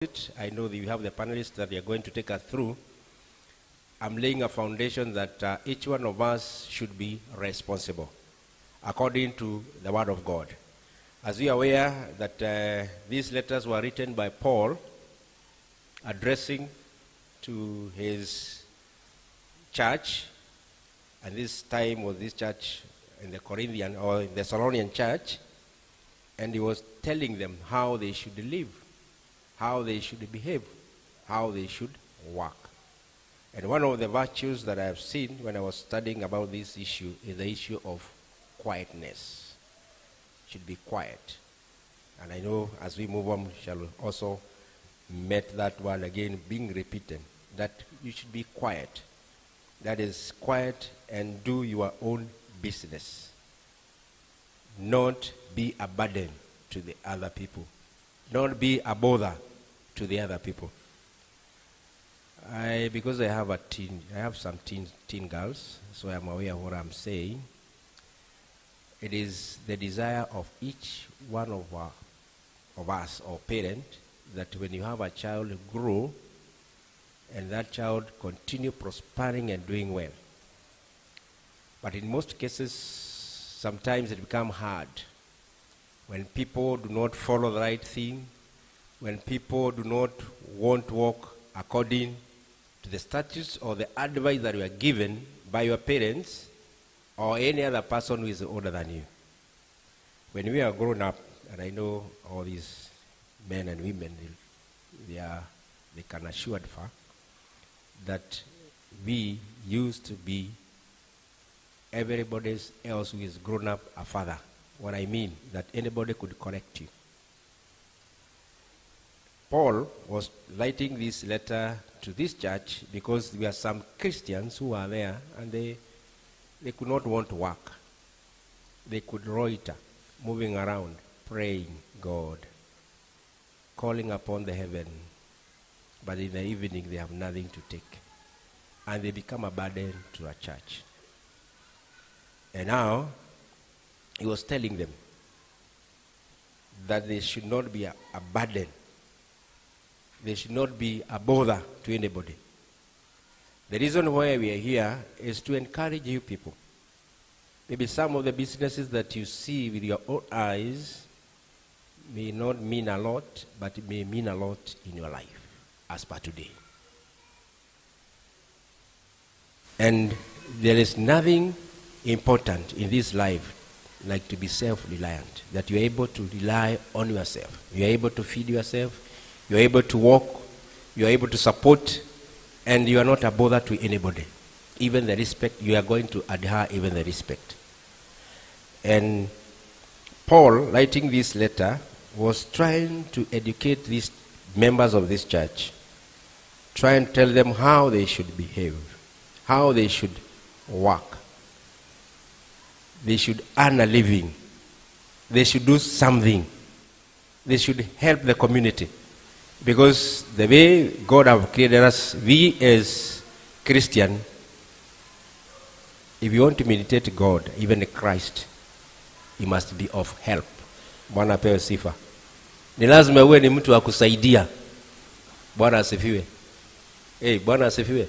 I know that you have the panelists that they are going to take us through. I'm laying a foundation that each one of us should be responsible according to the Word of God. As we are aware that these letters were written by Paul addressing to his church, and this time was this church in the Corinthian or in the Thessalonian church, and he was telling them how they should live, how they should behave, how they should work. And one of the virtues that I have seen when I was studying about this issue is the issue of quietness. Should be quiet. And I know as we move on, we shall also meet that one again being repeated, that you should be quiet. That is, quiet and do your own business. Not be a burden to the other people. Don't be a bother to the other people. Because I have some teen girls, so I'm aware of what I'm saying. It is the desire of each one of us or parent that when you have a child grow and that child continue prospering and doing well. But in most cases, sometimes it becomes hard when people do not follow the right thing, when people do not want to walk according to the statutes or the advice that you are given by your parents or any other person who is older than you. When we are grown up, and I know all these men and women, they can assure the fact that we used to be everybody else who is grown up a father. What I mean, that anybody could correct you. Paul was writing this letter to this church because there were some Christians who were there and they could not want to work. They could loiter, moving around, praying God, calling upon the heaven, but in the evening they have nothing to take. And they become a burden to a church. And now, he was telling them that they should not be a burden. They should not be a bother to anybody. The reason why we are here is to encourage you people. Maybe some of the businesses that you see with your own eyes may not mean a lot, but it may mean a lot in your life, as per today. And there is nothing important in this life like to be self-reliant, that you're able to rely on yourself. You're able to feed yourself, you're able to walk, you're able to support, and you are not a bother to anybody. Even the respect, you are going to adhere even the respect. And Paul, writing this letter, was trying to educate these members of this church, trying to tell them how they should behave, how they should work. They should earn a living. They should do something. They should help the community. Because the way God has created us, we as Christian, if you want to meditate God, even Christ, he must be of help. Bwana apewe sifa. Ni lazima uwe ni mtu wa kusaidia. Bwana asifiwe. Bwana asifiwe.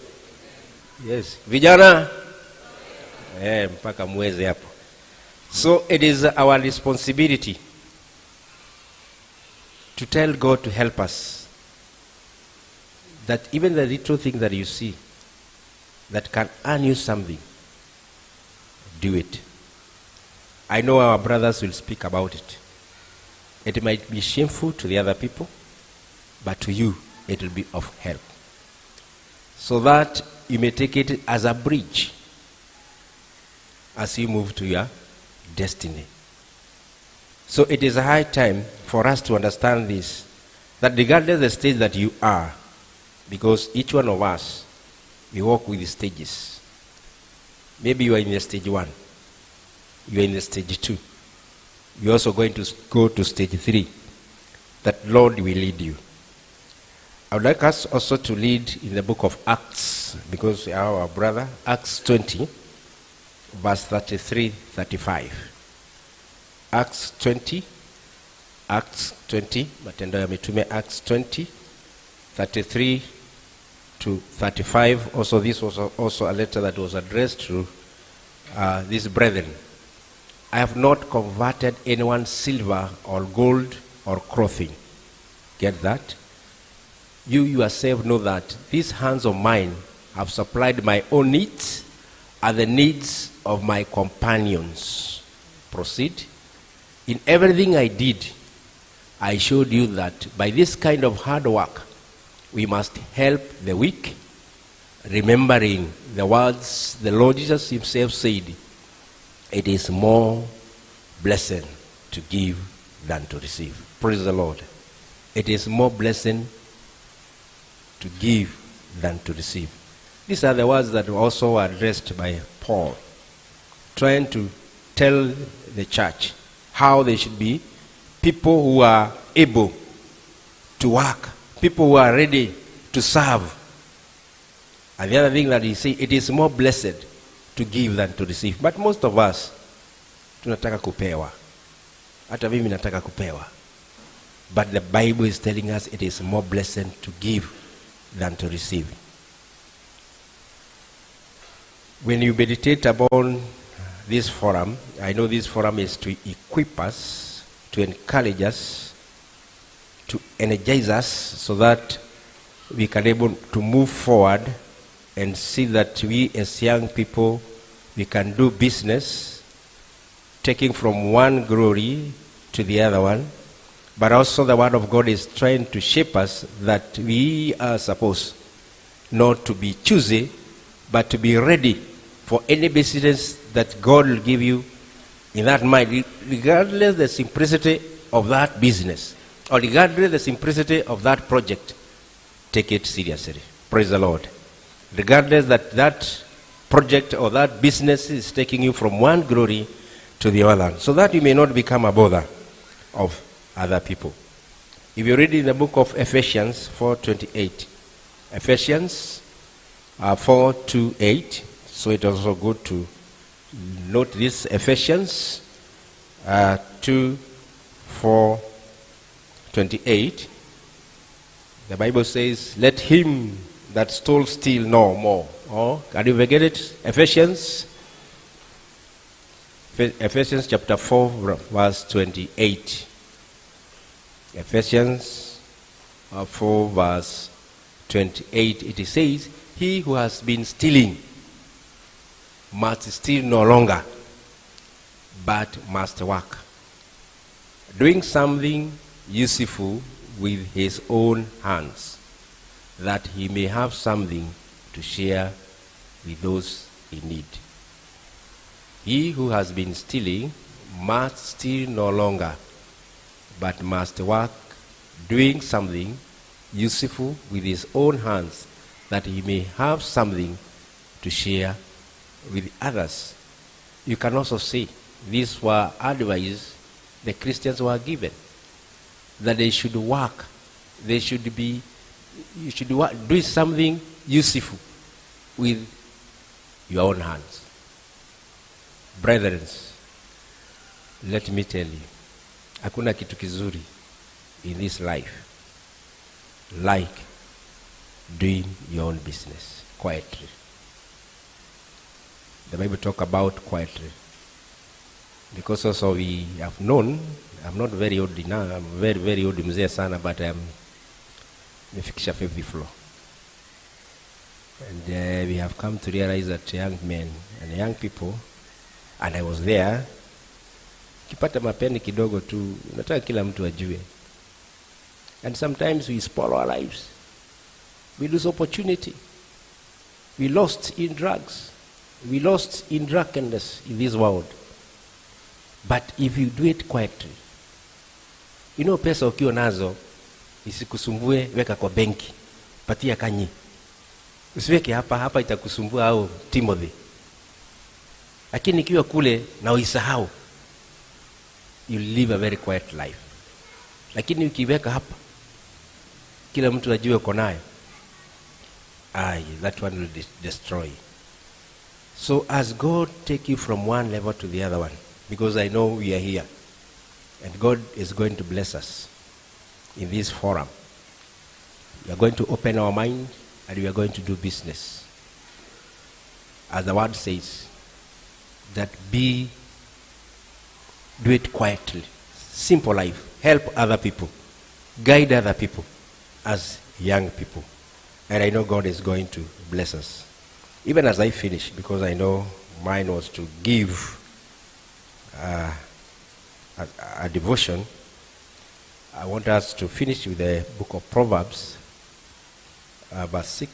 Yes. Vijana, mpaka muweze hapo. So it is our responsibility to tell God to help us, that even the little thing that you see that can earn you something, do it. I know our brothers will speak about it. It might be shameful to the other people, but to you it will be of help, so that you may take it as a bridge as you move to your destiny. So it is a high time for us to understand this, that regardless of the stage that you are, because each one of us, we walk with the stages. Maybe you are in the stage 1, you are in the stage 2, you're also going to go to stage 3, that Lord will lead you. I would like us also to lead in the book of Acts, because our brother, Acts 20, verse 33, 35. Acts 20, Matendo ya Mitume, Acts 20, 33 to 35. Also, this was also a letter that was addressed to these brethren. I have not converted anyone's silver or gold or clothing. Get that? You yourself know that these hands of mine have supplied my own needs and the needs of my companions. Proceed. In everything I did, I showed you that by this kind of hard work, we must help the weak, remembering the words the Lord Jesus himself said, it is more blessed to give than to receive. Praise the Lord. It is more blessed to give than to receive. These are the words that were also addressed by Paul, trying to tell the church how they should be people who are able to work, people who are ready to serve. And the other thing that he says, it is more blessed to give than to receive. But most of us, tunataka kupewa. Hata mimi nataka kupewa. But the Bible is telling us it is more blessed to give than to receive. When you meditate upon this forum, I know this forum is to equip us, to encourage us, to energize us so that we can be able to move forward and see that we as young people, we can do business, taking from one glory to the other one. But also the Word of God is trying to shape us that we are supposed not to be choosy, but to be ready for any business that God will give you in that mind, regardless the simplicity of that business, or regardless the simplicity of that project. Take it seriously. Praise the Lord. Regardless that project or that business is taking you from one glory to the other, so that you may not become a bother of other people. If you read in the book of Ephesians 4:28, Ephesians 4:28, so it is also good to note this. Ephesians 2:4-28, the Bible says, let him that stole steal no more. Oh, can you forget it? Ephesians chapter 4 verse 28. Ephesians 4 verse 28, it says, he who has been stealing must steal no longer, but must work, doing something useful with his own hands, that he may have something to share with those in need. He who has been stealing must steal no longer, but must work, doing something useful with his own hands, that he may have something to share with others. You can also see these were advice the Christians were given, that they should work, you should work, do something useful with your own hands. Brethren, let me tell you, hakuna kitu kizuri in this life like doing your own business quietly. The Bible talk about quietly, because also we have known, I'm not very old now, I'm very old mzee sana, but I'm nifikisha 50th floor. And we have come to realize that young men and young people, and I was there, kipata mapeni kidogo tu, nataka kila mtu ajue. And sometimes we spoil our lives. We lose opportunity. We lost in drugs. We lost in drunkenness in this world. But if you do it quietly, you know, pesa ukiwa nazo isikusumbue, weka kwa benki, patia kanyi. Usiweke hapa itakusumbua au Timothy. Lakini ikiwa kule na uisahau, you live a very quiet life. Lakini ukiweka hapa, kila mtu ajue uko nayo, that one will destroy. So as God take you from one level to the other one, because I know we are here, and God is going to bless us in this forum, We are going to open our mind and we are going to do business. As the word says, that do it quietly. Simple life. Help other people. Guide other people as young people. And I know God is going to bless us. Even as I finish, because I know mine was to give a devotion, I want us to finish with the book of Proverbs, verse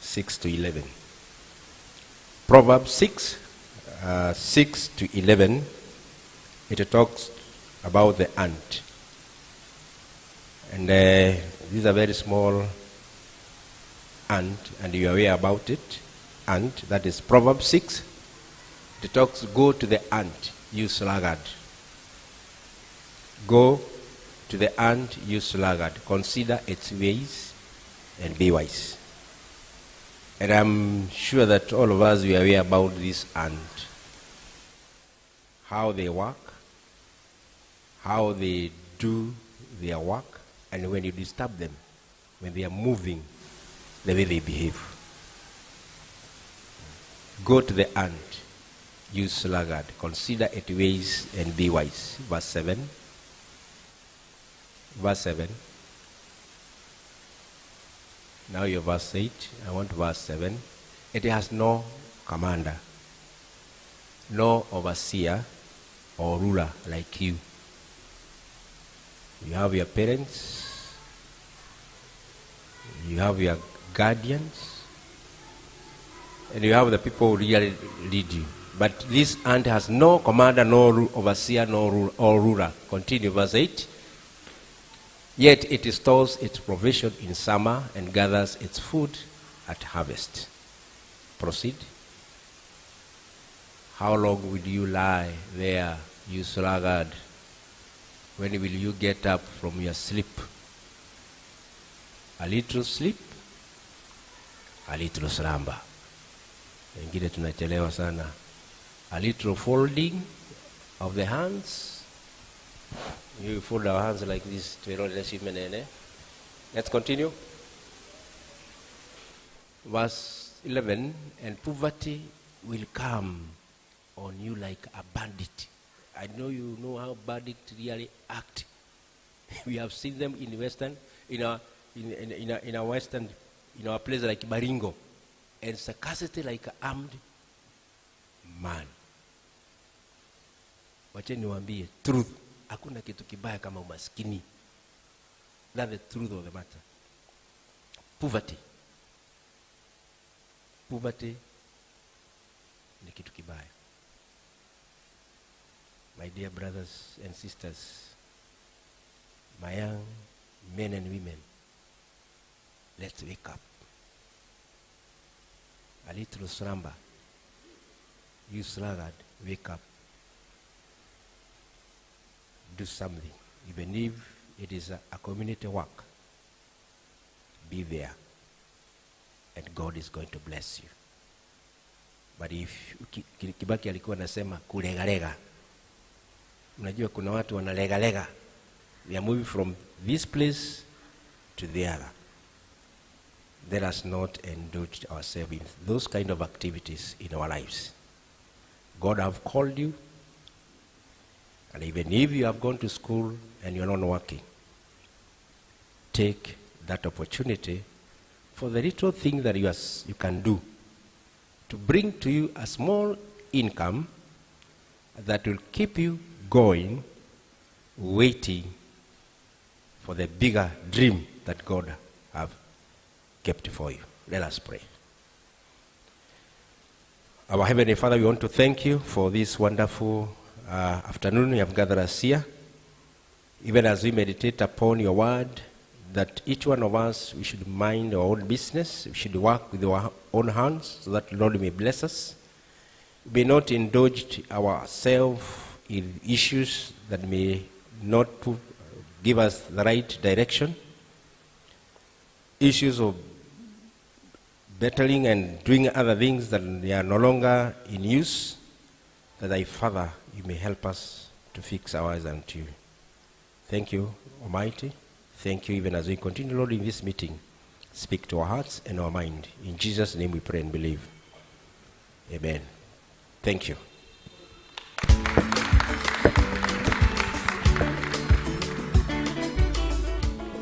6 to 11. Proverbs 6 to 11, it talks about the ant. And this is a very small ant, and you are aware about it. Ant, that is Proverbs 6. It talks, go to the ant, you sluggard. Go to the ant, you sluggard. Consider its ways and be wise. And I'm sure that all of us, we are aware about this ant. How they work, how they do their work, and when you disturb them, when they are moving, the way they behave. Go to the ant, you sluggard. Consider its ways and be wise. Verse 7. Verse 7. Now you're verse 8. I want verse 7. It has no commander, no overseer or ruler like you. You have your parents, you have your guardians, and you have the people who really lead you. But this ant has no commander, no overseer, no ruler. Continue, verse 8. Yet it stores its provision in summer and gathers its food at harvest. Proceed. How long will you lie there, you sluggard? When will you get up from your sleep? A little sleep, a little slumber. Wengine tunachelewa sana. A little folding of the hands. You fold our hands like this. Let's continue. Verse 11. And poverty will come on you like a bandit. I know you know how bandits really act. We have seen them in Western, in our Western, in our place like Baringo, and sarcastically like an armed man. Wache niwaambie truth. Hakuna kitu kibaya kama umaskini. That's the truth of the matter. Poverty. Poverty ni kitu kibaya. My dear brothers and sisters, my young men and women, let's wake up. A little slumber. You sluggard, wake up. Do something. Even if it is a community work, be there. And God is going to bless you. But if Kibaki alikuwa nasema kulegalega. Unajua kuna watu wanalegalega. We are moving from this place to the other. Let us not indulge ourselves in those kind of activities in our lives. God have called you. And even if you have gone to school and you're not working, take that opportunity for the little thing that you can do to bring to you a small income that will keep you going, waiting for the bigger dream that God have kept for you. Let us pray. Our Heavenly Father, we want to thank you for this wonderful afternoon you have gathered us here. Even as we meditate upon your word, that each one of us, we should mind our own business. We should work with our own hands so that Lord may bless us. We may not indulge ourselves in issues that may not give us the right direction. Issues of battling and doing other things that they are no longer in use. That thy Father, you may help us to fix our eyes unto you. Thank you, Almighty. Thank you even as we continue, Lord, in this meeting. speak to our hearts and our mind. In Jesus' name we pray and believe. Amen. Thank you.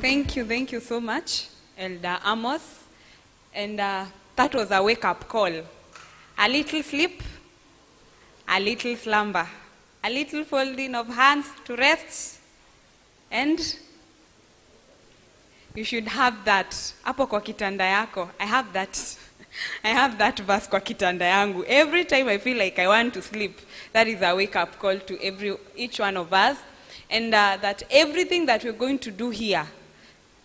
Thank you so much, Elder Amos. And that was a wake-up call. A little sleep, a little slumber, a little folding of hands to rest, and you should have that. Hapo kwa kitanda yako. I have that verse kwa kitanda yangu. Every time I feel like I want to sleep, that is a wake-up call to each one of us. And that everything that we're going to do here,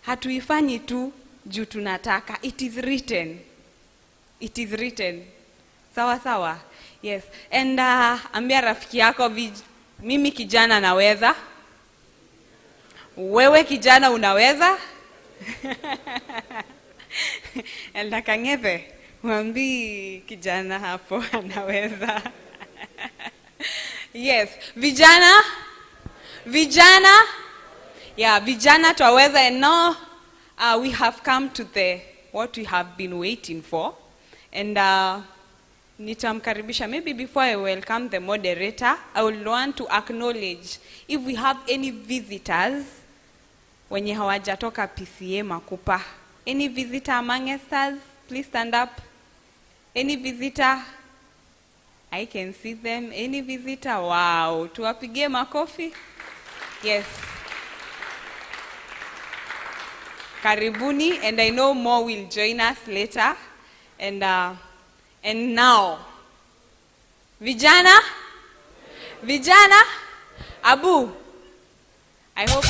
hatuifanyi tu juu tunataka. It is written. It is written. Sawa sawa. Yes. And ambia rafiki yako, mimi kijana naweza. Wewe kijana unaweza. Elda Kang'ethe, mwambi kijana hapo anaweza. Yes. Vijana. Yeah, Vijana Twaweza. And now we have come to what we have been waiting for. And nitamkaribisha. Maybe before I welcome the moderator, I would want to acknowledge if we have any visitors wenye hawajatoka Pcea Makupa. Any visitor among us, please stand up. Any visitor? I can see them. Any visitor? Wow. Tuwapigie makofi. Yes. Karibuni, and I know more will join us later. And now, Vijana, Abu, I hope,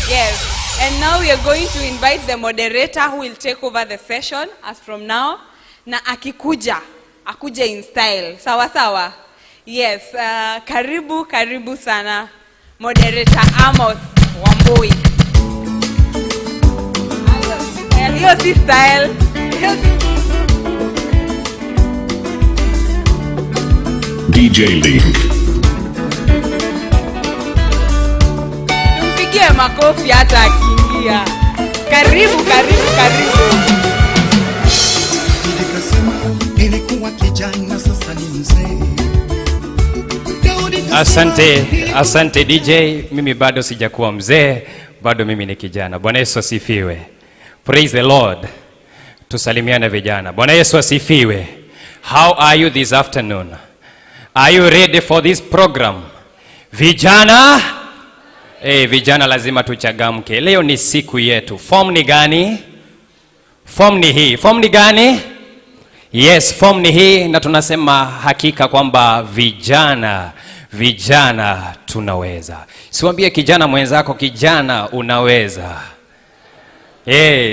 yes. And now we are going to invite the moderator who will take over the session as from now. Na akuje in style. Sawa sawa. Yes, karibu sana, moderator Amos Wambui. Hiyo si style. DJ Link. Tumpigie makofi hata akiingia. Karibu. Nilikasema nilikuwa kijana, sasa ni mzee. Asante DJ, mimi bado sijakuwa mzee, bado mimi ni kijana. Bwana Yesu asifiwe. Praise the Lord. Tusalimiane vijana. Bwana Yesu asifiwe. How are you this afternoon? Are you ready for this program? Vijana? Vijana lazima tuchagamke. Leo ni siku yetu. Form ni gani? Form ni hii. Form ni gani? Yes, form ni hii, na tunasema hakika kwamba vijana tunaweza. Siwaambie kijana mwenzako, kijana unaweza.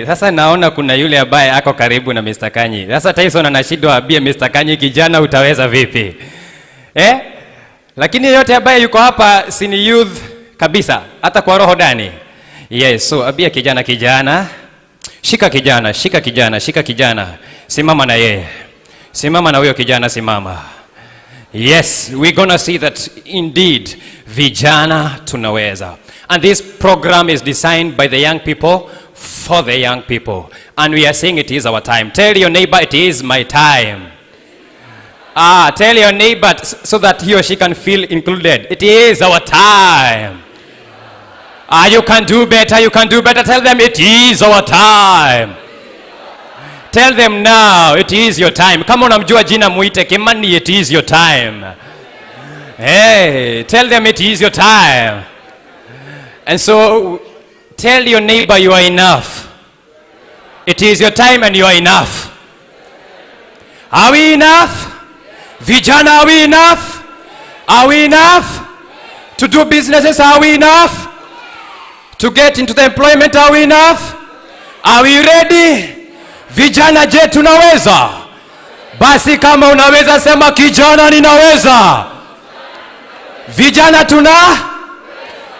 Sasa naona kuna yule ambaye ako karibu na Mr. Kanyi. Sasa Tyson anashindwa abie Mr. Kanyi, kijana utaweza vipi? Lakini yote ambaye yuko hapa si ni youth kabisa, hata kwa roho ndani. Yes, so abia kijana. Shika kijana. Simama na yeye. Simama na huyo kijana, simama. Yes, we're gonna see that indeed vijana tunaweza. And this program is designed by the young people for the young people. And we are saying it is our time. Tell your neighbor, it is my time. Tell your neighbor so that he or she can feel included. It is our time. You can do better. Tell them it is our time. Tell them now, it is your time. Kama unamjua jina muite Kimani, it is your time. Tell them it is your time. And so, tell your neighbor you are enough. It is your time and you are enough. Are we enough? Vijana, are we enough? Are we enough? To do businesses, are we enough? To get into the employment, are we enough? Are we ready? Vijana, je tunaweza? Basi kama unaweza sema kijana ninaweza. Vijana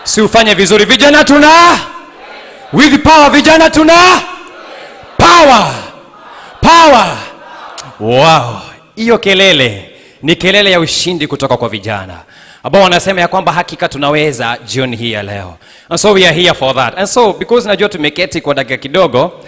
si ufanye vizuri. Vijana with power. Vijana power. Wow. Hiyo kelele ni kelele ya ushindi kutoka kwa vijana. ambao wanasema ya kwamba hakika tunaweza jioni hii ya leo. And so we are here for that. And so because najua tumeketi kwa dakika kidogo,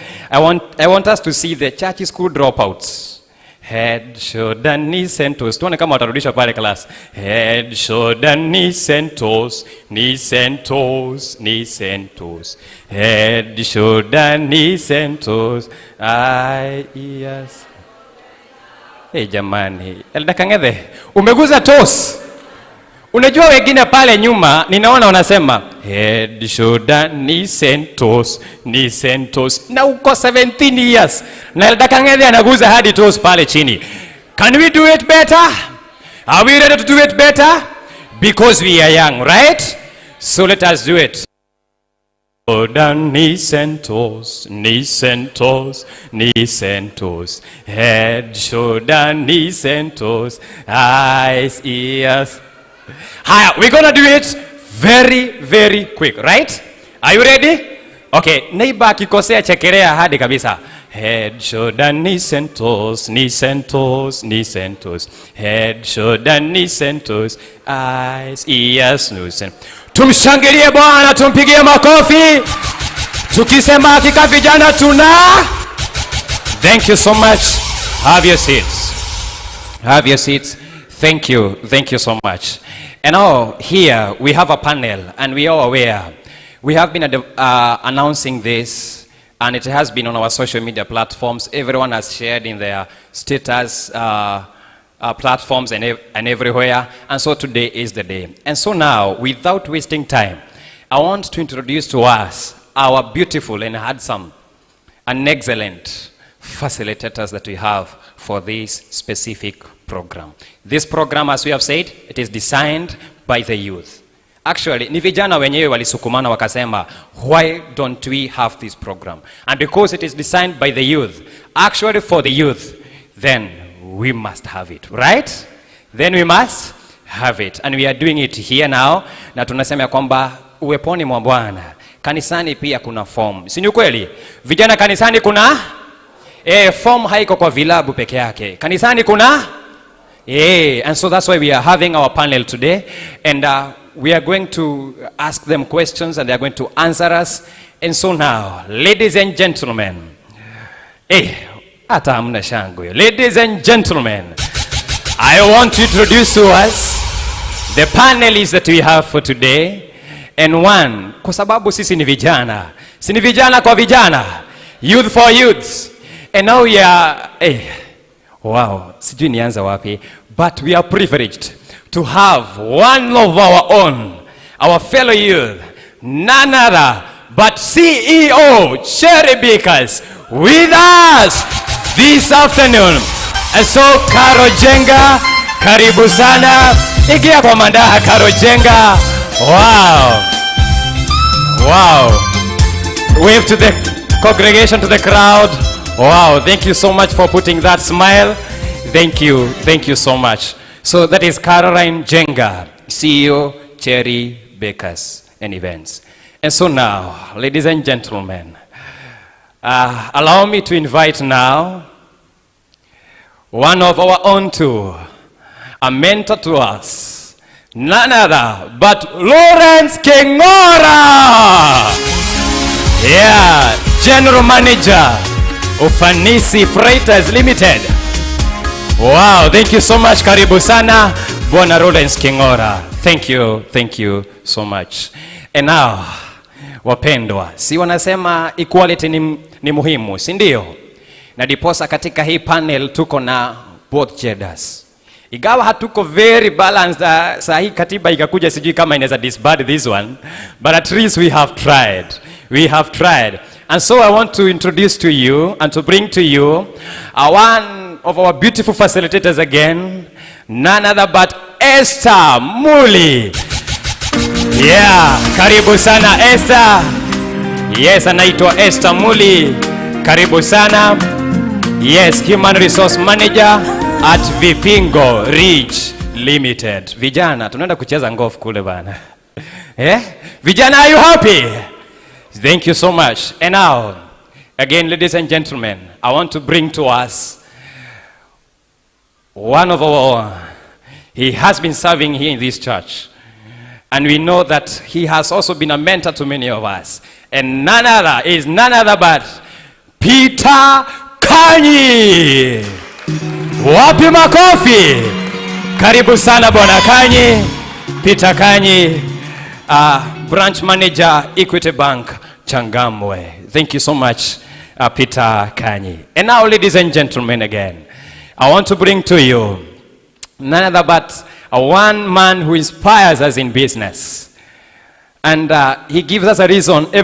I want us to see the church school dropouts. Head, shoulder, knees and toes. Tuone kama watarudisha pale class. Head, shoulder, knees and toes. Knees and toes. Knees and toes. Head, shoulder, knees and toes. Yes. Hey jamani. Elda Kang'ethe, umeguza toes. Unajua wengine pale nyuma ninaona wanasema head, shoulder, knees and toes, knees and toes. Na uko 17 years. Na Elda Kang'ethe anaguza hadi toes pale chini. Can we do it better? Are we ready to do it better? Because we are young, right? So let us do it. Shoulder, knees and toes, knees and toes, knees and toes. Head, shoulder, knees and toes, eyes, ears. Hi, we're gonna do it very, very quick, right? Are you ready? Okay, neighbor akikosea chekelea hadi kabisa. Head, shoulder, knees and toes, knees and toes, knees and toes. Head, shoulder, knees and toes, eyes, ears, nose and... Tumshangilie Bwana, tumpigie makofi. Tukisema hakika vijana tuna. Thank you so much. Have your seats. Have your seats. Thank you so much. And now here we have a panel, and we are aware. We have been announcing this, and it has been on our social media platforms. Everyone has shared in their status platforms and everywhere. And so today is the day. And so now, without wasting time, I want to introduce to us our beautiful and handsome and excellent facilitators that we have for this specific program. This program, as we have said, it is designed by the youth. Actually, ni vijana wenyewe walisukumana wakasema, why don't we have this program? And because it is designed by the youth, actually for the youth, then we must have it, right? Then we must have it. And we are doing it here now. Na tunasema kwamba uweponi mwa Bwana, kanisani pia kuna form. Si ni kweli? Vijana kanisani kuna form haiko kwa vilabu peke yake. Kanisani kuna and so that's why we are having our panel today, and we are going to ask them questions and they are going to answer us. And so now, ladies and gentlemen, hata hamna shangwe. Ladies and gentlemen, I want to introduce to us the panelists that we have for today. And one, kwa sababu sisi ni vijana. Si ni vijana kwa vijana. Youth for youths. And now we are, wow, sijui nianza wapi. But we are privileged to have one of our own, our fellow youth, none other but CEO Cherry Bakers with us this afternoon. And so Karo Jenga, karibu sana. Igia kwa mandaha Karo Jenga. Wow. Wow. Wave to the congregation, to the crowd. Wow, thank you so much for putting that smile. Thank you so much. So that is Caroline Jenga, CEO, Cherry Bakers and Events. And so now, ladies and gentlemen, allow me to invite now one of our own too, a mentor to us, none other but Lawrence King'ora. Yeah, General Manager, Ufanisi Freighters Limited. Wow, thank you so much. Karibu sana, Bwana Lawrence King'ora. Thank you so much. And now, wapendwa, si wanasema equality ni muhimu, si ndio? Na diposa katika hii panel tuko na both genders. Igawa hatuko very balanced, saa hii katiba ikakuja sijui kama inaweza disband this one, but at least we have tried. And so I want to introduce to you and to bring to you one of our beautiful facilitators again, none other but Esther Muli. Yeah, karibu sana Esther. Yes, anaitwa Esther Muli. Karibu sana. Yes, Human Resource Manager at Vipingo Ridge Limited. Vijana, tunaenda kucheza golf kule bana. Vijana, are you happy? Thank you so much. And now, again, ladies and gentlemen, I want to bring to us one of our own. He has been serving here in this church. And we know that he has also been a mentor to many of us. And none other but Peter Kanyi. Wapi makofi? Karibu sana Bwana Kanyi. Peter Kanyi, branch manager, Equity Bank, Changamwe. Thank you so much, Peter Kanyi. And now, ladies and gentlemen, again, I want to bring to you none other but one man who inspires us in business. And he gives us every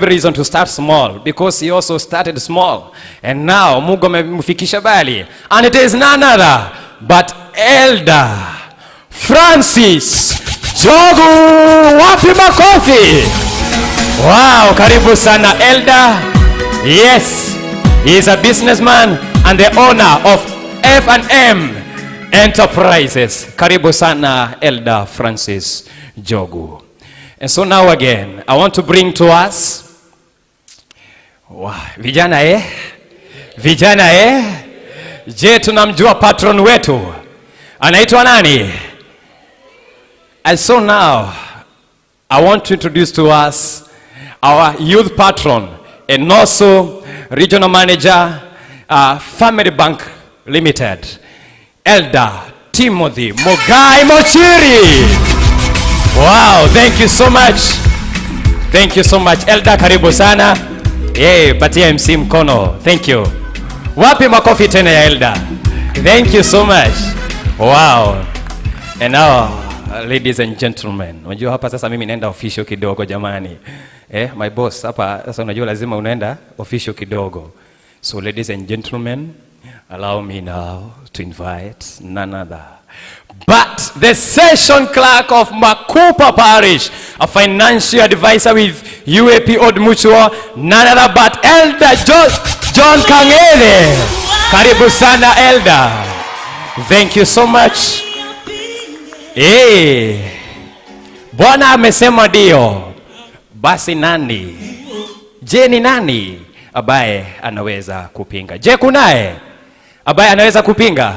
reason to start small, because he also started small. And now, Mungu amemfikisha bali. And it is none other but Elder Francis Jogu. Wapi makofi? Wow, karibu sana Elder. Yes, he is a businessman and the owner of F&M Enterprises. Karibu sana Elder Francis Jogu. And so now again, I want to bring to us vijana Vijana Je, tunamjua patron wetu? Anaitwa nani? And so now, I want to introduce to us our youth patron and also regional manager, Family Bank Limited, Elder Timothy Mogai Mochiri. Wow, thank you so much. Thank you so much. Elder, karibu sana. Patia MC mkono. Thank you. Wapi makofi tena ya Elder? Thank you so much. Wow. And now, ladies and gentlemen, unajua hapa sasa mimi naenda official kidogo jamani. My boss hapa sasa unajua lazima unaenda official kidogo. So ladies and gentlemen, allow me now to invite none other but the session clerk of Makupa Parish, a financial advisor with UAP Old Mutual, none other but Elder John Kangele. Karibu sana Elder. Thank you so much. Bwana amesema ndio. Basi nani? Je, ni nani ambaye anaweza kupinga? Je, kunaye ambaye anaweza kupinga?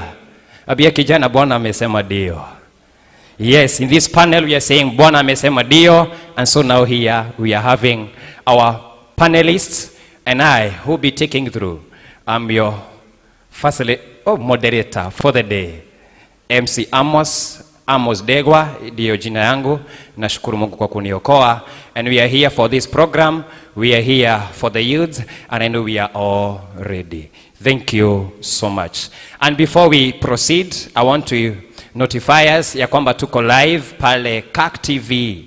Abia kijana, Bwana amesema ndio. Yes, in this panel we are saying Bwana amesema ndio, and so now here we are having our panelists and I who will be taking through. I'm your moderator for the day, MC Amos Degwa, ndio jina yangu. Nashukuru Mungu kwa kuniokoa. And we are here for this program. We are here for the youth, and I know we are all ready. Thank you so much. And before we proceed, I want to notify us ya kwamba tuko live pale CAC TV.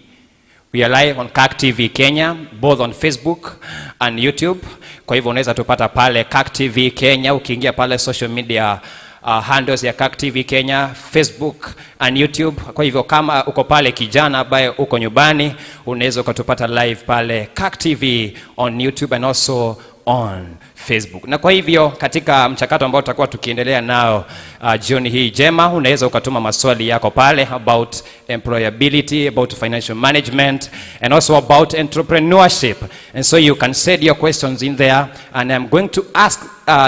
We are live on CAC TV Kenya, both on Facebook and YouTube. Kwa hivyo unaweza tupata pale CAC TV Kenya, ukiingia pale social media handles ya CAC TV Kenya, Facebook and YouTube. Kwa hivyo kama uko pale kijana ambaye uko nyumbani, unaweza ukatupata live pale CAC TV on YouTube and also on Facebook. Na kwa hivyo katika mchakato ambao tutakuwa tukiendelea nao jioni hii jema, unaweza ukatuma maswali yako pale about employability, about financial management, and also about entrepreneurship. And so you can send your questions in there, and I'm going to ask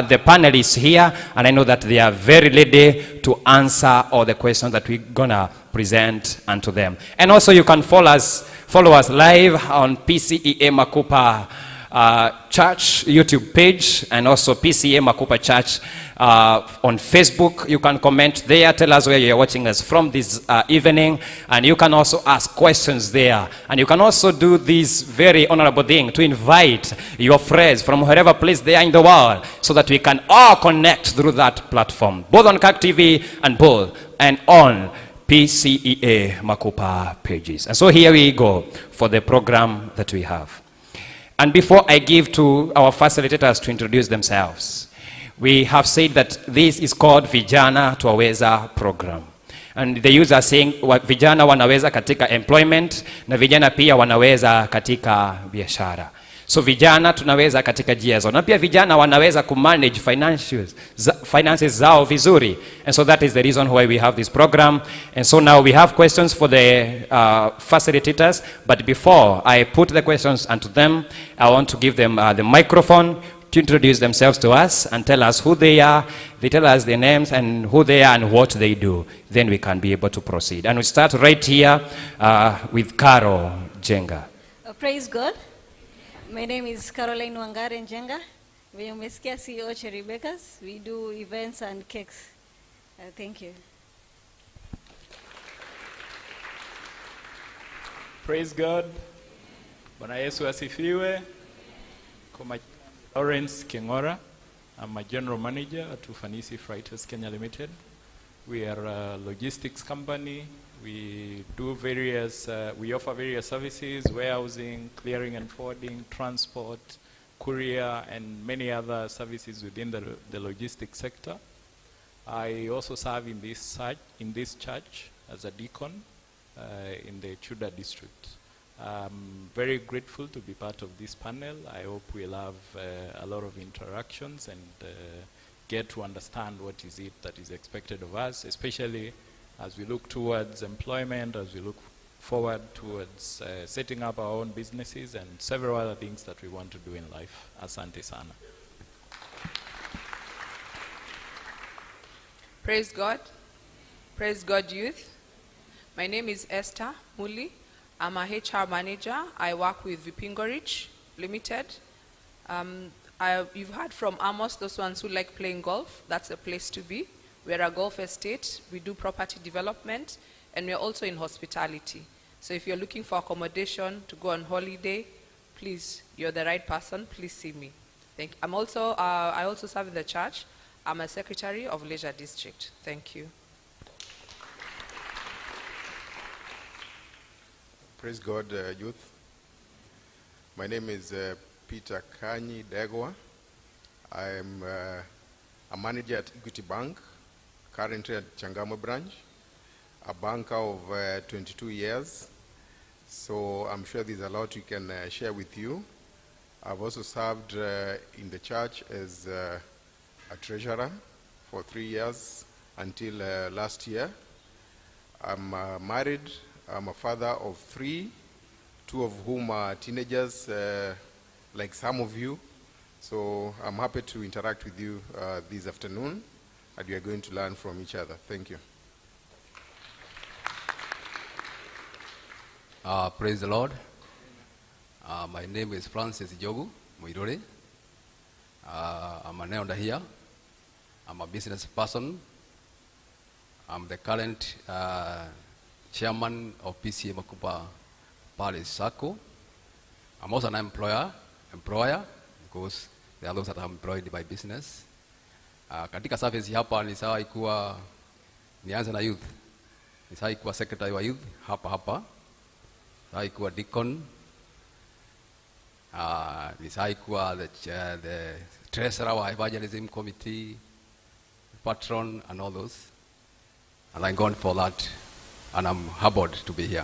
the panelists here, and I know that they are very ready to answer all the questions that we're gonna present unto them. And also you can follow us live on Pcea Makupa Church YouTube page, and also Pcea Makupa Church on Facebook. You can comment there, tell us where you're watching us from this evening, and you can also ask questions there. And you can also do this very honorable thing to invite your friends from wherever place they are in the world, so that we can all connect through that platform, both on CAC TV and on Pcea Makupa pages. And so here we go for the program that we have. And before I give to our facilitators to introduce themselves, we have said that this is called Vijana Twaweza program. And the youth are saying vijana wanaweza katika employment, na vijana pia wanaweza katika biashara. So vijana tunaweza katika njia zote, na pia vijana wanaweza kumanage finances zao vizuri. And so that is the reason why we have this program. And so now we have questions for the facilitators, but before I put the questions unto them, I want to give them the microphone to introduce themselves to us and tell us who they are. They tell us their names and who they are and what they do. Then we can be able to proceed. And we start right here with Carol Jenga. Praise God. My name is Caroline Wangare Njenga. We are CEO Cherry Bakers. We do events and cakes. Thank you. Praise God. Bwana Yesu asifiwe. Kwa Lawrence Kingora. I'm a general manager at Ufanisi Freighters Kenya Limited. We are a logistics company. We do we offer various services, warehousing, clearing and forwarding, transport, courier, and many other services within the logistics sector. I also serve in this church as a deacon in the Chuda district. I'm very grateful to be part of this panel. I hope we'll have a lot of interactions and get to understand what is it that is expected of us, especially as we look towards employment, as we look forward towards setting up our own businesses and several other things that we want to do in life. Asante sana. Praise God. Praise God, youth. My name is Esther Muli. I'm a HR manager. I work with Vipingorich Limited. You've heard from Amos, those ones who like playing golf. That's a place to be. We're a golf estate. We do property development, and we're also in hospitality. So if you're looking for accommodation to go on holiday, please, you're the right person. Please see me. Thank you. I also serve in the church. I'm a secretary of Leisure District. Thank you. Praise God, youth. My name is Peter Kanyi Degwa. I'm a manager at Equity Bank, currently at Changamwe branch, a banker of 22 years. So I'm sure there's a lot we can share with you. I've also served in the church as a treasurer for 3 years until last year. I'm married. I'm a father of 3, 2 of whom are teenagers, like some of you. So I'm happy to interact with you this afternoon, and we are going to learn from each other. Thank you. Praise the Lord. My name is Francis Jogu Muidore. I'm an elder here. I'm a business person. I'm the current chairman of Pcea Makupa Palace Circle. I'm also an employer, because there are those that are employed by business. Katika service hapa nisawahi kuwa, nianze na youth. Nisawahi kuwa secretary wa youth hapa. Nisawahi kuwa deacon. Nisawahi kuwa the treasurer wa evangelism committee, patron and all those. And I'm gone for that. And I'm humbled to be here.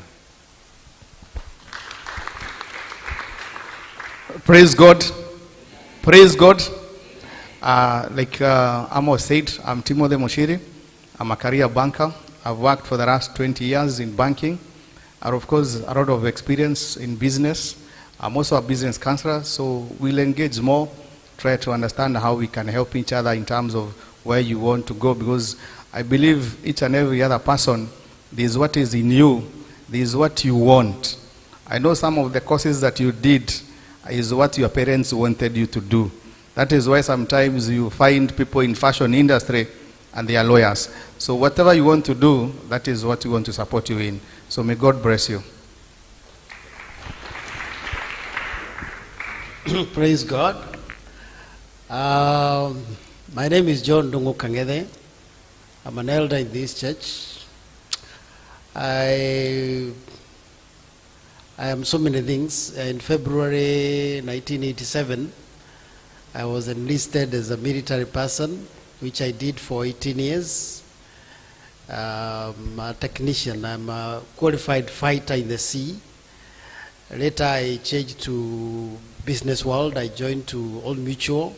Praise God. Praise God. Like Amos said, I'm Timothy Moshiri. I'm a career banker. I've worked for the last 20 years in banking. And of course, a lot of experience in business. I'm also a business counselor, so we'll engage more, try to understand how we can help each other in terms of where you want to go, because I believe each and every other person, this is what is in you, this is what you want. I know some of the courses that you did is what your parents wanted you to do. That is why sometimes you find people in fashion industry and they are lawyers. So whatever you want to do, that is what we want to support you in. So may God bless you. Praise God. My name is John Dungu Kangede. I'm an elder in this church. I am so many things. In February 1987, I was enlisted as a military person, which I did for 18 years. I'm a technician. I'm a qualified fighter in the sea. Later, I changed to business world. I joined to Old Mutual.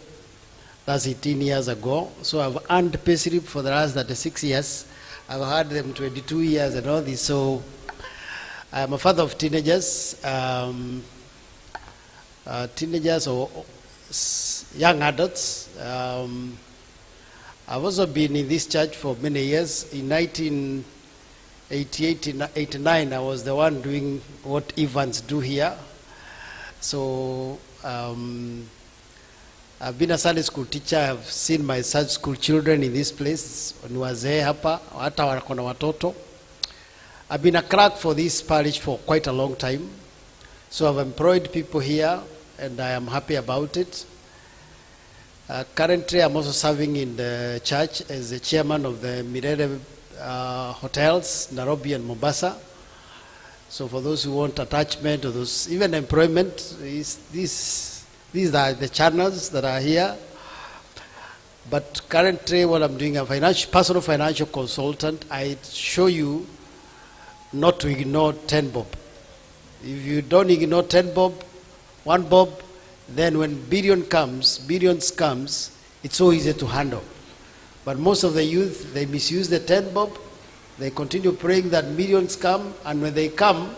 That's 18 years ago. So I've earned payslip for the last 36 years. I've had them 22 years and all this. So I'm a father of teenagers. Teenagers or young adults. I've also been in this church for many years. In 1988, 89, I was the one doing what Evans do here. So I've been a Sunday school teacher. I've seen my Sunday school children in this place. Ni wazee hapa, hata wako na watoto. I've been a clerk for this parish for quite a long time. So I've employed people here, and I am happy about it. Currently, I'm also serving in the church as the chairman of the Mirere hotels, Nairobi and Mombasa. So for those who want attachment or those, even employment, these are the channels that are here. But currently, what I'm doing, I'm a personal financial consultant. I show you not to ignore 10 bob. If you don't ignore 10 bob, 1 bob, then when billions comes, it's so easy to handle. But most of the youth, they misuse the 10 bob. They continue praying that millions come, and when they come,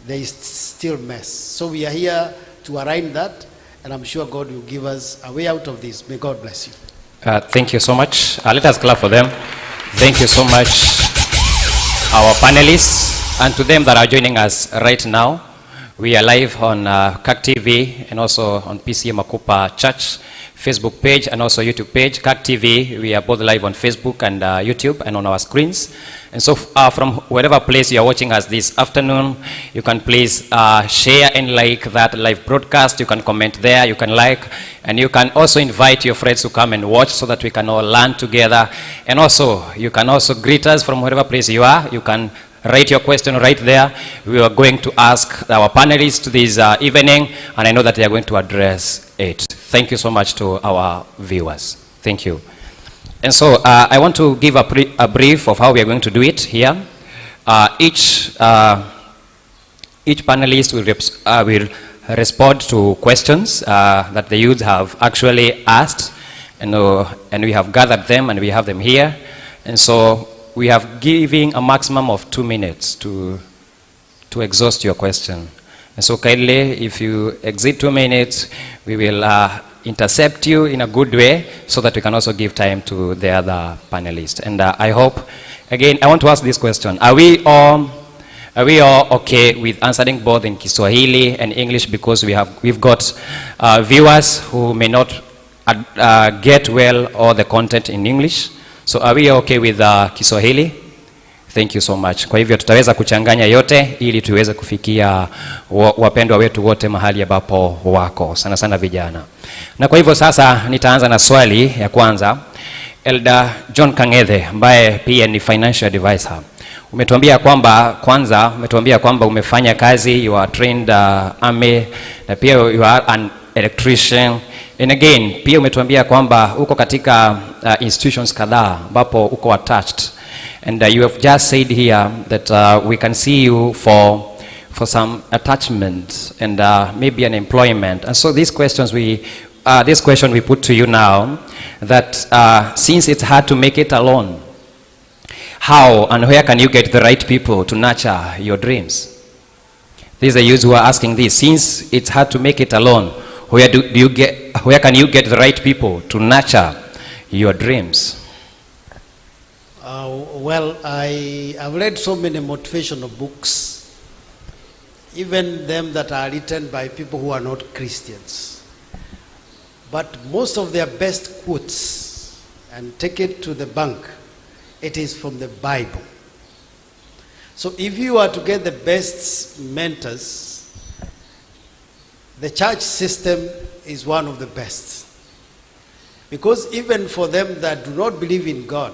they still mess. So we are here to arrange that, and I'm sure God will give us a way out of this. May God bless you. Thank you so much. Let us clap for them. Thank you so much, our panelists, and to them that are joining us right now. We are live on CAC TV and also on Pcea Makupa Church Facebook page and also YouTube page. CAC TV, we are both live on Facebook and YouTube and on our screens. And so from whatever place you are watching us this afternoon, you can please share and like that live broadcast. You can comment there, you can like, and you can also invite your friends to come and watch so that we can all learn together. And also, you can also greet us from whatever place you are. You can write your question right there. We are going to ask our panelists this evening, and I know that they are going to address it. Thank you so much to our viewers. Thank you. And so I want to give a brief of how we are going to do it here. Each panelist will respond to questions that the youth have actually asked, and we have gathered them and we have them here. And so we have given a maximum of 2 minutes to exhaust your question. And so kindly, if you exceed 2 minutes, we will intercept you in a good way so that we can also give time to the other panelists. And I hope, again, I want to ask this question. Are we all okay with answering both in Kiswahili and English, because we've got viewers who may not get well all the content in English? So are we okay with Kiswahili? Thank you so much. Kwa hivyo tutaweza kuchanganya yote ili tuweze kufikia wapendwa wetu wote mahali ambapo wako, sana sana vijana. Na kwa hivyo sasa nitaanza na swali ya kwanza. Elder John Kang'ethe, ambaye pia ni financial advisor. Umetuambia kwamba umefanya kazi, you are trained army, na pia you are an electrician. And again, pia umetuambia kwamba uko katika institutions kadhaa ambapo uko attached. And you have just said here that we can see you for some attachment and maybe an employment. And so this question we put to you now, that since it's hard to make it alone, how and where can you get the right people to nurture your dreams? These are youths who are asking this. Since it's hard to make it alone, where can you get the right people to nurture your dreams? Well, I've read so many motivational books, even them that are written by people who are not Christians. But most of their best quotes, and take it to the bank, it is from the Bible. So if you are to get the best mentors, the church system is one of the best. Because even for them that do not believe in God,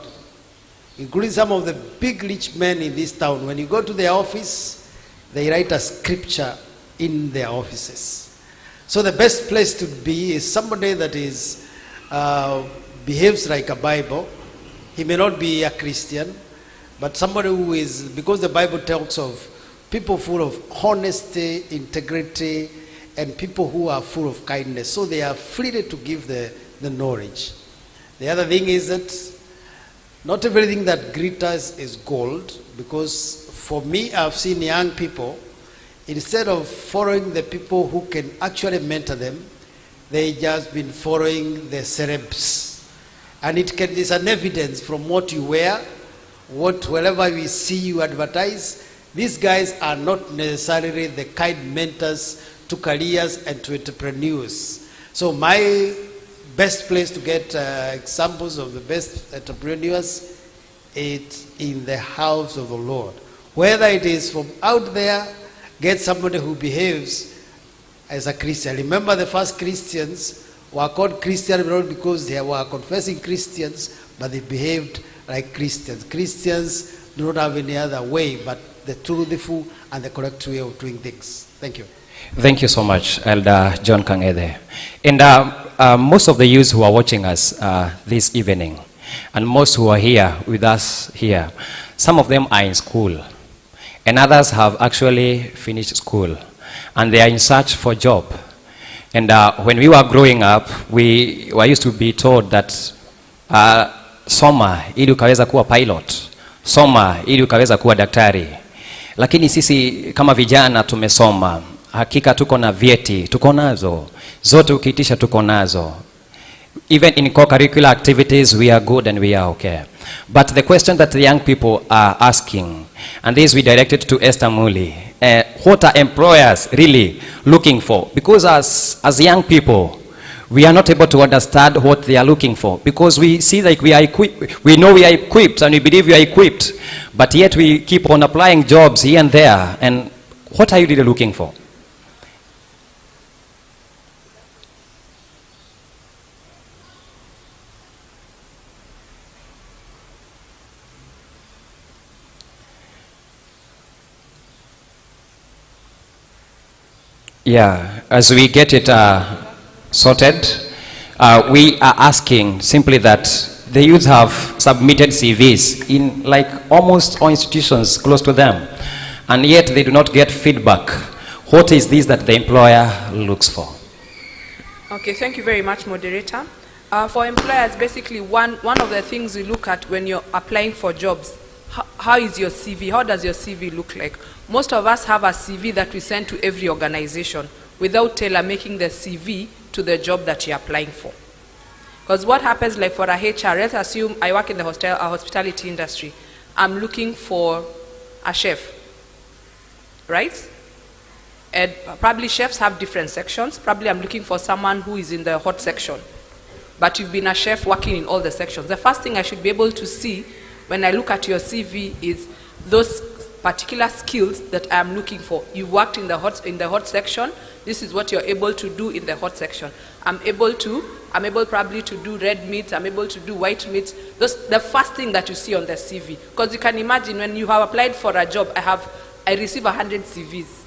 including some of the big rich men in this town, when you go to their office, they write a scripture in their offices. So the best place to be is somebody that is behaves like a Bible. He may not be a Christian, but somebody who is, because the Bible talks of people full of honesty, integrity, and people who are full of kindness. So they are free to give the knowledge. The other thing is that not everything that glitters is gold, because for me, I've seen young people, instead of following the people who can actually mentor them, They just been following the celebs. And is an evidence from what you wear, wherever we see you advertise. These guys are not necessarily the kind mentors to careers and to entrepreneurs. So my best place to get examples of the best entrepreneurs is in the house of the Lord. Whether it is from out there, get somebody who behaves as a Christian. Remember, the first Christians were called Christians not because they were confessing Christians, but they behaved like Christians. Christians do not have any other way but the truthful and the correct way of doing things. Thank you. Thank you so much, Elder John Kangede. And most of the youths who are watching us this evening, and most who are here with us here, some of them are in school, and others have actually finished school, and they are in search for a job. And when we were growing up, we were used to be told that soma ili ukaweza kuwa pilot, soma ili ukaweza kuwa daktari. Lakini sisi kama vijana tumesoma, hakika tuko na vyeti, tuko nazo zote, ukiitisha tuko nazo. Even in co-curricular activities, we are good and we are okay. But the question that the young people are asking, and this we directed to Esther Muli, what are employers really looking for? Because as young people, we are not able to understand what they are looking for, because we see like we are equipped, we know we are equipped and we believe we are equipped, but yet we keep on applying jobs here and there. And what are you really looking for? Yeah, as we get it sorted, we are asking simply that the youth have submitted CVs in like almost all institutions close to them, and yet they do not get feedback. What is this that the employer looks for? Okay, thank you very much, moderator. For employers, basically one of the things we look at when you're applying for jobs, how is your CV? How does your CV look like? Most of us have a CV that we send to every organization without tailor-making the CV to the job that you're applying for. Because what happens, like for a HR, let's assume I work in the hospitality industry. I'm looking for a chef, right? And probably chefs have different sections. Probably I'm looking for someone who is in the hot section. But you've been a chef working in all the sections. The first thing I should be able to see when I look at your CV is those particular skills that I'm looking for. You worked in the hot section. This is what you're able to do in the hot section. I'm able probably to do red meat. I'm able to do white meat. The first thing that you see on the CV. Because you can imagine when you have applied for a job, I receive 100 CVs.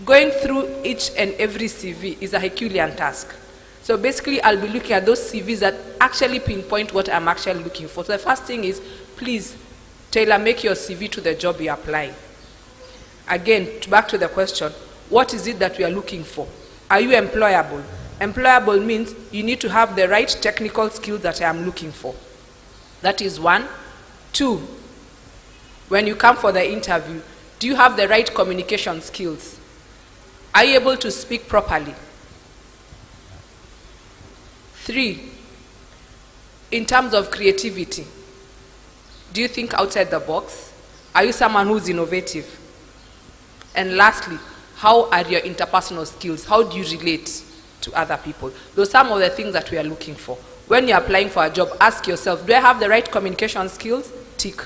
Going through each and every CV is a Herculean task. So basically, I'll be looking at those CVs that actually pinpoint what I'm actually looking for. So the first thing is, please tailor-make your CV to the job you're applying. Again, back to the question, what is it that we are looking for? Are you employable? Employable means you need to have the right technical skills that I am looking for. That is one. Two, when you come for the interview, do you have the right communication skills? Are you able to speak properly? Three, in terms of creativity, do you think outside the box? Are you someone who's innovative? And lastly, how are your interpersonal skills? How do you relate to other people? Those are some of the things that we are looking for. When you're applying for a job, ask yourself, do I have the right communication skills? Tick.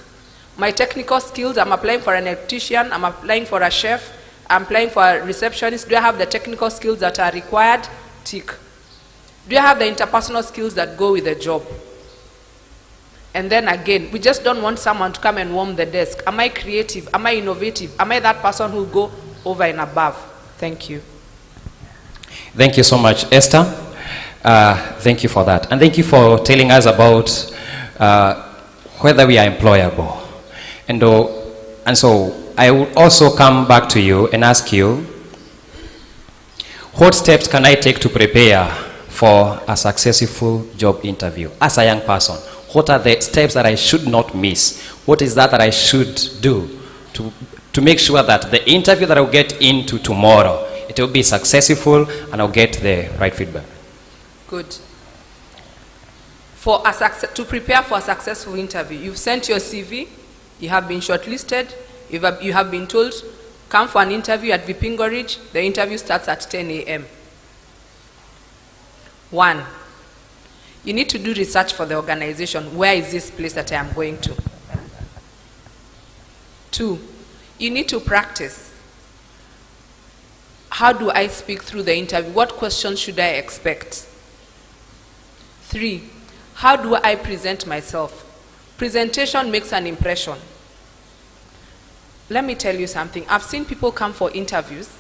My technical skills, I'm applying for an electrician, I'm applying for a chef, I'm applying for a receptionist. Do I have the technical skills that are required? Tick. Do you have the interpersonal skills that go with the job? And then again, we just don't want someone to come and warm the desk. Am I creative? Am I innovative? Am I that person who will go over and above? Thank you. Thank you so much, Esther. Thank you for that. And thank you for telling us about whether we are employable. And so I will also come back to you and ask you, what steps can I take to prepare for a successful job interview as a young person? What are the steps that I should not miss? What is that I should do to make sure that the interview that I'll get into tomorrow, it will be successful and I'll get the right feedback? Good. To prepare for a successful interview, you've sent your CV, you have been shortlisted, you have been told, come for an interview at Vipingo. The interview starts at 10 a.m. 1, you need to do research for the organization. Where is this place that I am going to? 2, you need to practice. How do I speak through the interview? What questions should I expect? 3, how do I present myself? Presentation makes an impression. Let me tell you something. I've seen people come for interviews.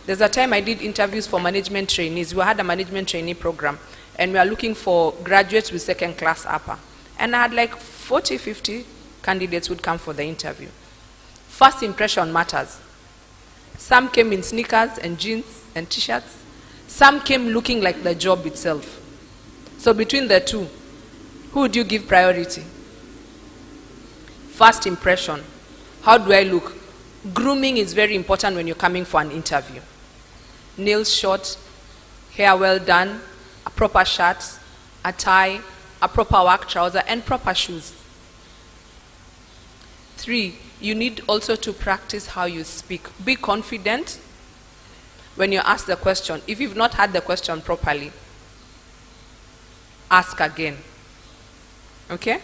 There's a time I did interviews for management trainees. We had a management trainee program, and we are looking for graduates with second class upper. And I had like 40, 50 candidates would come for the interview. First impression matters. Some came in sneakers and jeans and t-shirts. Some came looking like the job itself. So between the two, who would you give priority? First impression. How do I look? Grooming is very important when you're coming for an interview. Nails short, hair well done, a proper shirt, a tie, a proper work trouser, and proper shoes. 3, you need also to practice how you speak. Be confident when you ask the question. If you've not had the question properly, ask again. Okay?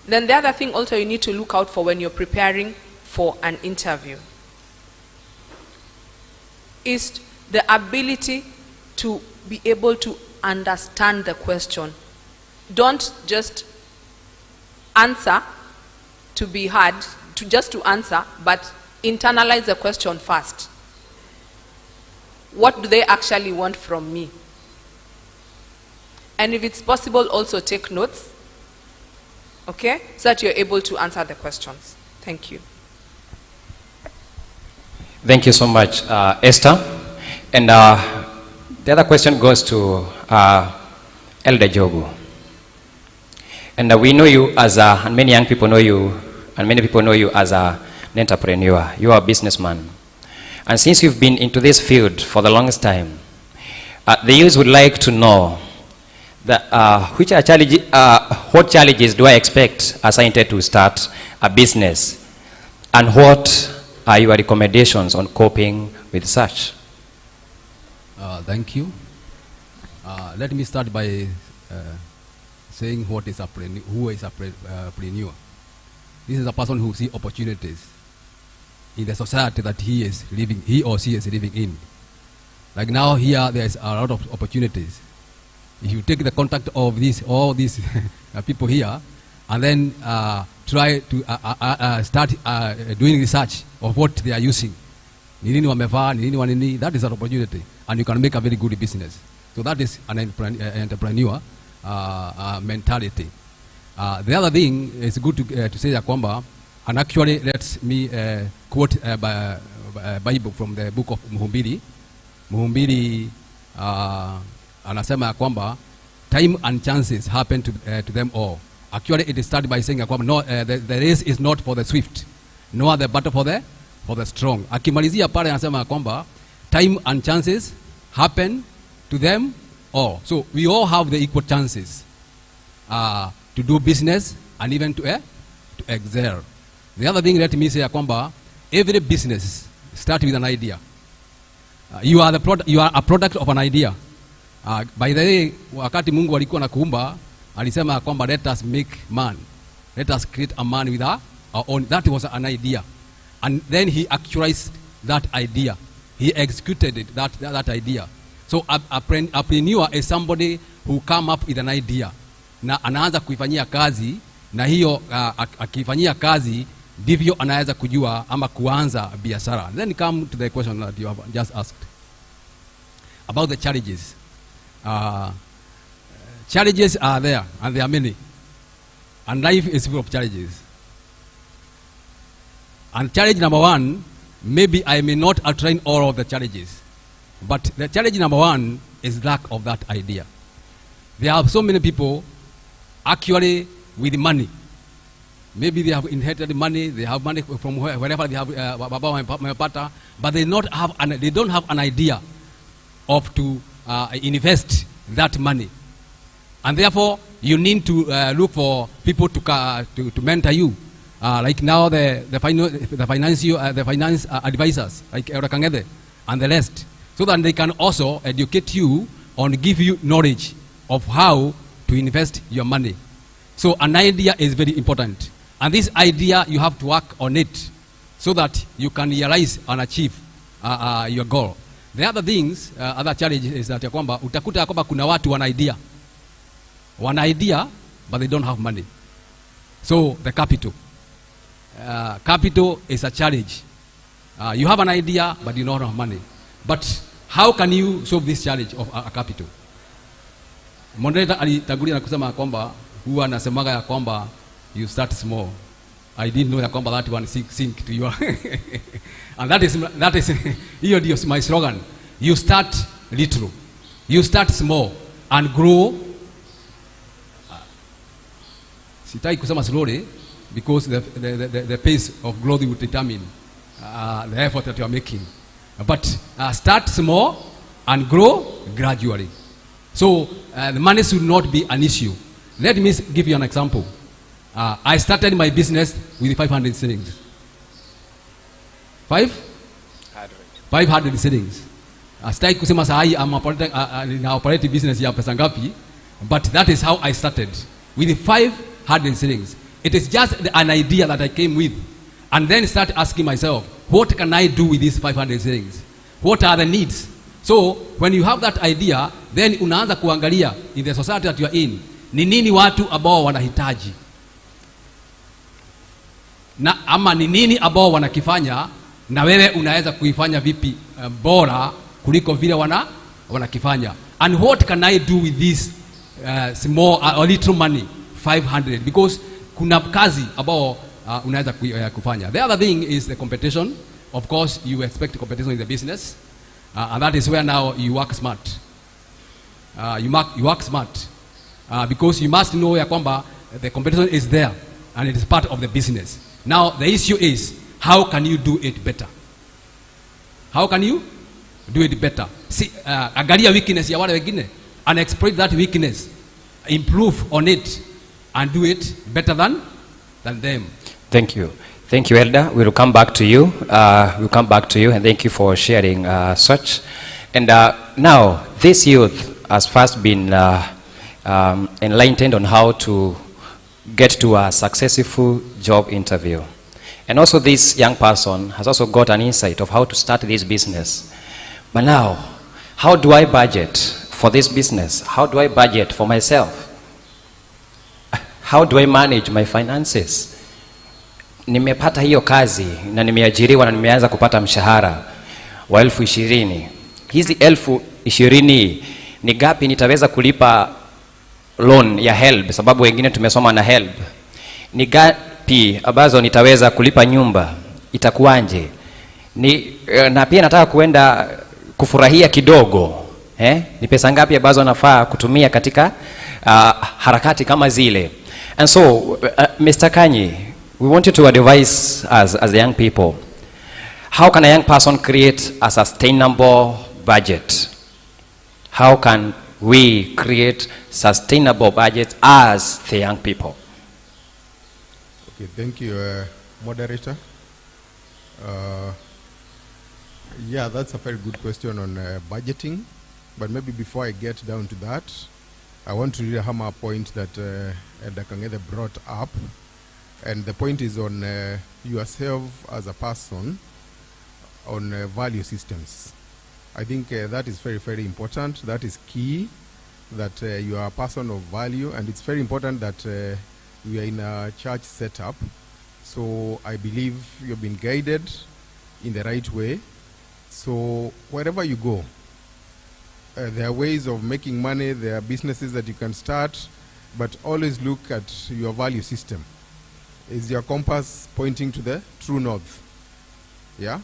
Then the other thing also you need to look out for when you're preparing for an interview is the ability to be able to understand the question. Don't just answer to be heard, to answer, but internalize the question first. What do they actually want from me? And if it's possible, also take notes, okay, so that you're able to answer the questions. Thank you. Thank you so much, Esther. And the other question goes to Elder Jogu. And we know you as and many young people know you, and many people know you as an entrepreneur. You are a businessman. And since you've been into this field for the longest time, the youth would like to know that, what challenges do I expect as I intend to start a business? And what are your recommendations on coping with such? Thank you. Let me start by saying who is a preneur. This is a person who sees opportunities in the society that he or she is living in. Like now here, there is a lot of opportunities. If you take the contact of all these people here, and then try to start doing research of what they are using, that is an opportunity, and you can make a very good business. So that is an entrepreneur mentality. The other thing is good to say that kwamba, and actually let me quote Bible from the book of Mhubiri. Mhubiri anasema ya kwamba time and chances happen to them all. Actually, it is started by saying kwamba no, the race is not for the swift, nor the battle for the strong. Akimalizia pale anasema kwamba time and chances happen to them all. So we all have the equal chances to do business and even to excel. The other thing, let me say kwamba every business starts with an idea. You are a product of an idea. By the way, wakati Mungu alikuwa nakuumba, alisema kwamba let us make man. Let us create a man with our own. That was an idea. And then he actualized that idea. He executed it, that idea. So a preneur is somebody who come up with an idea. Na anaanza kuifanyia kazi, na hiyo akifanyia kazi, ndivyo anaweza kujua ama kuanza biashara. Then come to the question that you have just asked about the challenges. Challenges are there, and there are many. And life is full of challenges. And challenge number one, maybe I may not outline all of the challenges, but the challenge number one is lack of that idea. There are so many people actually with money. Maybe they have inherited money, they have money from wherever they have, but they don't have an idea of to invest that money. And therefore, you need to look for people to mentor you. Like now the finance advisors, like Elder Kangede and the rest, so that they can also educate you or give you knowledge of how to invest your money. So an idea is very important. And this idea, you have to work on it so that you can realize and achieve your goal. The other things, other challenge is that utakuta kwamba kuna watu wana idea, but they don't have money. So the capital. Capital is a challenge. You have an idea, but you don't have money. But how can you solve this challenge of a capital? Moderator alitangulia na kusema kwamba huwa anasemaga ya kwamba you start small. I didn't know ya kwamba that one sink to you. And that is hiyo ndio my slogan. You start little. You start small and grow. Sitaki kusema slowly because the pace of growth will determine the effort that you are making. But start small and grow gradually. So the money should not be an issue. Let me give you an example. I started my business with 500 shillings. 500 shillings. Sitaki kusema sahi na operate business ya pesa ngapi, but that is how I started, with 500 shillings. It is just an idea that I came with, and then start asking myself, what can I do with these 500 shillings? What are the needs? So when you have that idea, then unaanza kuangalia in the society that you are in, ni nini watu ambao wanahitaji, na ama ni nini ambao wanakifanya, na wewe unaweza kuifanya vipi bora kuliko vile wanakifanya. And what can I do with this small or little money, 500? Because kuna kazi ambao unaweza kufanya. The other thing is the competition. Of course, you expect competition in the business, and that is where now you work smart. You work smart because you must know ya kwamba the competition is there and it is part of the business. Now the issue is, how can you do it better? How can you do it better? See, angalia weakness ya wale wengine and exploit that weakness, improve on it and do it better than them. Thank you. Thank you, Elder. We will come back to you. We'll come back to you, and thank you for sharing such. And now, this youth has first been enlightened on how to get to a successful job interview. And also this young person has also got an insight of how to start this business. But now, how do I budget for this business? How do I budget for myself? How do I manage my finances? Nimepata hiyo kazi na nimeajiriwa na nimeanza kupata mshahara wa 20,000. Hizi 20,000 ni gapi nitaweza kulipa loan ya HELB, sababu wengine tumesoma na HELB? Ni gapi ambazo nitaweza kulipa nyumba? Itakuanje? Na pia nataka kuenda kufurahia kidogo. Ni pesa ngapi ambazo nafaa kutumia katika harakati kama zile? And so, Mr. Kanyi, we want you to advise us as young people. How can a young person create a sustainable budget? How can we create sustainable budget as the young people? Okay, thank you, moderator. Yeah, that's a very good question on budgeting. But maybe before I get down to that, I want to really hammer a point that Elder Kangede brought up. And the point is on yourself as a person, on value systems. I think that is very, very important. That is key, that you are a person of value. And it's very important that we are in a church setup. So I believe you've been guided in the right way. So wherever you go, there are ways of making money, there are businesses that you can start, but always look at your value system. Is your compass pointing to the true north? Yeah?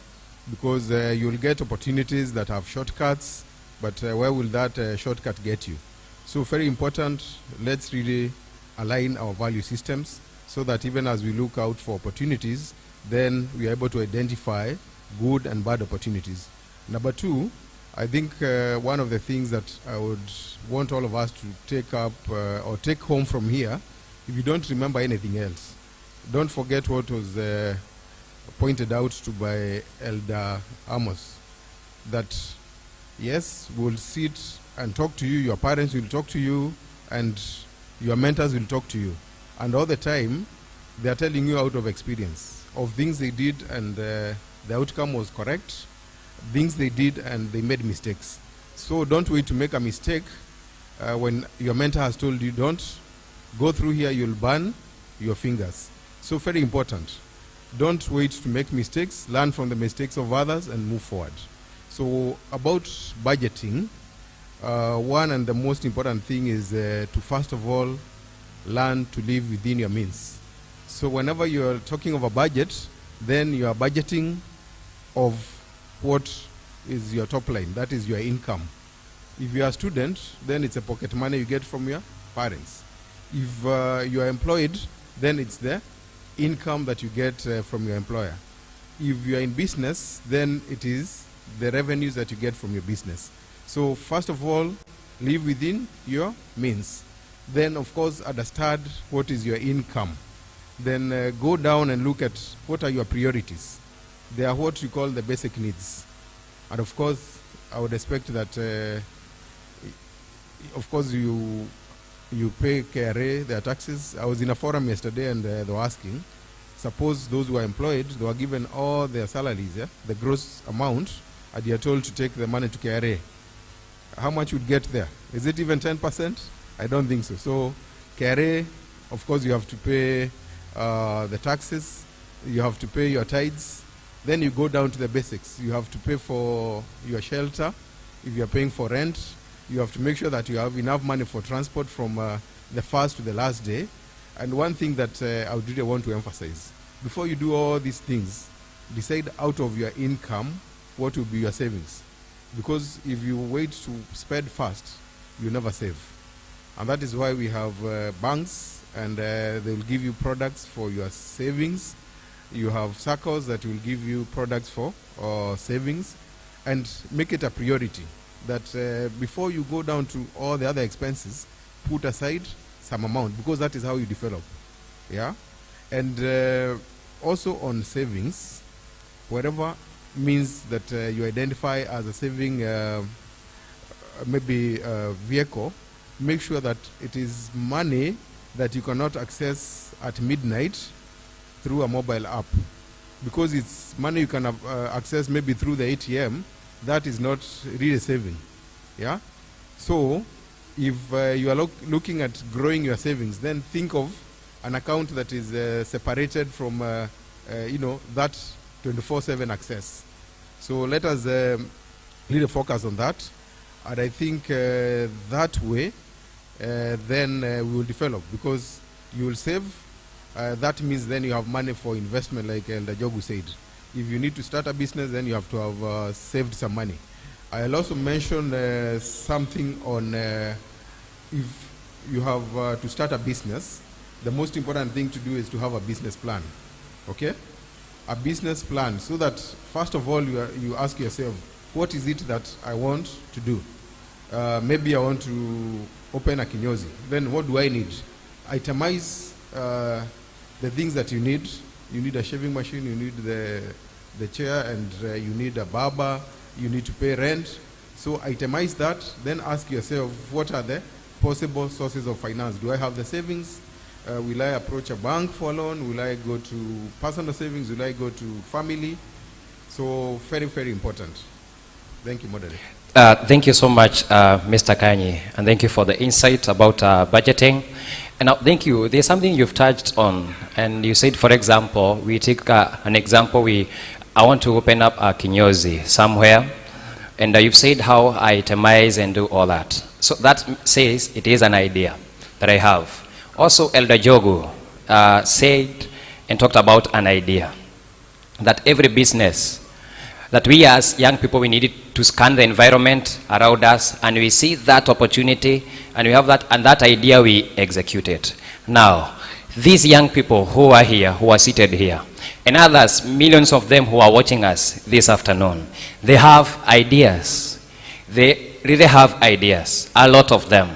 Because you'll get opportunities that have shortcuts, but where will that shortcut get you? So very important, let's really align our value systems so that even as we look out for opportunities, then we are able to identify good and bad opportunities. Number two, I think one of the things that I would want all of us to take up or take home from here, if you don't remember anything else, don't forget what was pointed out to by Elder Amos, that yes, we'll sit and talk to you, your parents will talk to you, and your mentors will talk to you. And all the time, they are telling you out of experience of things they did and the outcome was correct, things they did and they made mistakes. So don't wait to make a mistake when your mentor has told you don't. Go through here, you'll burn your fingers. So very important. Don't wait to make mistakes, learn from the mistakes of others and move forward. So about budgeting, one and the most important thing is to first of all learn to live within your means. So whenever you're talking of a budget, then you are budgeting of what is your top line, that is your income. If you are a student, then it's a pocket money you get from your parents. If you are employed, then it's the income that you get from your employer. If you are in business, then it is the revenues that you get from your business. So first of all, live within your means. Then of course understand what is your income. Then go down and look at what are your priorities. They are what you call the basic needs. And of course, I would expect that of course you pay KRA, their taxes. I was in a forum yesterday and they were asking, suppose those who are employed, they were given all their salaries, the gross amount, and they are told to take the money to KRA. How much would get there? Is it even 10%? I don't think so. So KRA, of course you have to pay the taxes, you have to pay your tithes, then you go down to the basics. You have to pay for your shelter. If you are paying for rent, you have to make sure that you have enough money for transport from the first to the last day. And one thing that I would really want to emphasize, before you do all these things, decide out of your income what will be your savings. Because if you wait to spend fast, you never save. And that is why we have banks, and they will give you products for your savings. You have circles that will give you products for savings, and make it a priority that before you go down to all the other expenses, put aside some amount, because that is how you develop. Yeah? And also on savings, whatever means that you identify as a saving maybe vehicle, make sure that it is money that you cannot access at midnight through a mobile app. Because it's money you can access maybe through the ATM, that is not really saving. Yeah? So, if you are looking at growing your savings, then think of an account that is separated from that 24/7 access. So let us really focus on that. And I think that way, then we will develop, because you will save. That means then you have money for investment, like Elder Jogu said. If you need to start a business, then you have to have saved some money. I'll also mention something on if you have to start a business, the most important thing to do is to have a business plan. Okay? A business plan, so that first of all you ask yourself, what is it that I want to do? Maybe I want to open a kinyozi. Then what do I need? Itemize the things that you need. You need a shaving machine, you need the chair, and you need a barber, you need to pay rent. So itemize that, then ask yourself, what are the possible sources of finance? Do I have the savings? Will I approach a bank for a loan? Will I go to personal savings? Will I go to family? So very, very important. Thank you, Moderator. Thank you so much, Mr. Kanyi, and thank you for the insight about budgeting. And thank you. There's something you've touched on, and you said, for example, we take an example. I want to open up a kinyozi somewhere, and you've said how I itemize and do all that. So that says it is an idea that I have. Also, Elder Jogu said and talked about an idea that every business, that we as young people, we needed to scan the environment around us, and we see that opportunity, and we have that, and that idea we execute it. Now, these young people who are here, who are seated here, and others, millions of them who are watching us this afternoon, they have ideas. they really have ideas, a lot of them.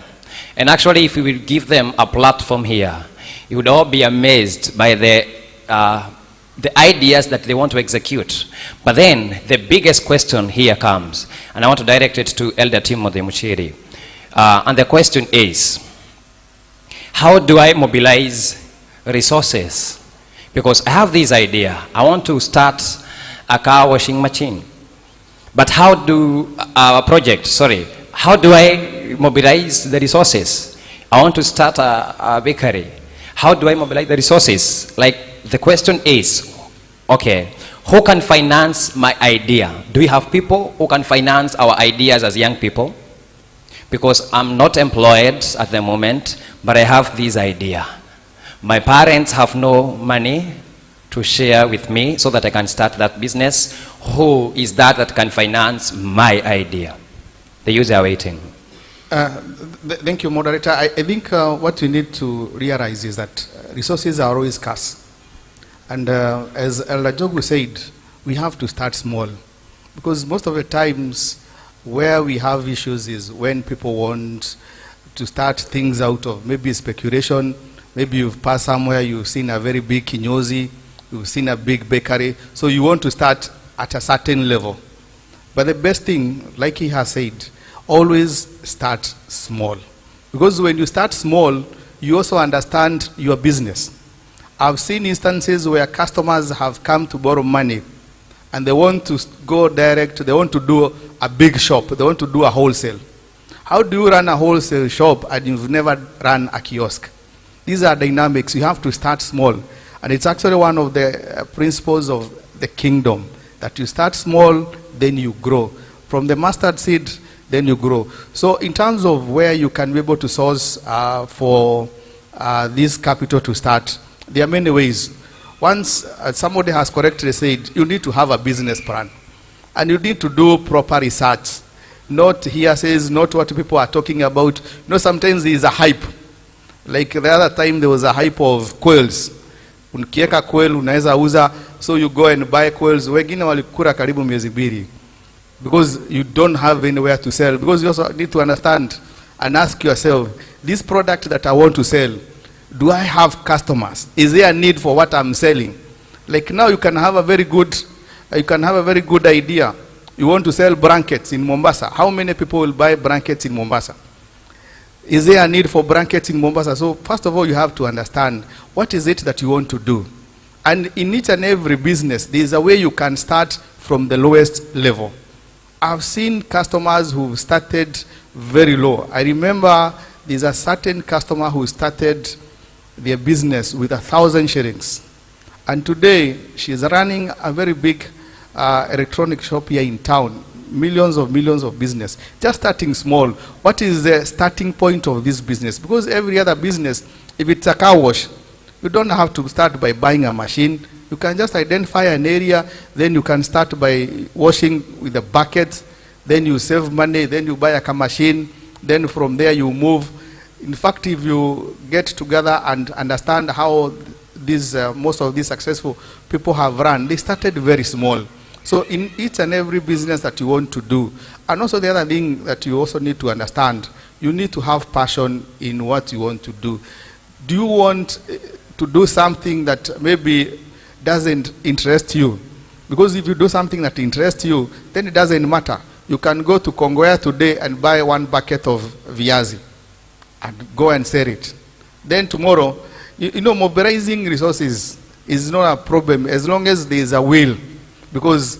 And actually, if we will give them a platform here, you would all be amazed by the ideas that they want to execute. But then, the biggest question here comes, and I want to direct it to Elder Timothy Muchiri. And the question is, how do I mobilize resources? Because I have this idea. I want to start a car washing machine. But how do how do I mobilize the resources? I want to start a bakery. How do I mobilize the resources? Like, the question is, okay, who can finance my idea? Do we have people who can finance our ideas as young people? Because I'm not employed at the moment, but I have this idea. My parents have no money to share with me so that I can start that business. Who is that can finance my idea? The youth are waiting. Thank you, moderator. I think what we need to realize is that resources are always scarce. And as Elder Jogu said, we have to start small. Because most of the times where we have issues is when people want to start things out of maybe speculation. Maybe you've passed somewhere, you've seen a very big kinyozi, you've seen a big bakery, so you want to start at a certain level. But the best thing, like he has said, always start small. Because when you start small, you also understand your business. I've seen instances where customers have come to borrow money and they want to go direct, they want to do a big shop, they want to do a wholesale. How do you run a wholesale shop and you've never run a kiosk? These are dynamics. You have to start small. And it's actually one of the principles of the kingdom, that you start small, then you grow. From the mustard seed, then you grow. So in terms of where you can be able to source for this capital to start, there are many ways. Once somebody has correctly said, you need to have a business plan. And you need to do proper research. Not hearsays, not what people are talking about. You know, sometimes there is a hype. Like the other time, there was a hype of coils. Ukieka coil, unaweza uza, so you go and buy coils. Wengine walikura karibu miezi mbili. Because you don't have anywhere to sell. Because you also need to understand and ask yourself, this product that I want to sell, do I have customers? Is there a need for what I'm selling? Like now you can have a very good idea. You want to sell blankets in Mombasa. How many people will buy blankets in Mombasa? Is there a need for blankets in Mombasa? So first of all, you have to understand what is it that you want to do. And in each and every business, there is a way you can start from the lowest level. I've seen customers who started very low. I remember there's a certain customer who started their business with 1,000 shillings. And today, she's running a very big electronic shop here in town. Millions of business. Just starting small. What is the starting point of this business? Because every other business, if it's a car wash, you don't have to start by buying a machine. You can just identify an area, then you can start by washing with a bucket, then you save money, then you buy a car machine, then from there you move. In fact, if you get together and understand how these, most of these successful people have run, they started very small. So in each and every business that you want to do, and also the other thing that you also need to understand, you need to have passion in what you want to do. Do you want to do something that maybe doesn't interest you? Because if you do something that interests you, then it doesn't matter. You can go to Kongowea today and buy 1 bucket of viazi and go and sell it. Then tomorrow, you know, mobilizing resources is not a problem as long as there is a will. Because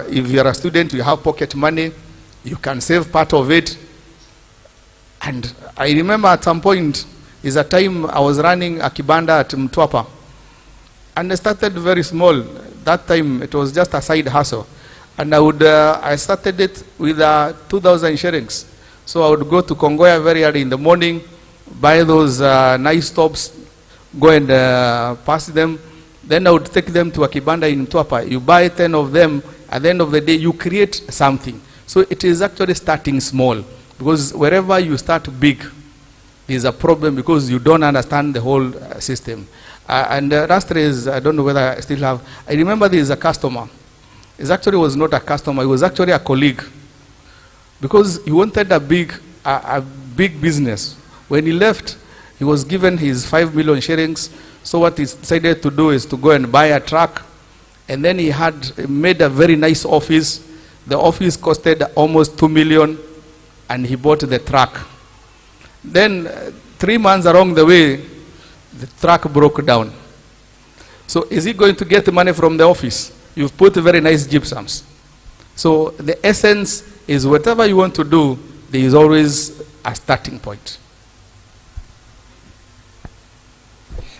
if you are a student, you have pocket money, you can save part of it. And I remember at some point, is a time I was running a kibanda at Mtwapa. And I started very small. That time, it was just a side hustle. And I started it with 2,000 shillings. So I would go to Kongowea very early in the morning, buy those nice tops, go and pass them. Then I would take them to a kibanda in Mtwapa. You buy 10 of them. At the end of the day, you create something. So it is actually starting small. Because wherever you start big, there's a problem because you don't understand the whole system. And last is, I don't know whether I still have, I remember there is a customer. It actually was not a customer. It was actually a colleague. because he wanted a big business. When he left, he was given his 5 million shillings. So what he decided to do is to go and buy a truck. And then he had made a very nice office. The office costed almost 2 million, and he bought the truck. Then 3 months along the way, the truck broke down. So is he going to get money from the office? You've put very nice gypsums. So the essence is whatever you want to do, there is always a starting point.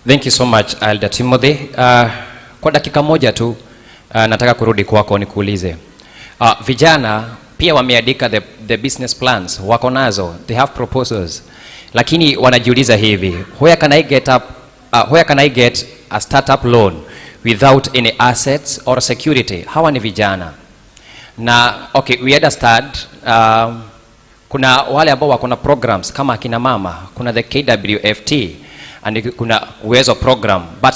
Thank you so much, Elder Timothy. Kwa dakika moja tu nataka kurudi kwako nikuulize. Vijana pia wameandika the business plans, wako nazo, they have proposals. Lakini wanajiuliza hivi, where can I get a startup loan without any assets or security? Hawa ni vijana. Na okay, we understand kuna wale ambao wako na programs kama akina mama, kuna the KWFT and kuna uwezo program, but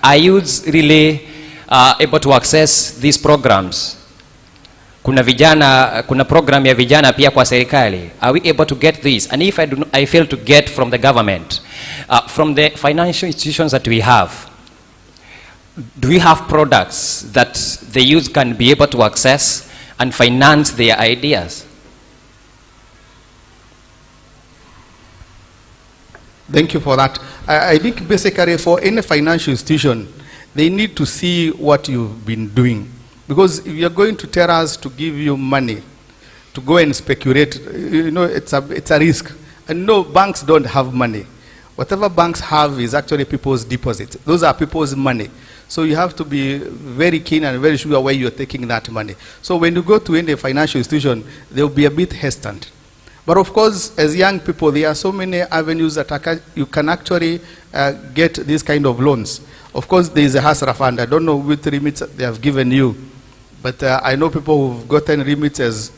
are youths really able to access these programs? Kuna vijana, kuna program ya vijana pia kwa serikali. Are we able to get this? And if I fail to get from the government, from the financial institutions that we have, do we have products that the youth can be able to access and finance their ideas? Thank you for that. I think basically for any financial institution, they need to see what you've been doing. Because if you're going to tell us to give you money to go and speculate, you know, it's a risk. And no, banks don't have money. Whatever banks have is actually people's deposits. Those are people's money. So you have to be very keen and very sure where you're taking that money. So when you go to any financial institution, they'll be a bit hesitant. But of course, as young people, there are so many avenues that you can actually get these kind of loans. Of course, there is a Hustler Fund. I don't know which remits they have given you, but I know people who've gotten remits as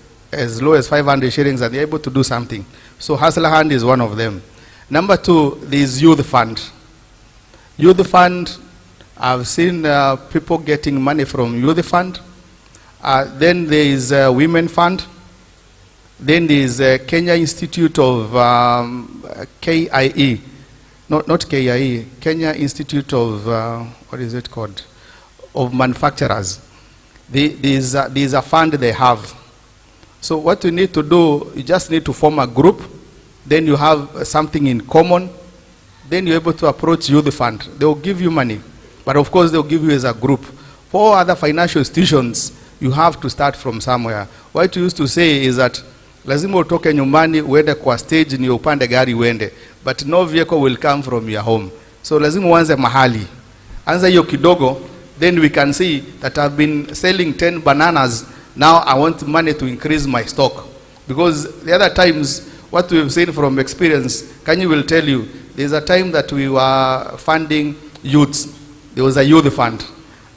low as 500 shillings and they're able to do something. So Hustler Fund is one of them. Number 2, there is Youth Fund. Youth Fund, I've seen people getting money from Youth Fund. Then there is Women Fund. Then there is Kenya Institute of KIE. Not KIE, Kenya Institute of, what is it called? Of Manufacturers. There's a fund they have. So what you need to do, you just need to form a group. Then you have something in common. Then you're able to approach Youth Fund. They will give you money. But of course, they'll give you as a group. For other financial institutions, you have to start from somewhere. What you used to say is that lazima utoke nyumbani uende kwa stage ni upande gari uende, but no vehicle will come from your home. So lazima uanze mahali. Anza hiyo kidogo, then we can see that I've been selling 10 bananas. Now I want money to increase my stock. Because the other times, what we've seen from experience, Kanye will tell you, there's a time that we were funding youths. There was a youth fund.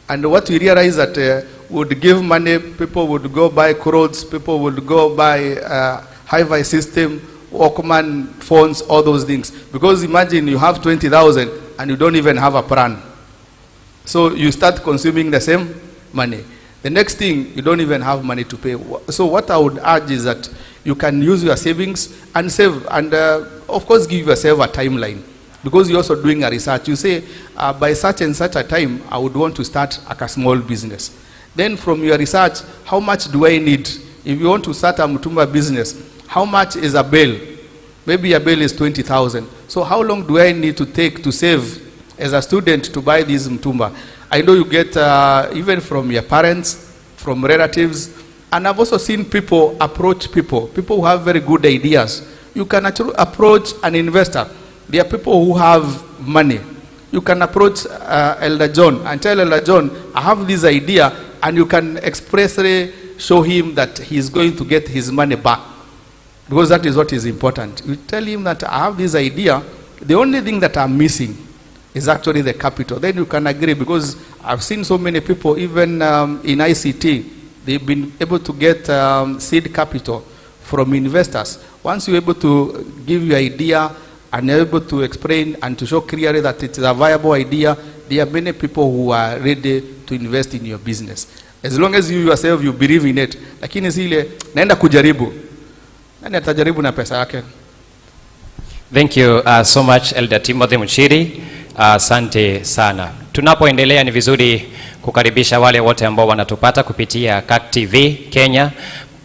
And what we realized that would give money, people would go buy clothes, people would go buy hi-fi system, Walkman phones, all those things. Because imagine you have 20,000 and you don't even have a plan. So you start consuming the same money. The next thing, you don't even have money to pay. So what I would urge is that you can use your savings and save, and of course give yourself a timeline. Because you're also doing a research. You say, by such and such a time, I would want to start a small business. Then from your research, how much do I need? If you want to start a Mutumba business, how much is a bill? Maybe a bill is 20,000. So how long do I need to take to save as a student to buy this Mutumba? I know you get even from your parents, from relatives, and I've also seen people approach people who have very good ideas. You can actually approach an investor. There are people who have money. You can approach Elder John and tell Elder John, I have this idea, and you can expressly show him that he's going to get his money back. Because that is what is important. You tell him that I have this idea, the only thing that I'm missing is actually the capital. Then you can agree, because I've seen so many people, even in ICT, they've been able to get seed capital from investors. Once you're able to give your idea and you're able to explain and to show clearly that it's a viable idea, there are many people who are ready to invest in your business. As long as you yourself, you believe in it. Lakini zile, naenda kujaribu. nani atajaribu na pesa yake? Thank you so much Elder Timothy Muchiri. Asante sana. Tunapoendelea ni vizuri kukaribisha wale wote ambao wanatupata kupitia CAC TV Kenya,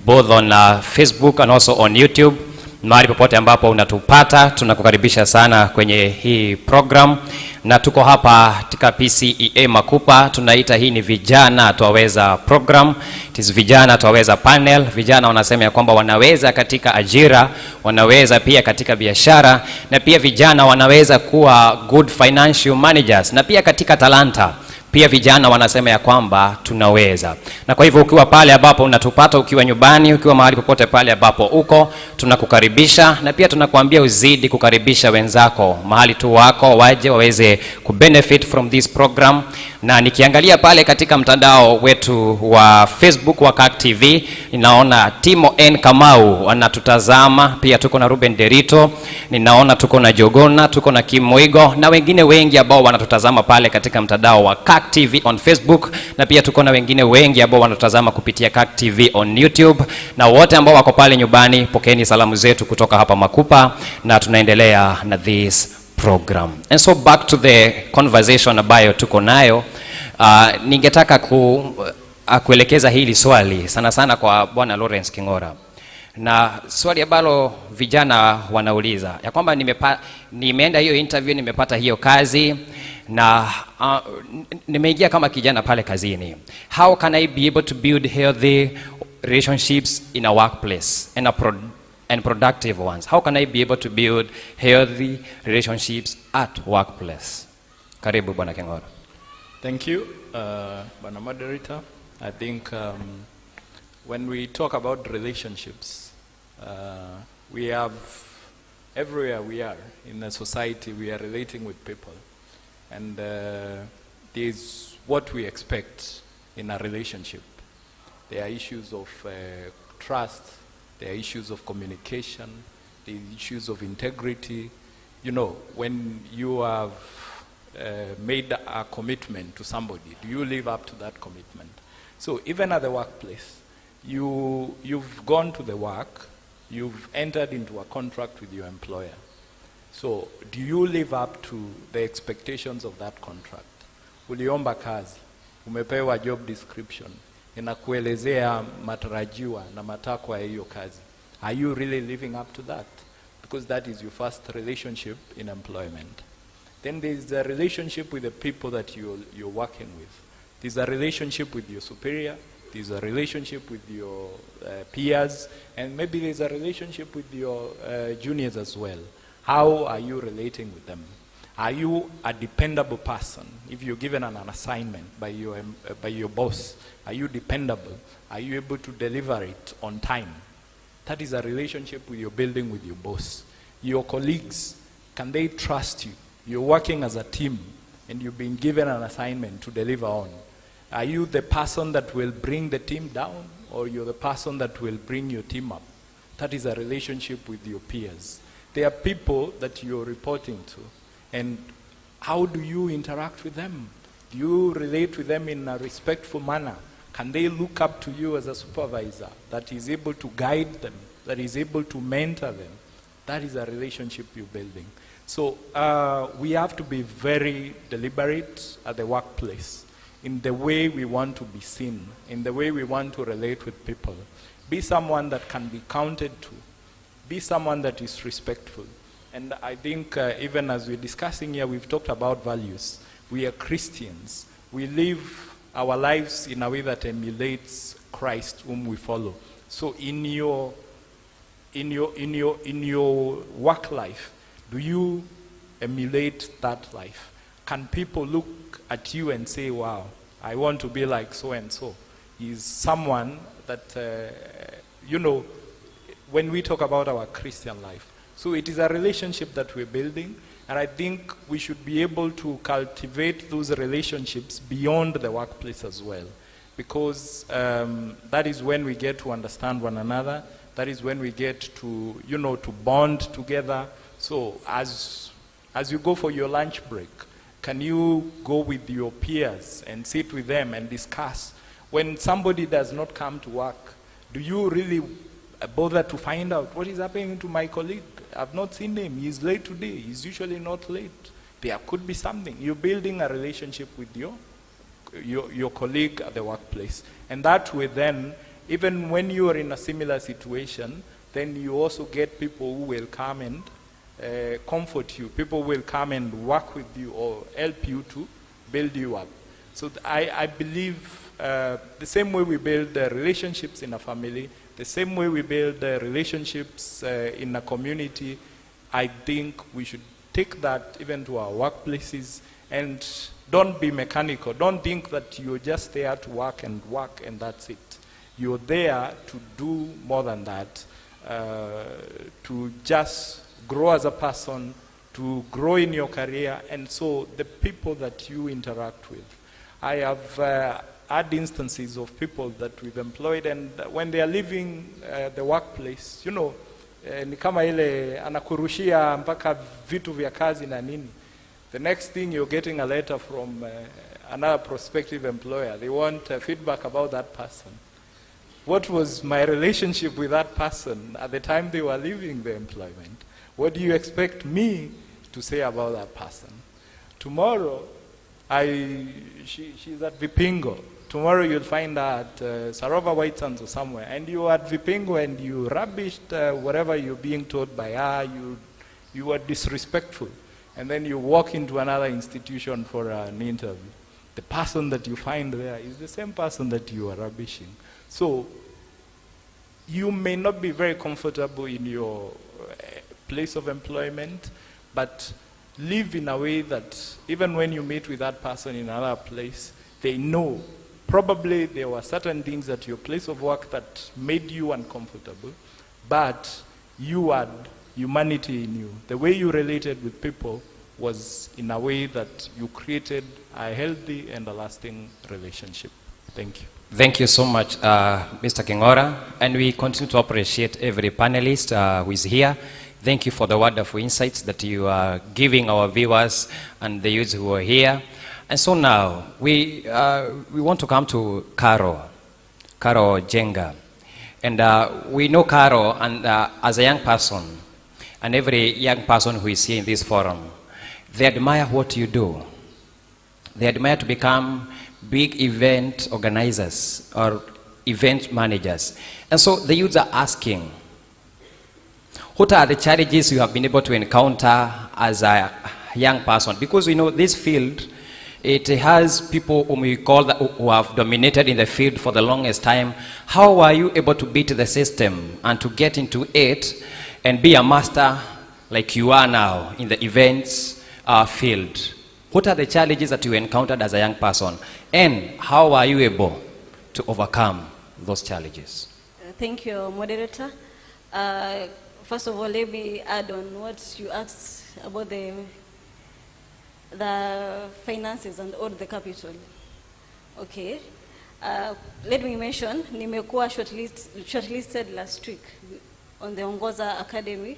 both on Facebook and also on YouTube. Mahali popote ambapo unatupata, tunakukaribisha sana kwenye hii program. Na tuko hapa katika Pcea Makupa, tunaita hii ni Vijana Twaweza program. It is Vijana Twaweza panel. Vijana wanasema ya kwamba wanaweza katika ajira, wanaweza pia katika biashara, na pia vijana wanaweza kuwa good financial managers, na pia katika talanta. Pia vijana wanasema ya kwamba tunaweza. Na kwa hivyo ukiwa pale ambapo unatupata, ukiwa nyumbani, ukiwa mahali popote pale ambapo uko, tunakukaribisha, na pia tunakuambia uzidi kukaribisha wenzako mahali tu wako, waje waweze kubenefit from this program. Na nikiangalia pale katika mtandao wetu wa Facebook wa CAC TV, ninaona Timo N Kamau anatutazama, pia tuko na Ruben Derito, ninaona tuko na Jogona, tuko na Kimoigo, na wengine wengi ambao wanatutazama pale katika mtandao wa CAC TV on Facebook, na pia tuko na wengine wengi ambao wanatutazama kupitia CAC TV on YouTube. Na wote ambao wako pale nyumbani, pokeeni salamu zetu kutoka hapa Makupa, na tunaendelea na this program. And so back to the conversation ambayo tuko nayo, ningetaka kuelekeza hili swali sana sana kwa Bwana Lawrence King'ora. Na swali ambalo vijana wanauliza ya kwamba nimeenda hiyo interview, nimepata hiyo kazi, na nimeingia kama kijana pale kazini. How can I be able to build healthy relationships in a workplace and productive ones? How can I be able to build healthy relationships at workplace? Karibu Bwana King'ora. Thank you, Bwana Moderator. I think when we talk about relationships, we have, everywhere we are in a society, we are relating with people. And there's what we expect in a relationship. There are issues of trust, there are issues of communication, there are issues of integrity. You know, when you have made a commitment to somebody, do you live up to that commitment? So even at the workplace, you've gone to the work, you've entered into a contract with your employer. So do you live up to the expectations of that contract? Uliomba kazi, umepewa job description, inakuelezea matarajiwa na matakwa ya hiyo kazi. Are you really living up to that? Because that is your first relationship in employment. Then there is a relationship with the people that you're working with. There's a relationship with your superior, there's a relationship with your peers, and maybe there's a relationship with your juniors as well. How are you relating with them? Are you a dependable person? If you're given an assignment by your boss, are you dependable? Are you able to deliver it on time? That is a relationship you're building with your boss. Your colleagues, can they trust you? You're working as a team, and you've been given an assignment to deliver on. Are you the person that will bring the team down, or you're the person that will bring your team up? That is a relationship with your peers. There are people that you're reporting to, and how do you interact with them? Do you relate with them in a respectful manner? Can they look up to you as a supervisor that is able to guide them, that is able to mentor them? That is a relationship you're building. So we have to be very deliberate at the workplace in the way we want to be seen, in the way we want to relate with people. Be someone that can be counted to. Be someone that is respectful. And I think even as we're discussing here, we've talked about values. We are Christians. We live our lives in a way that emulates Christ, whom we follow. So in your work life, do you emulate that life? Can people look at you and say, wow, I want to be like so-and-so? He's someone that, you know, when we talk about our Christian life. So it is a relationship that we're building, and I think we should be able to cultivate those relationships beyond the workplace as well, because that is when we get to understand one another. That is when we get to, you know, to bond together. So as you go for your lunch break, can you go with your peers and sit with them and discuss? When somebody does not come to work, do you really bother to find out what is happening to my colleague. I've not seen him. He's late today. He's usually not late. There could be something. You're building a relationship with your colleague at the workplace. And that way then, even when you are in a similar situation, then you also get people who will come and comfort you. People will come and work with you or help you to build you up. So I believe the same way we build relationships in a family, the same way we build relationships in a community, I think we should take that even to our workplaces, and don't be mechanical. Don't think that you're just there to work and that's it. You're there to do more than that, to just grow as a person, to grow in your career, and so the people that you interact with. I have had instances of people that we've employed, and when they are leaving the workplace, you know, ni kama ile anakurushia mpaka vitu vya kazi na nini. The next thing you're getting a letter from another prospective employer. They want feedback about that person. What was my relationship with that person at the time they were leaving the employment? What do you expect me to say about that person? Tomorrow, she's at Vipingo. Tomorrow you'll find her at Sarova White Sands or somewhere, and you are at Vipingo and you rubbished whatever you're being told by her, you were disrespectful, and then you walk into another institution for an interview. The person that you find there is the same person that you are rubbishing. So you may not be very comfortable in your place of employment, but live in a way that even when you meet with that person in another place, they know probably there were certain things at your place of work that made you uncomfortable, but you had humanity in you. The way you related with people was in a way that you created a healthy and a lasting relationship. Thank you. Thank you so much, Mr. Kingora. And we continue to appreciate every panelist who is here. Thank you for the wonderful insights that you are giving our viewers and the youths who are here. And so now, we want to come to Caro Jenga. And we know Caro and, as a young person, and every young person who is here in this forum, they admire what you do. They admire to become big event organizers or event managers. And so the youths are asking, what are the challenges you have been able to encounter as a young person? Because we know this field, it has people whom we call who have dominated in the field for the longest time. How are you able to beat the system and to get into it and be a master like you are now in the events field? What are the challenges that you encountered as a young person, and how are you able to overcome those challenges? Thank you, moderator. First of all, let me add on what you asked about the finances and all the capital. Okay. Let me mention, nimekuwa shortlisted last week on the Ongoza Academy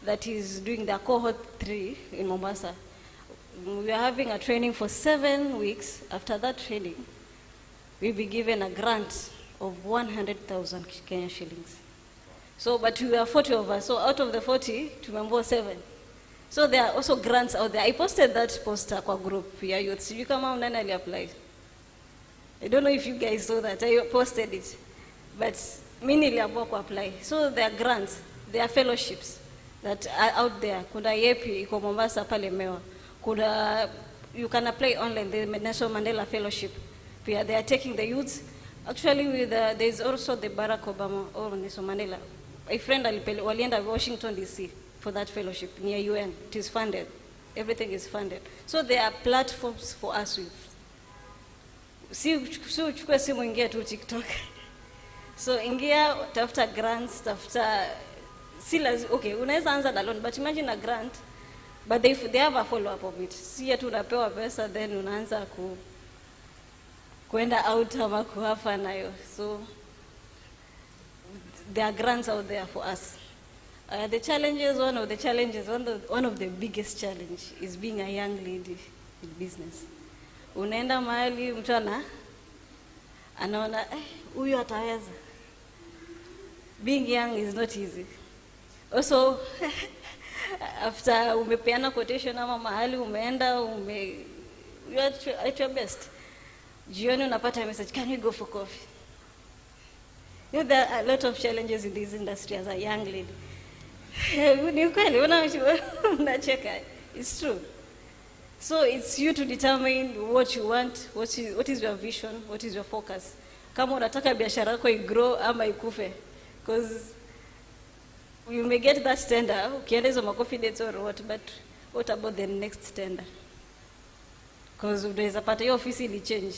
that is doing the cohort 3 in Mombasa. We are having a training for 7 weeks. After that training, we'll be given a grant of 100,000 Kenyan shillings. So, but we are 40 of us. So out of the 40, tumembo 7. So there are also grants out there. I posted that poster kwa group ya youth. You come out and apply. I don't know if you guys saw that. I posted it. But many niliamua apply. So there are grants, there are fellowships that are out there. Kuna yepi iko Mombasa pale Mewa. You can apply online, the Nelson Mandela Fellowship. They are taking the youths. Actually, there's also the Barack Obama or Nelson Mandela. A friend walienda Washington DC for that fellowship near UN. It is funded. Everything is funded. So there are platforms for us with. Si uchukue simu ingia tu TikTok. So ingia, tafuta grants, tafuta okay, unaweza anza alone, but imagine a grant. But they have a follow-up of it. Si yetu unapewa pesa, then unaanza kuenda out ama kuhafa nayo. So there are grants out there for us. The challenges, one of the biggest challenge is being a young lady in business. Unaenda mahali mtu anaona huyu ataweza. being young is not easy. Also, after umepeana quotation ama mahali umeenda you are at your best. Jioni unapata message, can we go for coffee? You know, there are a lot of challenges in this industry as a young lady. It's true. So it's you to determine what you want, what is your vision, what is your focus. Kama unataka biashara yako igrow ama ikufe. Because you may get that tender, ukienda hizo macoffee dates or what, but what about the next tender? Because unaweza pata hiyo ofisi ili change.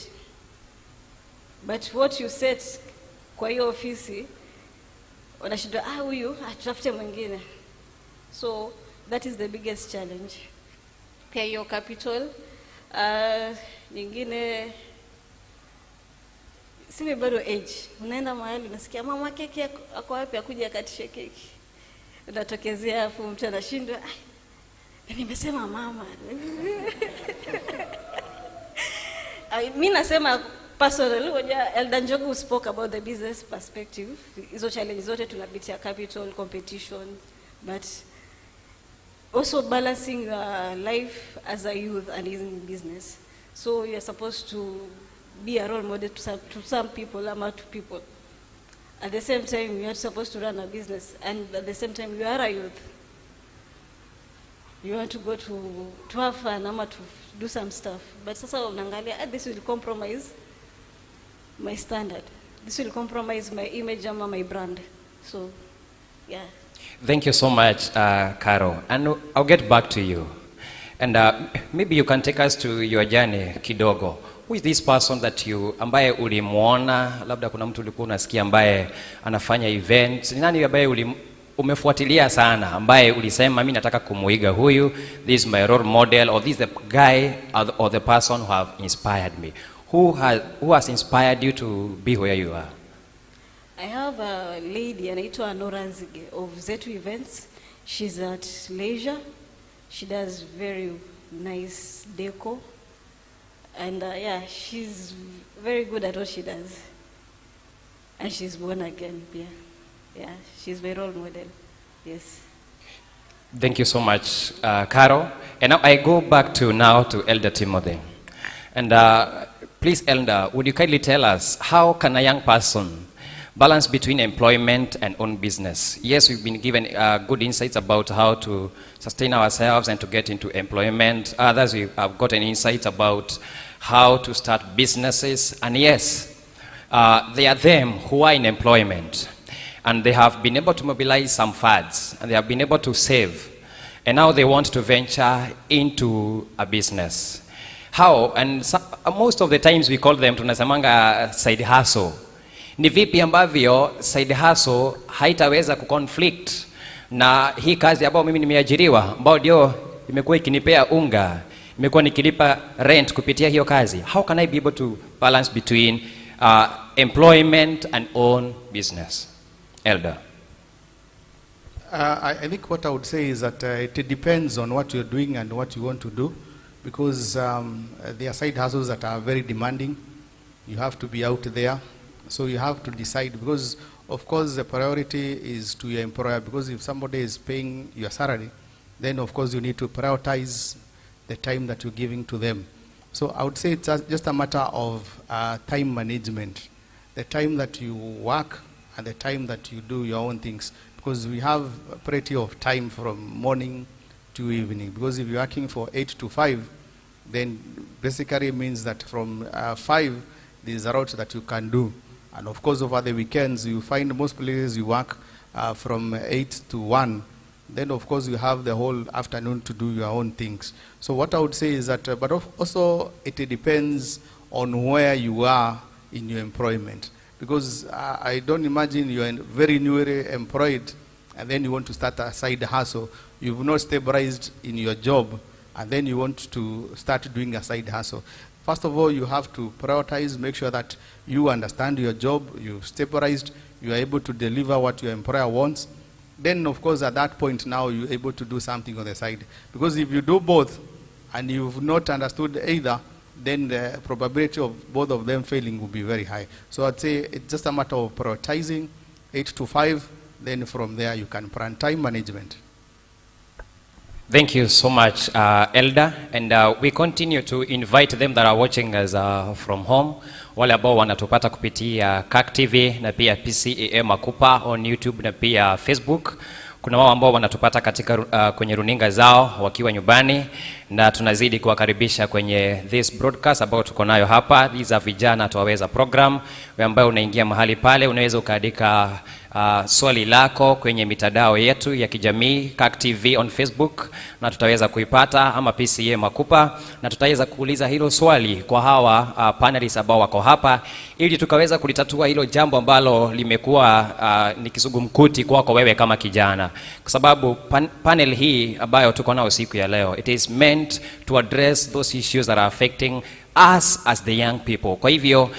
But what you set kwa hiyo ofisi, unashindwa huyu atafute mwingine. So that is the biggest challenge. Pia hiyo capital, nyingine sime bado age. Unaenda mahali unasikia mama keki ako wapi akuja akatishe keki. Unatokezea afu mtu anashindwa, nimesema mama. Mimi nasema personally, Elder Njogu spoke about the business perspective. Hizo challenges zote tunapitia, capital, competition, but also balancing life as a youth and in business. So you're supposed to be a role model to some people, ama to people. At the same time, you are supposed to run a business, and at the same time, you are a youth. You want to go to have fun, ama to do some stuff. But sasa unangalia, this will compromise my standard. This will compromise my image ama my brand. So, yeah. Thank you so much, Carol. And I'll get back to you. And maybe you can take us to your journey kidogo. Who is this person that ambaye ulimuona, labda kuna mtu ulikuwa unasikia ambaye anafanya events, ni nani ambaye umefuatilia sana, ambaye ulisema mimi nataka kumuiga huyu, this is my role model, or this is the guy or the person who have inspired me? Who has inspired you to be where you are? I have a lady anaitwa Nora Nzige of Zetu Events. She's at Leisure. She does very nice deco. And yeah, she's very good at what she does. And she's born again, yeah. Yeah, she's my role model, yes. Thank you so much, Carol. And now I go back to Elder Timothy. And please, Elder, would you kindly tell us, how can a young person balance between employment and own business? Yes, we've been given good insights about how to sustain ourselves and to get into employment. Others, we have gotten insights about how to start businesses. And yes, there are them who are in employment, and they have been able to mobilize some funds, and they have been able to save. And now they want to venture into a business. How? And most of the times we call them, tunasemanga side hustle. Ni vipi ambavyo side hustle haitaweza kuconflict na hii kazi ambayo mimi nimeajiriwa, ambayo ndio imekuwa ikinipea unga, imekuwa nikilipa rent kupitia hiyo kazi? How can I be able to balance between employment and own business? Elder. I think what I would say is that it depends on what you're doing and what you want to do, because there are side hustles that are very demanding. You have to be out there. So you have to decide, because of course the priority is to your employer, because if somebody is paying your salary, then of course you need to prioritize the time that you're giving to them. So I would say it's just a matter of time management, the time that you work and the time that you do your own things, because we have plenty of time from morning to evening. Because if you're working for 8 to 5, then basically means that from 5 there's a lot that you can do. And of course, over the weekends, you find most places you work from 8 to 1. Then, of course, you have the whole afternoon to do your own things. So what I would say is that, but also it depends on where you are in your employment. Because I don't imagine you're very newly employed and then you want to start a side hustle. You've not stabilized in your job and then you want to start doing a side hustle. First of all, you have to prioritize, make sure that you understand your job, you've stabilized, you are able to deliver what your employer wants. Then, of course, at that point now, you're able to do something on the side. Because if you do both and you've not understood either, then the probability of both of them failing will be very high. So I'd say it's just a matter of prioritizing 8 to 5. Then from there you can plan time management. Thank you so much, Elder. And we continue to invite them that are watching us from home. Wale ambao wanatupata kupitia CAC TV na pia Pcea Makupa on YouTube na pia Facebook. Kuna wao ambao wanatupata katika kwenye runinga zao wakiwa nyumbani, na tunazidi kuwakaribisha kwenye this broadcast ambao tuko nayo hapa. These are Vijana Twaweza program, ambayo unaingia mahali pale, unaweza ukaandika swali lako kwenye mitandao yetu ya kijamii, CAC TV on Facebook, na tutaweza kuipata, ama Pcea Makupa, na tutaweza kuuliza hilo swali kwa hawa panelists ambao wako hapa, ili tukaweza kulitatua hilo jambo ambalo limekuwa ni kisugumkuti kwako wewe kama kijana. Kwa sababu panel hii ambayo tuko nao siku ya leo, it is meant to address those issues that are affecting us as the young people. Kwa hivyo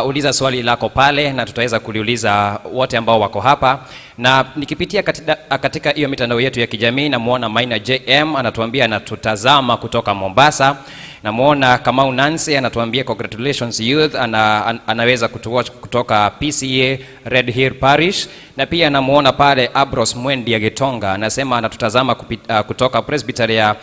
uliza swali lako pale na tutaweza kuliuliza wote ambao wako hapa. Na nikipitia katika hiyo mitandao yetu ya kijamii, namuona Maina JM anatuambia anatutazama kutoka Mombasa. Namuona Kamau Nancy anatuambia congratulations youth, anaweza kutuwatch kutoka Pcea Red Hill Parish. Na pia namuona pale Abros Mwendi ya Getonga anasema anatutazama kutoka Presbytery ya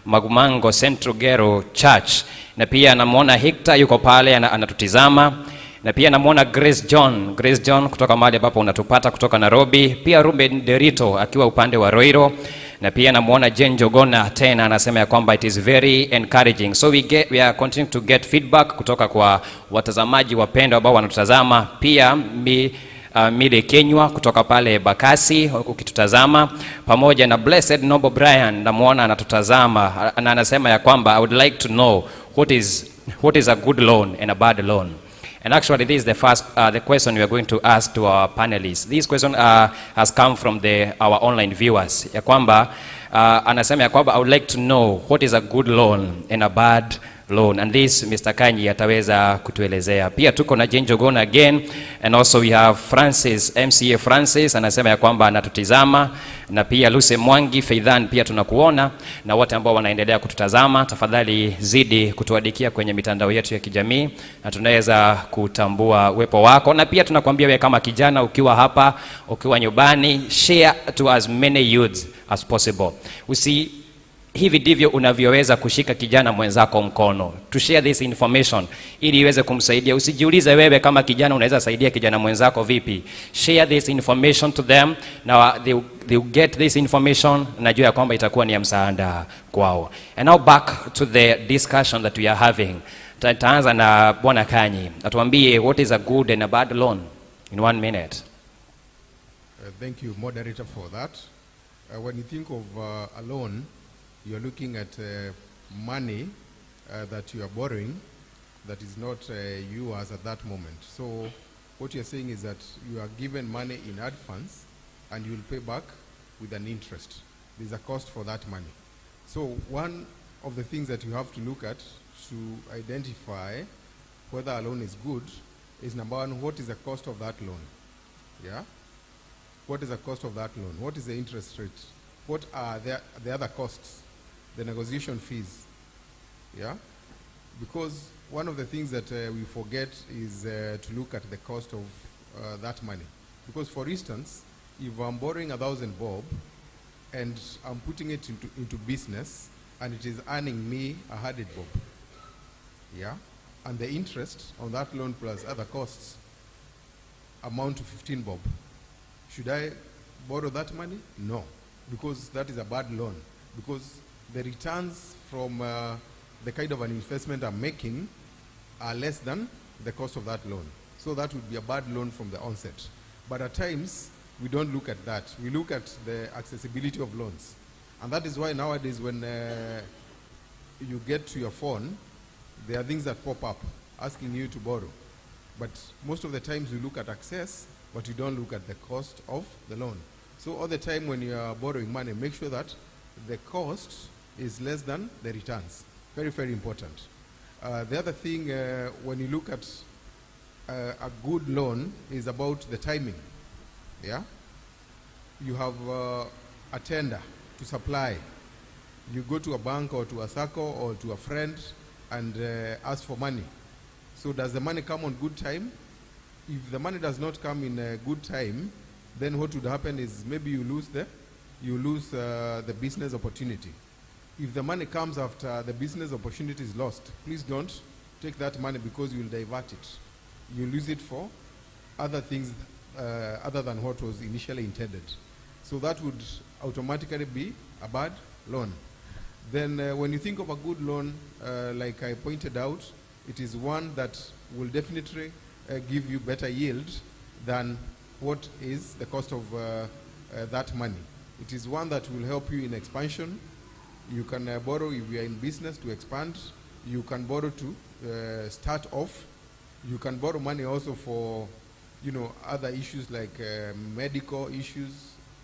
Magumango Central Gero Church. Na pia namuona Hector yuko pale anatutizama. Na pia namuona Grace John kutoka mahali ambapo unatupata kutoka Nairobi. Pia Ruben Derito akiwa upande wa Roiro. Na pia namuona Jane Jogona tena anasema ya kwamba it is very encouraging. So we are continuing to get feedback kutoka kwa watazamaji wapendwa ambao wanatutazama. Pia Mide Kenywa kutoka pale Bakasi ukitutazama, pamoja na Blessed Noble Brian namuona anatutazama, na anasema ya kwamba I would like to know what is a good loan and a bad loan. And actually this is the question we are going to ask to our panelists. This question has come from our online viewers. Ya kwamba anasema ya kwamba I would like to know what is a good loan and a bad loan, and this Mr. Kanyi ataweza kutuelezea. Pia tuko na Jane Jogona again, and also we have Francis, MCA Francis anasema ya kwamba anatutizama, na pia Luce Mwangi Faithan pia tunakuona, na wote ambao wanaendelea kututazama, tafadhali zidi kutuadikia kwenye mitandao yetu ya kijamii na tunaweza kutambua uwepo wako. Na pia tunakuambia wewe kama kijana ukiwa hapa, ukiwa nyumbani, share to as many youths as possible. Hivi ndivyo unavyoweza kushika kijana mwenzako mkono. To share this information ili iweze kumsaidia. Usijiulize wewe kama kijana unaweza saidia kijana mwenzako vipi. Share this information to them. Now they will get this information, najua ya kwamba itakuwa ni ya msaada kwao. And now back to the discussion that we are having. Tutaanza na Bwana Kanyi. Atuambie what is a good and a bad loan in 1 minute. Thank you, moderator, for that. When you think of a loan, you're looking at money that you are borrowing that is not yours at that moment. So what you're saying is that you are given money in advance and you will pay back with an interest. There's a cost for that money. So one of the things that you have to look at to identify whether a loan is good is, number one, what is the cost of that loan? Yeah? What is the cost of that loan? What is the interest rate? What are the other costs? The negotiation fees, yeah? Because one of the things that we forget is to look at the cost of that money. Because for instance, if I'm borrowing 1,000 bob and I'm putting it into business and it is earning me 100 bob, yeah? And the interest on that loan plus other costs amount to 15 bob. Should I borrow that money? No, because that is a bad loan. Because the returns from the kind of an investment I'm making are less than the cost of that loan. So that would be a bad loan from the onset. But at times, we don't look at that. We look at the accessibility of loans. And that is why nowadays when you get to your phone, there are things that pop up asking you to borrow. But most of the times you look at access, but you don't look at the cost of the loan. So all the time when you are borrowing money, make sure that the cost is less than the returns. Very, very important. The other thing, when you look at a good loan, is about the timing. Yeah? You have a tender to supply. You go to a bank or to a circle or to a friend and ask for money. So does the money come on good time? If the money does not come in a good time, then what would happen is maybe you lose the business opportunity. If the money comes after the business opportunity is lost, please don't take that money because you will divert it. You use it for other things other than what was initially intended. So that would automatically be a bad loan. Then when you think of a good loan, like I pointed out, it is one that will definitely give you better yield than what is the cost of that money. It is one that will help you in expansion. You can borrow if you are in business to expand. You can borrow to start off. You can borrow money also for, other issues like medical issues,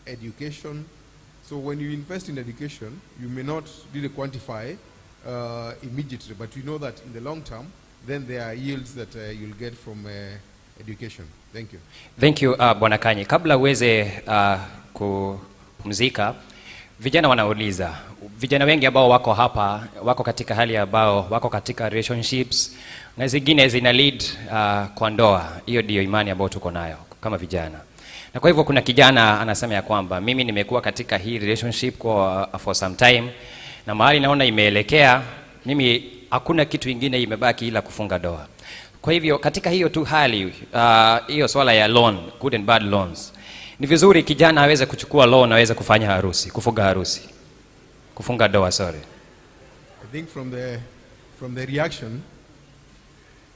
education. So when you invest in education, you may not really quantify immediately, but you know that in the long term, then there are yields that you'll get from education. Thank you. Thank you, Bwana Kanyi. Kabla uweze kupumzika, vijana wanauliza, vijana wengi ambao wako hapa, wako katika hali ambao, wako katika relationships, na zingine zina lead kwa ndoa. Hiyo ndio imani ambayo tuko nayo kama vijana. Na kwa hivyo kuna kijana anasema ya kwamba mimi nimekuwa katika hii relationship for some time, na mahali naona imeelekea, mimi hakuna kitu kingine imebaki ila kufunga ndoa. Kwa hivyo katika hiyo tu hali, hiyo swala ya loan, good and bad loans, ni vizuri kijana aweze kuchukua loan, aweze kufanya harusi, kufunga ndoa, sorry. I think from the reaction,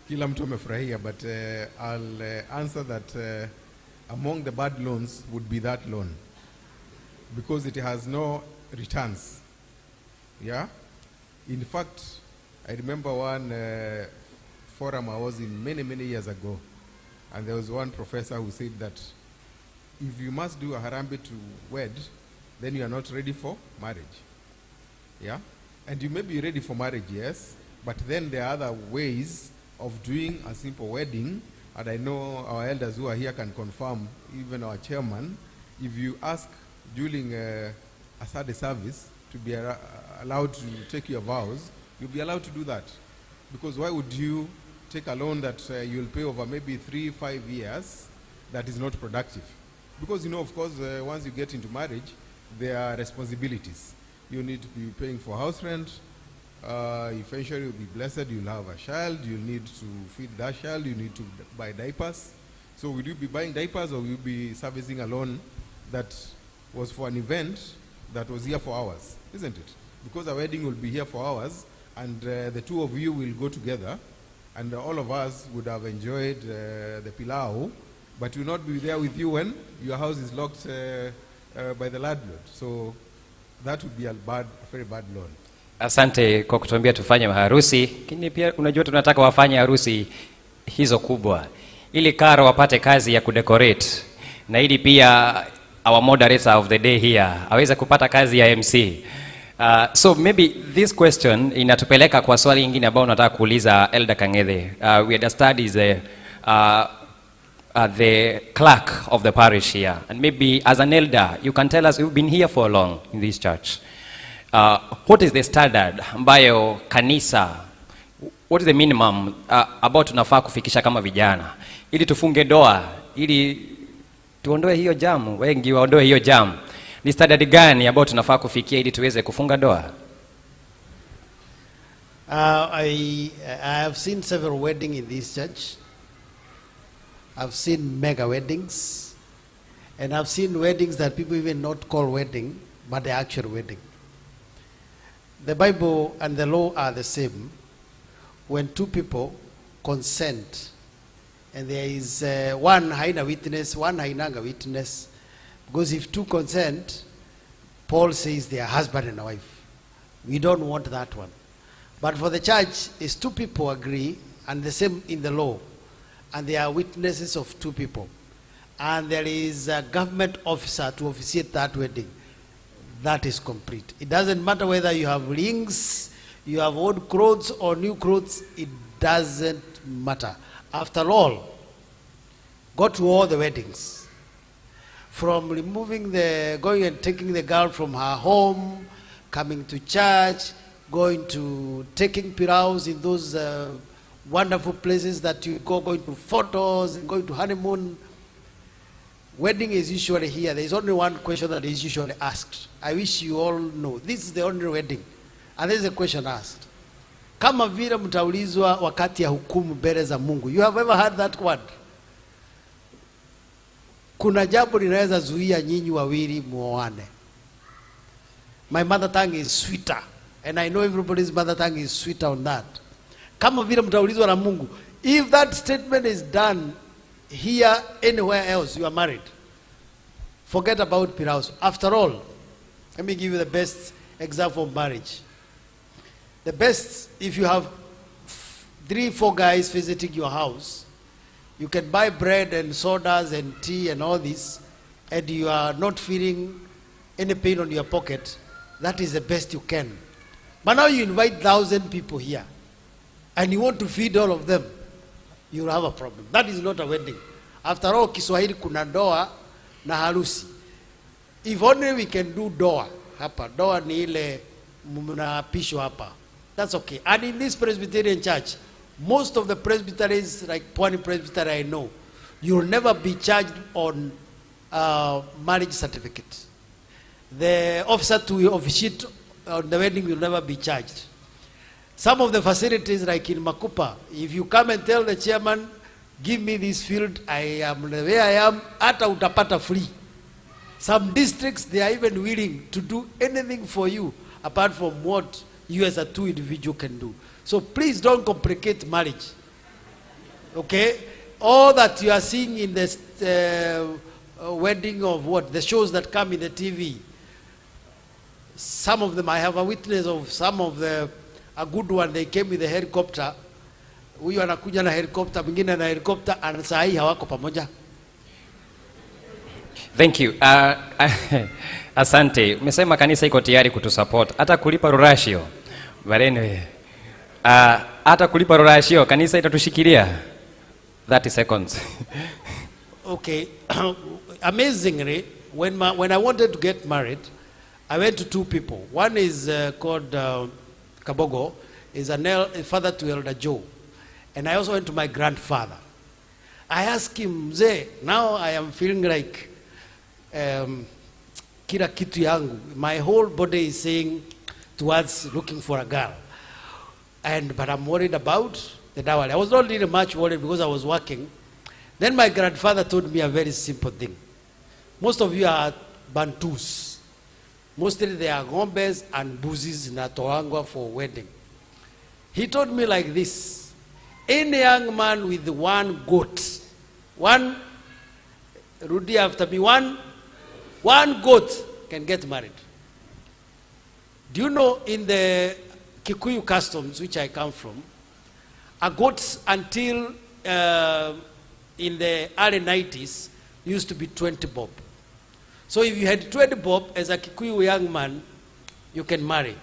kila mtu amefurahia, but I'll answer that among the bad loans would be that loan, because it has no returns. Yeah? In fact, I remember one forum I was in many years ago, and there was one professor who said that if you must do a harambe to wed, then you are not ready for marriage. Yeah? And you may be ready for marriage, yes, but then there are other ways of doing a simple wedding, and I know our elders who are here can confirm, even our chairman, if you ask during a Sunday service to be allowed to take your vows, you'll be allowed to do that. Because why would you take a loan that you'll pay over maybe 3-5 years that is not productive? Because, of course, once you get into marriage, there are responsibilities. You need to be paying for house rent. Eventually you'll be blessed, you'll have a child, you'll need to feed that child, you need to buy diapers. So will you be buying diapers, or will you be servicing a loan that was for an event that was here for hours, isn't it? Because a wedding will be here for hours, and the two of you will go together, and all of us would have enjoyed the pilau, but will not be there with you when your house is locked by the landlord. So that would be a very bad loan. Asante kwa kutuambia tufanye harusi, lakini pia unajua tunataka wafanye harusi hizo kubwa, ili Karo wapate kazi ya kudecorate, na ili pia our moderator of the day here aweze kupata kazi ya MC. So maybe this question inatupeleka kwa swali lingine ambao nataka kuuliza Elder Kang'ethe. We understand is the clerk of the parish here, and maybe as an elder you can tell us, you've been here for long in this church. What is the standard ambayo kanisa, what is the minimum ambao tunafaa kufikisha kama vijana ili tufunge ndoa, ili tuondoe hiyo jamu, wengi waondoe hiyo jamu? Ni standard gani ambao tunafaa kufikia ili tuweze kufunga ndoa? I have seen several weddings in this church. I've seen mega weddings, and I've seen weddings that people even not call wedding, but the actual wedding. The Bible and the law are the same. When two people consent, and there is one haina witness, one hainanga witness, because if two consent, Paul says they are husband and wife. We don't want that one. But for the church, is two people agree, and the same in the law, and they are witnesses of two people, and there is a government officer to officiate that wedding. That is complete. It doesn't matter whether you have rings, you have old clothes or new clothes, it doesn't matter. After all, go to all the weddings. From going and taking the girl from her home, coming to church, going to taking piraus in those wonderful places that you go, going to photos, and going to honeymoon. wedding is usually here. There is only one question that is usually asked. I wish you all know. This is the only wedding. And there is a question asked. Kama vile mtaulizwa wakati ya hukumu mbele za Mungu. You have ever heard that word? Kuna jambo linaweza zuia nyinyi wawili muoane. My mother tongue is sweeter. And I know everybody's mother tongue is sweeter on that. Kama vile mtaulizwa na Mungu. If that statement is done here, anywhere else, you are married. Forget about Piraus. After all, let me give you the best example of marriage. The best, if you have 3-4 guys visiting your house, you can buy bread and sodas and tea and all this, and you are not feeling any pain on your pocket. That is the best you can. But now you invite 1,000 people here, and you want to feed all of them, you will have a problem. That is not a wedding. After all, Kiswahili kuna ndoa na harusi. If only we can do doa hapa. Doa ni ile mnaapishwa hapa. That's okay. And in this Presbyterian church, most of the presbyteries, like Pwani Presbytery I know, you will never be charged on marriage certificate. The officer to officiate on the wedding will never be charged. Some of the facilities, like in Makupa, if you come and tell the chairman, give me this field, I am where I am, ata utapata free. Some districts, they are even willing to do anything for you, apart from what you as a two individual can do. So please don't complicate marriage. Okay? All that you are seeing in this wedding of what? The shows that come in the TV. Some of them, I have a witness of some of the, a good one, they came with a helicopter. Huyu anakuja na helicopter, mwingine na helicopter, and saa hii hawako pamoja. Thank you. Asante. Umesema kanisa iko tayari kutusupport. Hata kulipa rorashio. But anyway, hata kulipa rorashio, kanisa itatushikilia 30 seconds. Okay. Amazingly, when I wanted to get married, I went to 2 people. One is called Kabogo, is a father to Elder Joe. And I also went to my grandfather. I asked him, Mzee, now I am feeling like kila kitu yangu. My whole body is saying towards looking for a girl. But I'm worried about the dowry. I was not really much worried because I was working. Then my grandfather told me a very simple thing. Most of you are Bantus. Mostly they are Gombes and Buzis in Atoangwa for wedding. He told me like this. Any young man with 1 goat, Rudy after me, one goat can get married. Do you know in the Kikuyu customs, which I come from, a goat until in the early 90s used to be 20 bob. So if you had 20 bob as a Kikuyu young man, you can marry.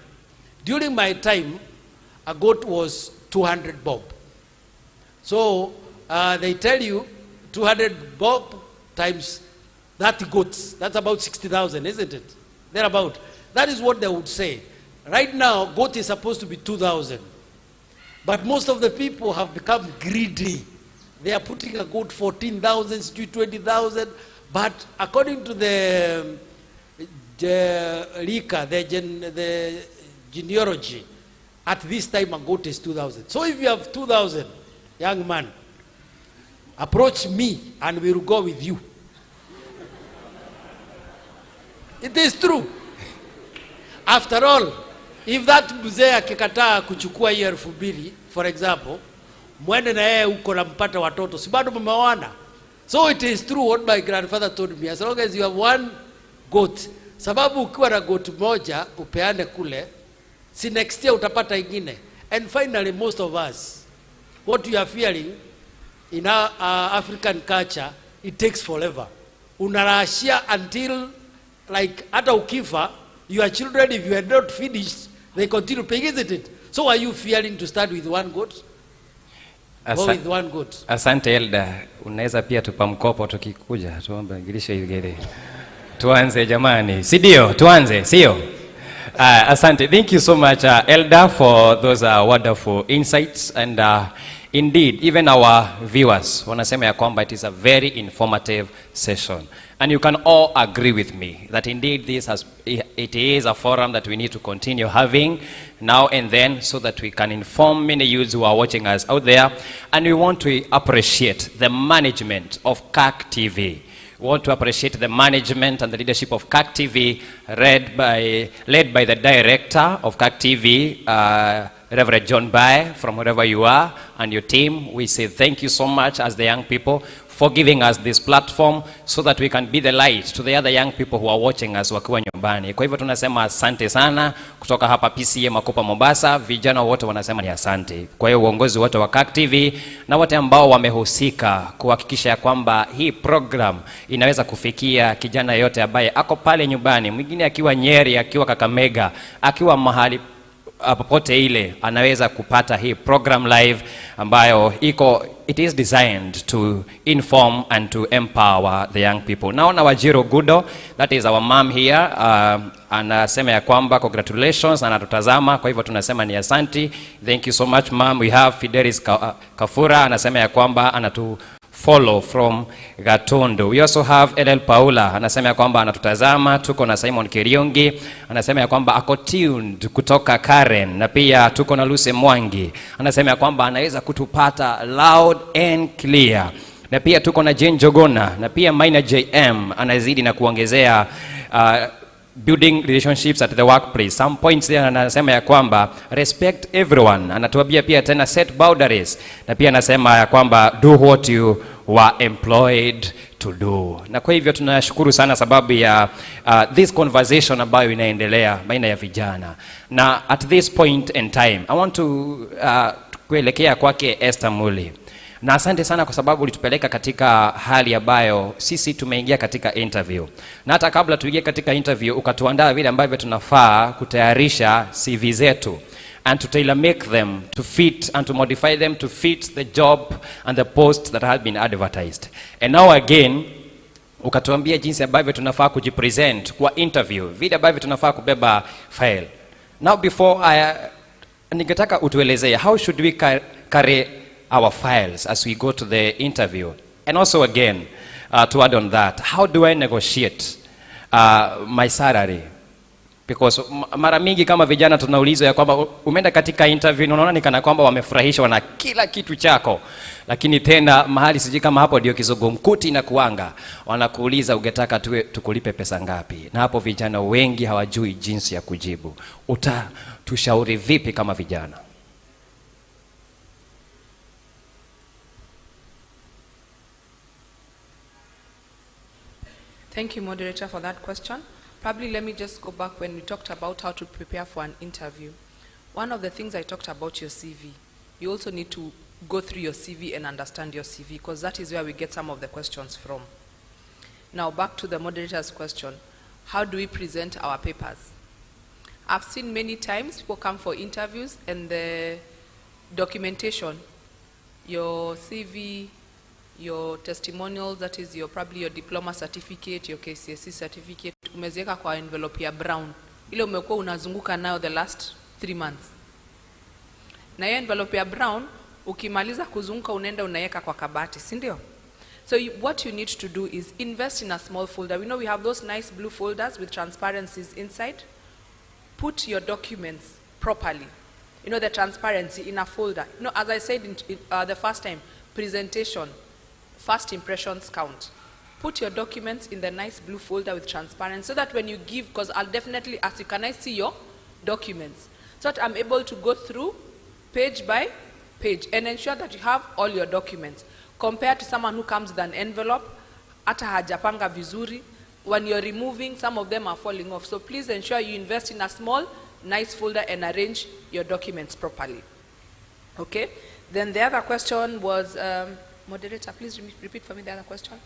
During my time, a goat was 200 bob. So they tell you 200 bob times 30 goats. That's about 60,000, isn't it? Thereabout. That is what they would say. Right now, goat is supposed to be 2,000. But most of the people have become greedy. They are putting a goat 14,000, 20,000. But according to the genealogy, at this time a goat is 2,000. So if you have 2,000, young man, approach me and we will go with you. It is true. After all, if that mzee akikataa kuchukua hiyo 2,000, for example, mwende na yeye uko na mpata watoto, si bado mmeoana? So it is true what my grandfather told me. As long as you have 1 goat, sababu ukiwa na goat moja upeane kule, si next year utapata ingine. And finally, most of us, what we are fearing in our African culture, it takes forever. Unarashia until, like, hata ukifa, your children, if you are not finished, they continue paying, isn't it? So are you fearing to start with 1 goat? Go with 1 goat. Asante Elda, unaweza pia tupa mkopo tukikuja, tuombe ingilisha igere. Tuanze jamani, si ndio? Tuanze, sio? Asante. Thank you so much, Elder, for those wonderful insights. And indeed, even our viewers wanasema ya kwamba it is a very informative session. And you can all agree with me that indeed it is a forum that we need to continue having now and then, so that we can inform many youths who are watching us out there. And we want to appreciate the management of CAC TV. We want to appreciate the management and the leadership of CAC TV, led by the director of CAC TV, Reverend John Bae, from wherever you are, and your team. We say thank you so much as the young people for giving us this platform, so that we can be the light to the other young people who are watching us wakiwa nyumbani. Kwa hivyo tunasema asante sana kutoka hapa Pcea Makupa Mombasa. Vijana wote wanasema ni asante. Kwa hiyo uongozi wote wa CAC TV na wote ambao wamehusika kuhakikisha kwamba hii program inaweza kufikia kijana yote ambaye ako pale nyumbani, mwingine akiwa Nyeri, akiwa Kakamega, akiwa mahali popote ile, anaweza kupata hii program live ambayo it is designed to inform and to empower the young people. Naona Wajiro Gudo, that is our mom here, anasema ya kwamba congratulations, anatutazama. Kwa hivyo tunasema ni asanti. Thank you so much, mom. We have Fidelis Kafura, anasema ya kwamba follow from Gatondo. We also have LL Paula, anasema ya kwamba anatutazama. Tuko na Simon Kiriongi, anasema ya kwamba ako tuned kutoka Karen. Na pia tuko na Lucy Mwangi, anasema ya kwamba anaweza kutupata loud and clear. Na pia tuko na Jane Jogona, na pia Minor JM anazidi na kuongezea building relationships at the workplace. Some points there, anasema ya kwamba respect everyone. Anatuambia pia tena set boundaries. Na pia anasema ya kwamba do what you were employed to do. Na kwa hivyo tunashukuru sana sababu ya this conversation ambayo inaendelea baina ya vijana. Na at this point in time, I want to kuelekea kwake Esther Muli. Na asante sana kwa sababu ulitupeleka katika hali ambayo sisi tumeingia katika interview. Na hata kabla tuingie katika interview, ukatuandaa vile ambavyo tunafaa kutayarisha CV zetu, and to tailor make them to fit and to modify them to fit the job and the post that had been advertised. And now again, ukatuambia jinsi ambavyo tunafaa kujipresent kwa interview, vile ambavyo tunafaa kubeba file. Now before ningetaka utuelezee how should we carry our files as we go to the interview. And also again, to add on that, how do I negotiate my salary? Because mara mingi kama vijana tunaulizwa ya kwamba umeenda katika interview na unaona ni kana kwamba wamefurahishwa na kila kitu chako, lakini tena mahali siji kama hapo ndio kizungumkuti na kuanga, wanakuuliza ungetaka tukulipe pesa ngapi? Na hapo vijana wengi hawajui jinsi ya kujibu. Tushauri vipi kama vijana? Thank you, moderator, for that question. Probably let me just go back when we talked about how to prepare for an interview. One of the things I talked about your CV. You also need to go through your CV and understand your CV, because that is where we get some of the questions from. Now back to the moderator's question. How do we present our papers? I've seen many times people come for interviews and the documentation, your CV, your testimonials, that is probably your diploma certificate, your KCSE certificate, umeziweka kwa envelope ya brown. Ile umekuwa unazunguka nayo the last 3 months. Na hiyo envelope ya brown, ukimaliza kuzunguka unaenda unaweka kwa kabati, si ndio? So what you need to do is invest in a small folder. We know we have those nice blue folders with transparencies inside. Put your documents properly. You know, the transparency in a folder. You know, as I said the first time, presentation, first impressions count. Put your documents in the nice blue folder with transparency, so that when you give, because I'll definitely ask you, can I see your documents? So that I'm able to go through page by page and ensure that you have all your documents. Compared to someone who comes with an envelope, hata hajapanga vizuri, when you're removing, some of them are falling off. So please ensure you invest in a small, nice folder and arrange your documents properly. Okay? Then the other question was, moderator, please repeat for me the other question.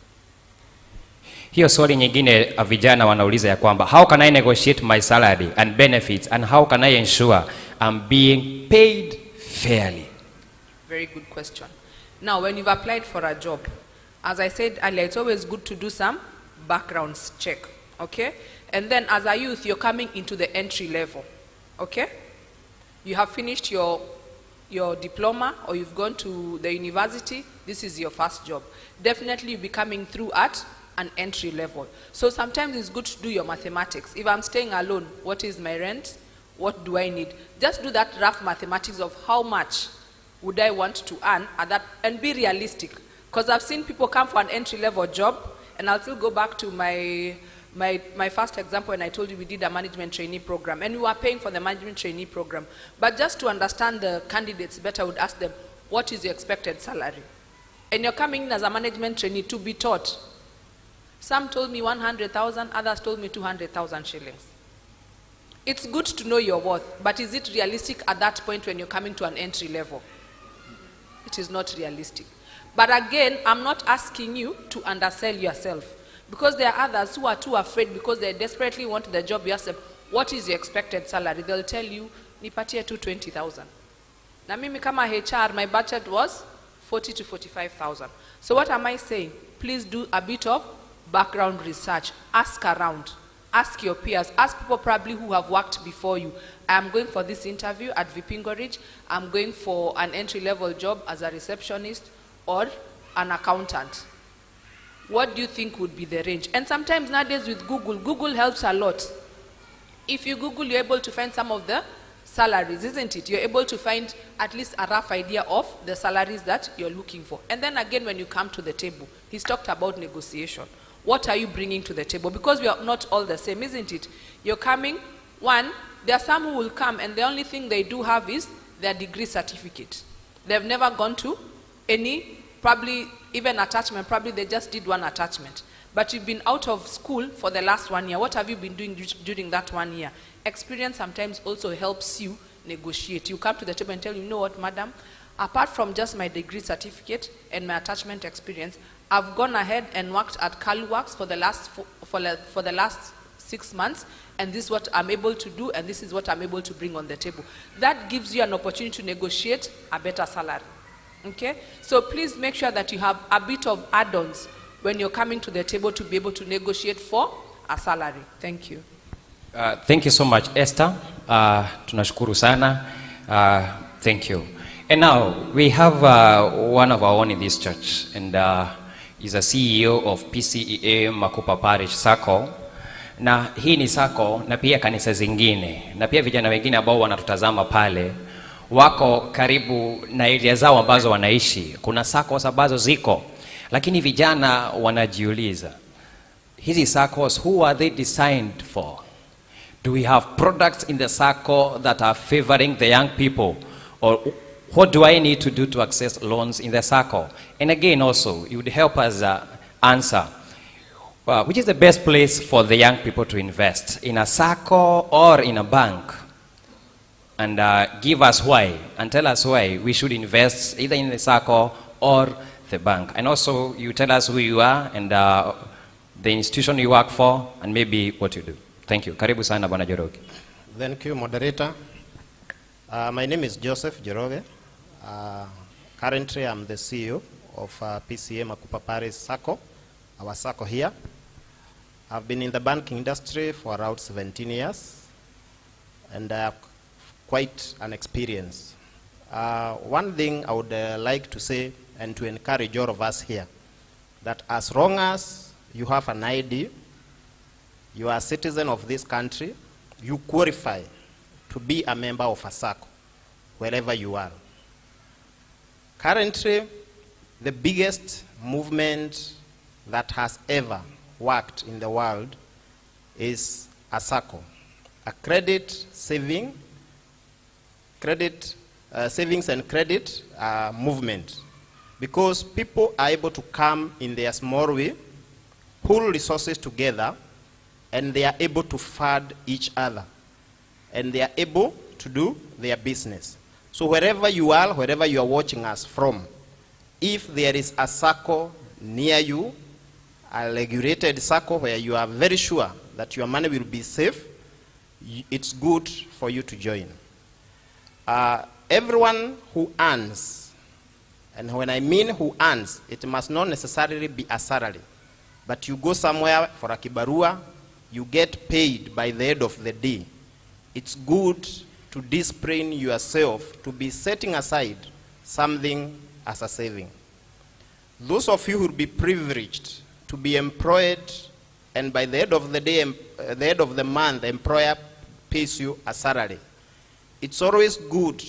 Hiyo swali nyingine vijana wanauliza ya kwamba, how can I negotiate my salary and benefits, and how can I ensure I'm being paid fairly? Very good question. Now, when you've applied for a job, as I said earlier, it's always good to do some background check Okay? And then as a youth, you're coming into the entry level. Okay? You have finished your diploma or you've gone to the university. This is your first job. Definitely you'll be coming through at an entry level. So sometimes it's good to do your mathematics. If I'm staying alone, what is my rent? What do I need? Just do that rough mathematics of how much would I want to earn at that, and be realistic. Because I've seen people come for an entry-level job, and I'll still go back to my first example when I told you we did a management trainee program, and we were paying for the management trainee program. But just to understand the candidates better, I would ask them, what is your expected salary? And you're coming in as a management trainee to be taught. Some told me 100,000, others told me 200,000 shillings. It's good to know your worth, but is it realistic at that point when you're coming to an entry level? It is not realistic. But again, I'm not asking you to undersell yourself, because there are others who are too afraid because they desperately want the job. You ask them, what is your expected salary? They'll tell you, nipatie tu 20,000. Na mimi kama HR, my budget was 40 to 45,000. So what am I saying? Please do a bit of background research. Ask around. Ask your peers. Ask people probably who have worked before you. I'm going for this interview at Vipingoridge. I'm going for an entry-level job as a receptionist or an accountant. What do you think would be the range? And sometimes nowadays with Google helps a lot. If you Google, you're able to find some of the salaries, isn't it? You're able to find at least a rough idea of the salaries that you're looking for. And then again, when you come to the table, he's talked about negotiation. What are you bringing to the table? Because we are not all the same, isn't it? You're coming, one, there are some who will come and the only thing they do have is their degree certificate. They've never gone to any, probably even attachment, probably they just did one attachment. But you've been out of school for the last 1 year. What have you been doing during that 1 year? Experience sometimes also helps you negotiate. You come to the table and tell, you know what, madam, apart from just my degree certificate and my attachment experience, I've gone ahead and worked at Works for the last 6 months, and this is what I'm able to do, and this is what I'm able to bring on the table. That gives you an opportunity to negotiate a better salary. Okay? So please make sure that you have a bit of add-ons when you're coming to the table to be able to negotiate for a salary. Thank you. Thank you so much, Esther. Tunashukuru sana. Thank you. And now we have one of our own in this church, and he's a CEO of Pcea Makupa Parish Sacco. Na hii ni sacco na pia kanisa zingine na pia vijana wengine ambao wanatutazama pale wako karibu na area zao ambazo wanaishi. Kuna saccos ambazo ziko, lakini vijana wanajiuliza, hizi saccos, who are they designed for? Do we have products in the sacco that are favoring the young people? Or what do I need to do to access loans in the sacco? And again also, you would help us answer, which is the best place for the young people to invest, in a sacco or in a bank? And give us why, and tell us why we should invest either in the sacco or the bank. And also, you tell us who you are and the institution you work for, and maybe what you do. Thank you. Karibu sana Bwana Joroge. Thank you, moderator. My name is Joseph Joroge. Currently, I'm the CEO of Pcea Makupa Parish Sacco, our sacco here. I've been in the banking industry for around 17 years, and I have quite an experience. One thing I would like to say and to encourage all of us here, that as long as you have an ID, you are a citizen of this country, you qualify to be a member of a sacco, wherever you are. Currently, the biggest movement that has ever worked in the world is a sacco, a savings and credit movement, because people are able to come in their small way, pull resources together, and they are able to fund each other, and they are able to do their business. So wherever you are watching us from, if there is a sacco near you, a regulated sacco where you are very sure that your money will be safe, it's good for you to join. Everyone who earns, and when I mean who earns, it must not necessarily be a salary, but you go somewhere for a kibarua, you get paid by the end of the day, it's good to discipline yourself to be setting aside something as a saving. Those of you who will be privileged to be employed, and by the end of the day, the end of the month, the employer pays you a salary. It's always good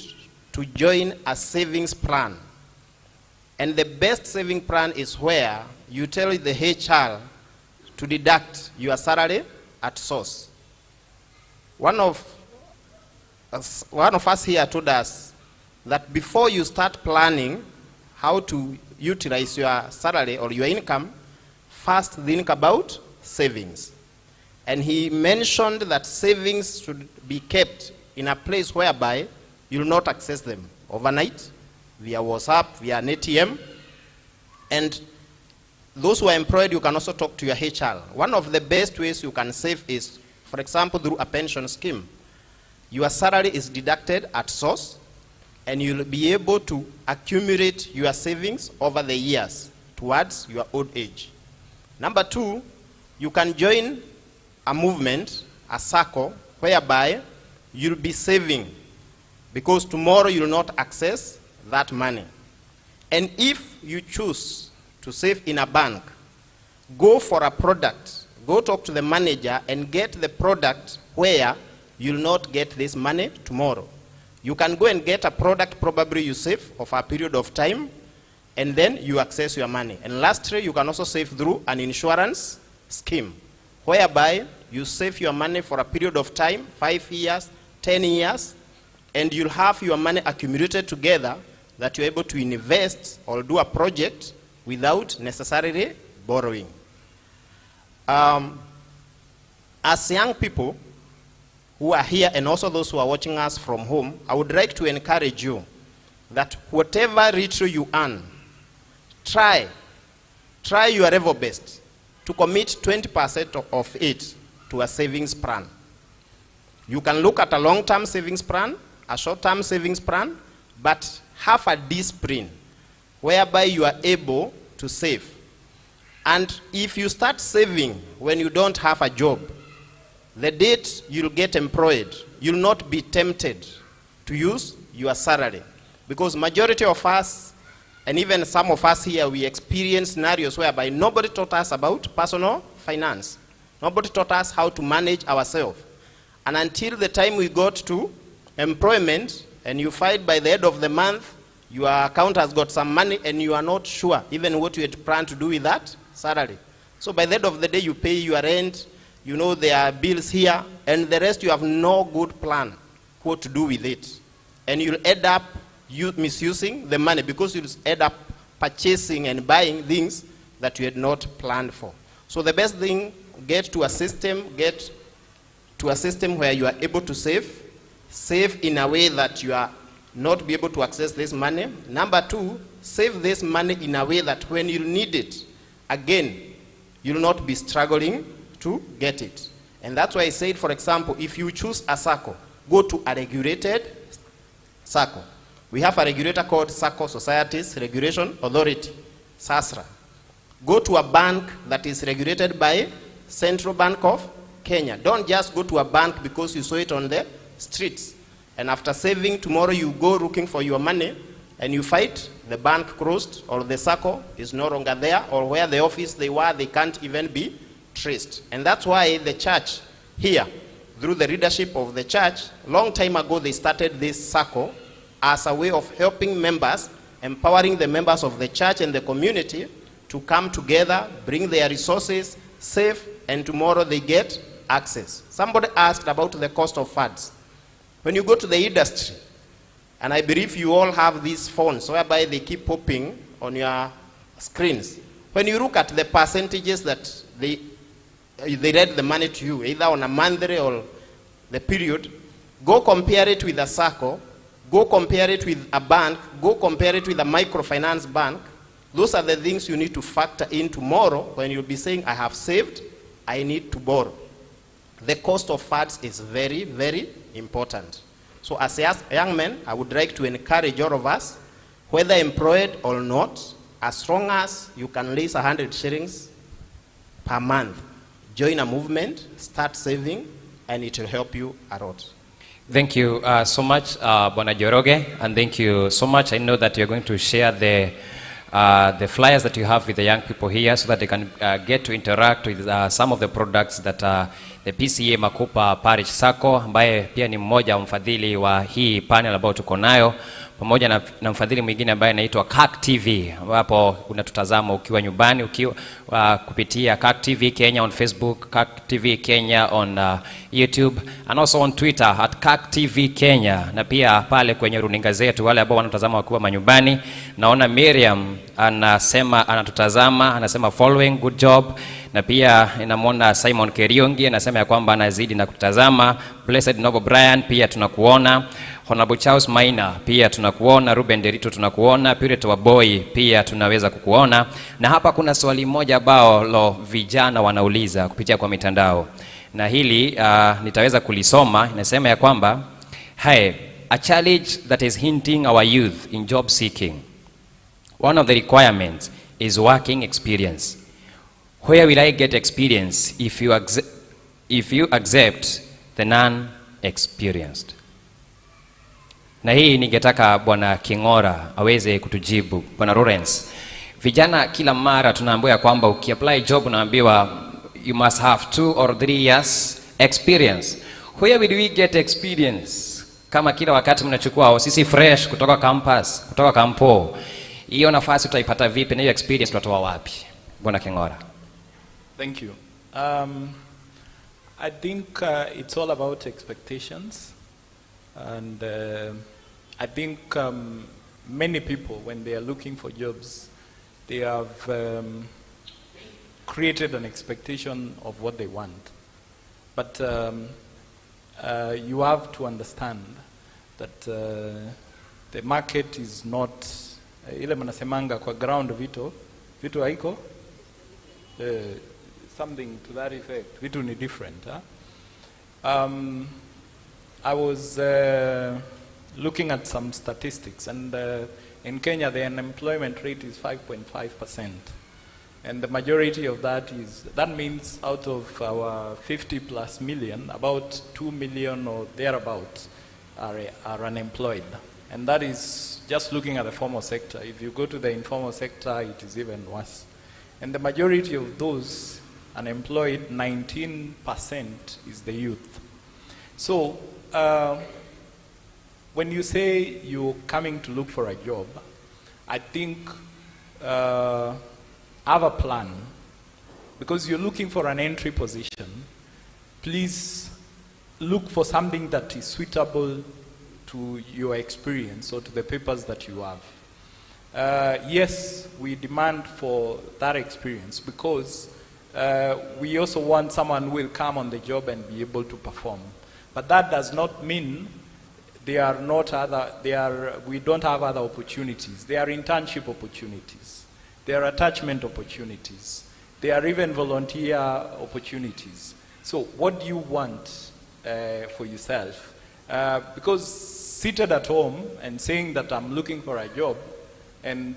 to join a savings plan. And the best saving plan is where you tell the HR to deduct your salary at source. One of us here told us that before you start planning how to utilize your salary or your income, first think about savings. And he mentioned that savings should be kept in a place whereby you will not access them overnight, via WhatsApp, via an ATM. And those who are employed, you can also talk to your HR. One of the best ways you can save is, for example, through a pension scheme. Your salary is deducted at source, and you'll be able to accumulate your savings over the years towards your old age. Number two, you can join a movement, a circle, whereby you'll be saving, because tomorrow you'll not access that money. And if you choose to save in a bank, go for a product, go talk to the manager and get the product where you'll not get this money tomorrow. You can go and get a product probably you save of a period of time, and then you access your money. And lastly, you can also save through an insurance scheme, whereby you save your money for a period of time, 5 years, 10 years, and you'll have your money accumulated together that you're able to invest or do a project without necessarily borrowing. As young people who are here, and also those who are watching us from home, I would like to encourage you that whatever little you earn, try your level best to commit 20% of it to a savings plan. You can look at a long-term savings plan, a short-term savings plan, but have a discipline whereby you are able to save. And if you start saving when you don't have a job, the date you'll get employed, you'll not be tempted to use your salary. Because majority of us, and even some of us here, we experience scenarios whereby nobody taught us about personal finance. Nobody taught us how to manage ourselves. And until the time we got to employment, and you find by the end of the month, your account has got some money, and you are not sure even what you had planned to do with that salary. So by the end of the day, you pay your rent, you know there are bills here, and the rest you have no good plan what to do with it. And you'll end up misusing the money, because you'll end up purchasing and buying things that you had not planned for. So the best thing, get to a system where you are able to save in a way that you are not be able to access this money. Number two, save this money in a way that when you need it, again, you'll not be struggling to get it. And that's why I said, for example, if you choose a SACCO, go to a regulated SACCO. We have a regulator called SACCO Societies Regulation Authority, SASRA. Go to a bank that is regulated by Central Bank of Kenya. Don't just go to a bank because you saw it on the streets. And after saving, tomorrow you go looking for your money, and you fight, the bank closed, or the SACCO is no longer there, or where the office they were, they can't even be traced. And that's why the church here, through the leadership of the church, long time ago they started this SACCO as a way of helping members, empowering the members of the church and the community to come together, bring their resources, save, and tomorrow they get access. Somebody asked about the cost of funds. When you go to the industry, and I believe you all have these phones whereby they keep popping on your screens. When you look at the percentages that they read the money to you, either on a monthly or the period, go compare it with a SACCO, go compare it with a bank, go compare it with a microfinance bank. Those are the things you need to factor in tomorrow when you'll be saying, I have saved, I need to borrow. The cost of funds is very, very important. So as young men, I would like to encourage all of us, whether employed or not, as long as you can raise 100 shillings per month, join a movement, start saving, and it will help you a lot. Thank you so much, Bwana Joroge, and thank you so much. I know that you're going to share the flyers that you have with the young people here so that they can get to interact with some of the products that the Pcea Makupa Parish Sacco, ambaye pia ni mmoja mfadhili wa hii panel ambayo tuko nayo, pamoja na mfadhili mwingine ambaye anaitwa CAC TV, ambapo unatutazama ukiwa nyumbani, ukiwa kupitia CAC TV Kenya on Facebook, CAC TV Kenya on YouTube, and also on Twitter at CAC TV Kenya, na pia pale kwenye runinga zetu wale ambao wanatazama wakiwa manyumbani. Naona Miriam anasema anatutazama, anasema following, good job. Na pia inamwona Simon Keriongi anasema ya kwamba anazidi na kutazama. Blessed Noble Brian pia tunakuona. Honorable Charles Maina pia tunakuona. Ruben Derito tunakuona. Purity Waboi pia tunaweza kukuona. Na hapa kuna swali moja ambao vijana wanauliza kupitia kwa mitandao, na hili nitaweza kulisoma. Inasema ya kwamba a challenge that is hinting our youth in job seeking. One of the requirements is working experience. Where will I get experience if you accept the non-experienced? Na hii ningetaka Bwana King'ora aweze kutujibu. Bwana Lawrence, vijana kila mara tunaambiwa kwamba ukiapply job unaambiwa you must have 2 or 3 years experience. Where will we get experience? Kama kila wakati mnachukua sisi fresh kutoka campus, kutoka kampo, hiyo nafasi utaipata vipi na hiyo experience tutatoa wapi? Bwana King'ora. Thank you. I think it's all about expectations, and I think many people, when they are looking for jobs, they have created an expectation of what they want. But you have to understand that the market is not ile mnasemanga kwa ground vitu haiko something to that effect. Vitu ni different. I was looking at some statistics, and in Kenya the unemployment rate is 5.5%, and the majority of that means out of our 50+ million, about 2 million or thereabouts are unemployed, and that is just looking at the formal sector. If you go to the informal sector, it is even worse. And the majority of those unemployed, 19% is the youth. So when you say you're coming to look for a job, I think have a plan. Because you're looking for an entry position, please look for something that is suitable to your experience or to the papers that you have. Yes, we demand for that experience because we also want someone who will come on the job and be able to perform. But that does not mean we don't have other opportunities. There are internship opportunities. There are attachment opportunities. There are even volunteer opportunities. So what do you want for yourself? Because seated at home and saying that I'm looking for a job, and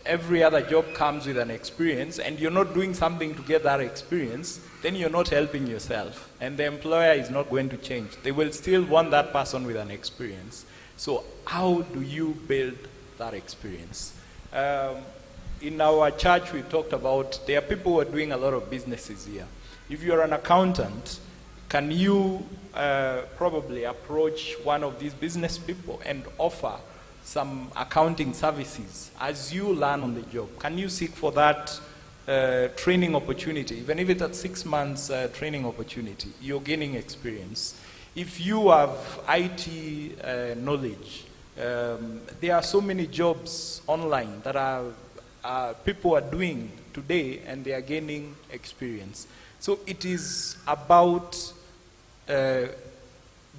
every other job comes with an experience, and you're not doing something to get that experience, then you're not helping yourself. And the employer is not going to change. They will still want that person with an experience. So how do you build that experience? In our church, we talked about there are people who are doing a lot of businesses here. If you're an accountant, can you probably approach one of these business people and offer some accounting services as you learn on the job? Can you seek for that training opportunity? Even if it's a 6 months training opportunity, you're gaining experience. If you have IT knowledge, there are so many jobs online that people are doing today, and they are gaining experience. So it is about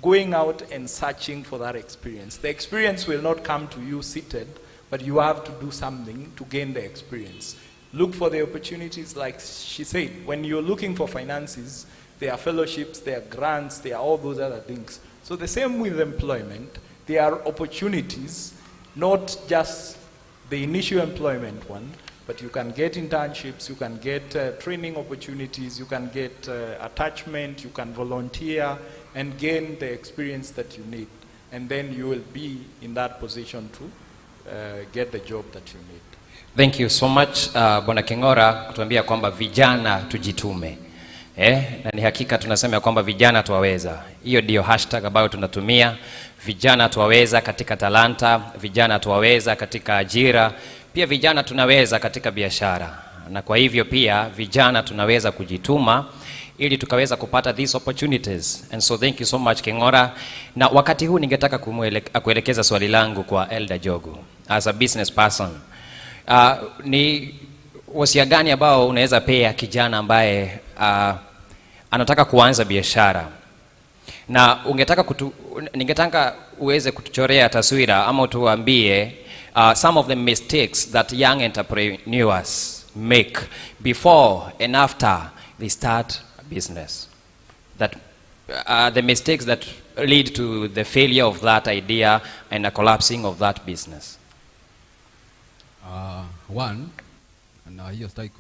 going out and searching for that experience. The experience will not come to you seated, but you have to do something to gain the experience. Look for the opportunities, like she said. When you're looking for finances, there are fellowships, there are grants, there are all those other things. So the same with employment. There are opportunities, not just the initial employment one, But you can get internships, you can get training opportunities, you can get attachment, you can volunteer and gain the experience that you need. And then you will be in that position to get the job that you need. Thank you so much Bwana King'ora kutuambia kwamba vijana tujitume. Na ni hakika tunasema kwamba vijana twaweza. Hiyo ndio hashtag ambayo tunatumia. Vijana twaweza katika talanta, vijana twaweza katika ajira, pia vijana tunaweza katika biashara. Na kwa hivyo pia vijana tunaweza kujituma ili tukaweza kupata these opportunities. And so thank you so much King'ora. Na wakati huu ningetaka kuelekeza swali langu kwa Elder Jogu as a business person. Ni wasia gani ambao unaweza pea kijana ambaye anataka kuanza biashara? Na ningetaka uweze kutuchorea taswira ama utuambie some of the mistakes that young entrepreneurs make before and after they start a business. That the mistakes that lead to the failure of that idea and a collapsing of that business. One, and hiyo sitaki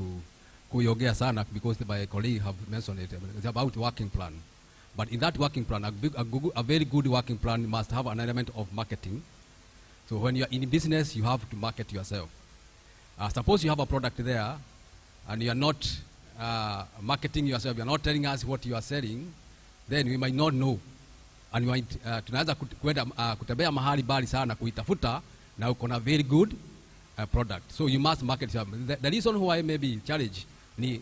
kuiongea sana because my colleague have mentioned it. It's about working plan. But in that working plan, a very good working plan must have an element of marketing. So when you are in business, you have to market yourself. Suppose you have a product there, and you are not marketing yourself, you are not telling us what you are selling, then we might not know. And we might, tunaweza kutembea mahali bali sana kuitafuta, na uko na very good product. So you must market yourself. The reason why maybe challenge ni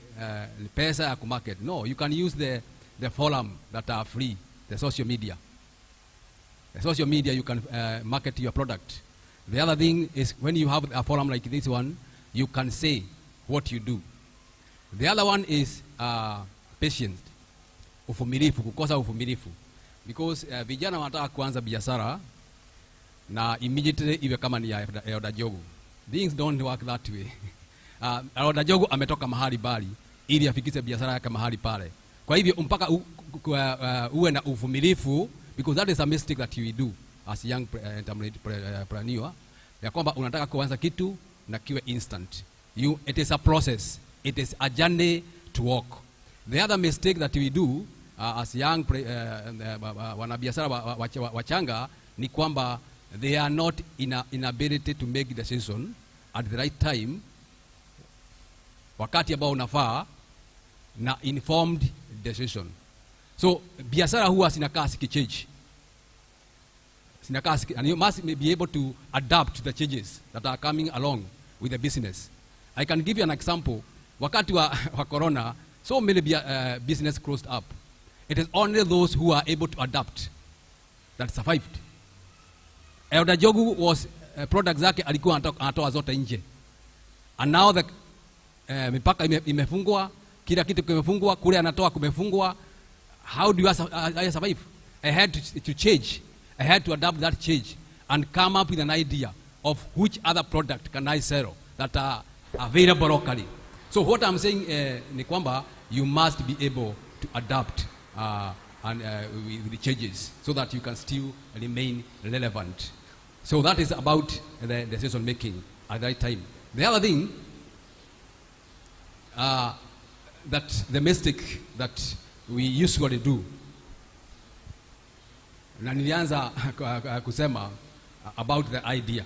pesa ya kumarket. No, you can use the forum that are free, the social media. The social media, you can market your product. The other thing is when you have a forum like this one, you can say what you do. The other one is patience, uvumilivu, kukosa uvumilivu. Because vijana wanataka kuanza biashara na immediately iwe kama ni ya Elder Jogu. Things don't work that way. Elder Jogu ametoka mahali bali ili afikishe biashara yake mahali pale. Kwa hivyo mpaka uwe na uvumilivu, because that is a mistake that you do as a young entrepreneur. Ya kwamba unataka kuanza kitu na kiwe instant. It is a process. It is a journey to walk. The other mistake that we do as young wanabiashara wachanga ni kwamba they are not in ability to make decision at the right time, wakati ambao unafaa, na informed decision. So biashara huwa sinakaa sikichange. And you must be able to adapt to the changes that are coming along with the business. I can give you an example. Wakati wa corona, so many business closed up. It is only those who are able to adapt that survived. Elder Jogu was products zake alikuwa anatoa zote nje. And now the mipaka imefungwa, kila kitu kimefungwa, kule anatoa kumefungwa. How do I survive? I had to change. I had to adapt that change and come up with an idea of which other product can I sell that are available locally. So what I'm saying ni kwamba you must be able to adapt with the changes so that you can still remain relevant. So that is about the decision making at that time. The other thing, that the mistake that we usually do, na nilianza kusema about the idea.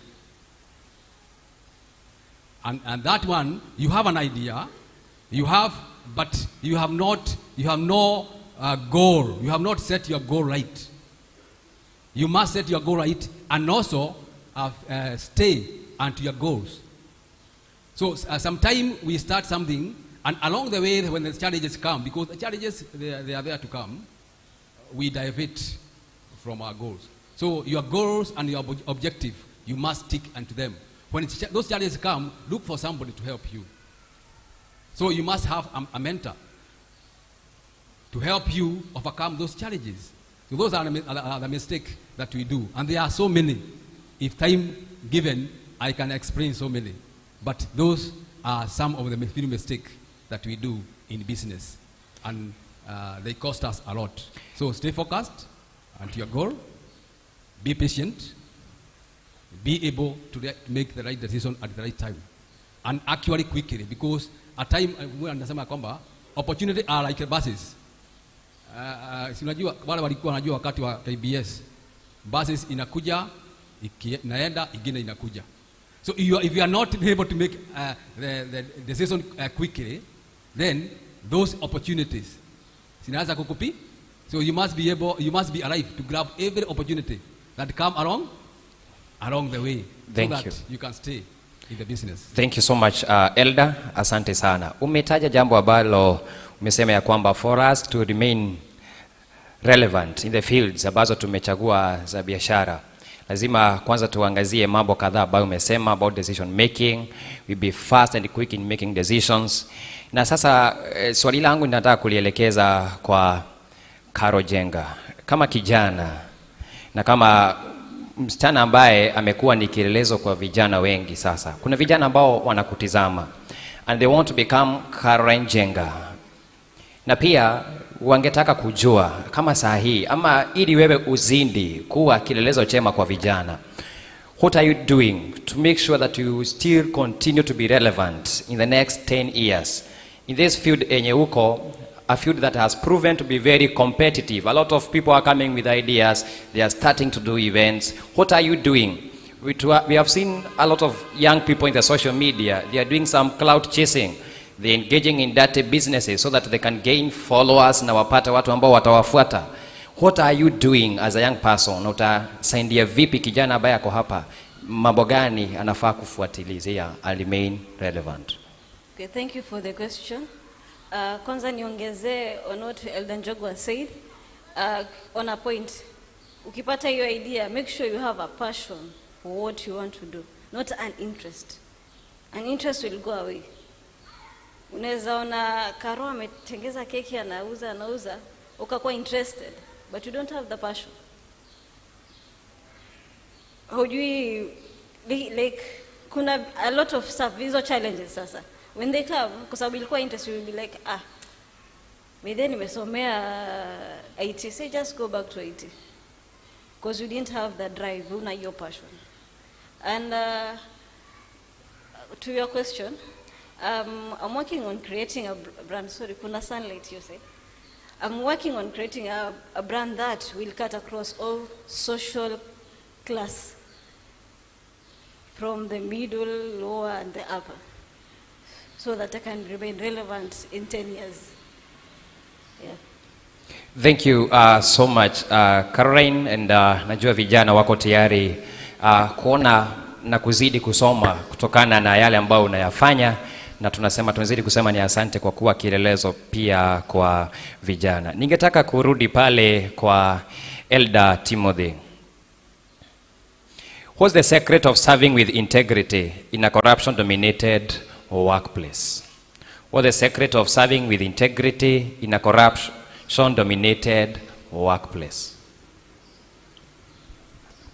And that one, you have an idea, but you have no goal. You have not set your goal right. You must set your goal right and also stay unto your goals. So sometime we start something, and along the way when the challenges come, because the challenges they are there to come, we divert from our goals. So your goals and your objective, you must stick unto them. When those challenges come, look for somebody to help you. So you must have a mentor to help you overcome those challenges. So those are the mistakes that we do. And there are so many. If time given, I can explain so many. But those are some of the few mistakes that we do in business. And they cost us a lot. So stay focused on your goal. Be patient. Be able to make the right decision at the right time. and actually quickly, because at time we anasema kwamba opportunity are like buses. Si unajua wale walikuwa wanajua wakati wa KBS, buses inakuja inaenda ingine inakuja. So if you are not able to make the decision quickly, then those opportunities zinaweza kukupi. So you must be alive to grab every opportunity that come along the way. Thank so that you. You can stay in the business. Thank you so much, Elder. Asante sana. Umetaja jambo ambalo umesema ya kwamba for us to remain relevant in the fields ambazo tumechagua za biashara, lazima kwanza tuangazie mambo kadhaa ambayo umesema about decision making. We be fast and quick in making decisions. Na sasa swali langu ninataka kulielekeza kwa Karo Jenga. Kama kijana na kama msichana ambaye amekuwa ni kielelezo kwa vijana wengi sasa. Kuna vijana ambao wanakutizama and they want to become Karo Jenga. Na pia wangetaka kujua kama saa hii ama ili wewe uzindi kuwa kielelezo chema kwa vijana. What are you doing to make sure that you still continue to be relevant in the next 10 years? In this field enye uko, a field that has proven to be very competitive. A lot of people are coming with ideas. They are starting to do events. What are you doing? We have seen a lot of young people in the social media. They are doing some cloud chasing. They're engaging in dirty businesses so that they can gain followers na wapata watu ambao watawafuata. What are you doing as a young person? Utasaidia vipi kijana ambaye ako hapa? Mambo gani anafaa kufuatilizia and remain relevant? Okay, thank you for the question. Kwanza niongezee on what Elder Njogu has said. On a point, ukipata hiyo idea, make sure you have a passion for what you want to do, not an interest. An interest will go away. Unaweza ona Karo ametengeza keki anauza, ukakuwa interested, but you don't have the passion. Hujui, like, kuna a lot of stuff, hizo challenges sasa. When they come, kwa sababu ilikuwa interest, you will be like, maybe nimesomea IT, say just go back to IT. Because you didn't have the drive, una your passion. And to your question, I'm working on creating a brand. Sorry, kuna sunlight, you say. I'm working on creating a brand that will cut across all social class, from the middle, lower, and the upper, so that I can remain relevant in 10 years. Yeah. Thank you so much, Caroline, and najua vijana wako tayari kuona na kuzidi kusoma kutokana na yale ambayo unayafanya, na tunazidi kusema ni asante kwa kuwa kielelezo pia kwa vijana. Ningetaka kurudi pale kwa Elder Timothy. What's the secret of serving with integrity in a corruption-dominated workplace? What's the secret of serving with integrity in a corruption-dominated workplace?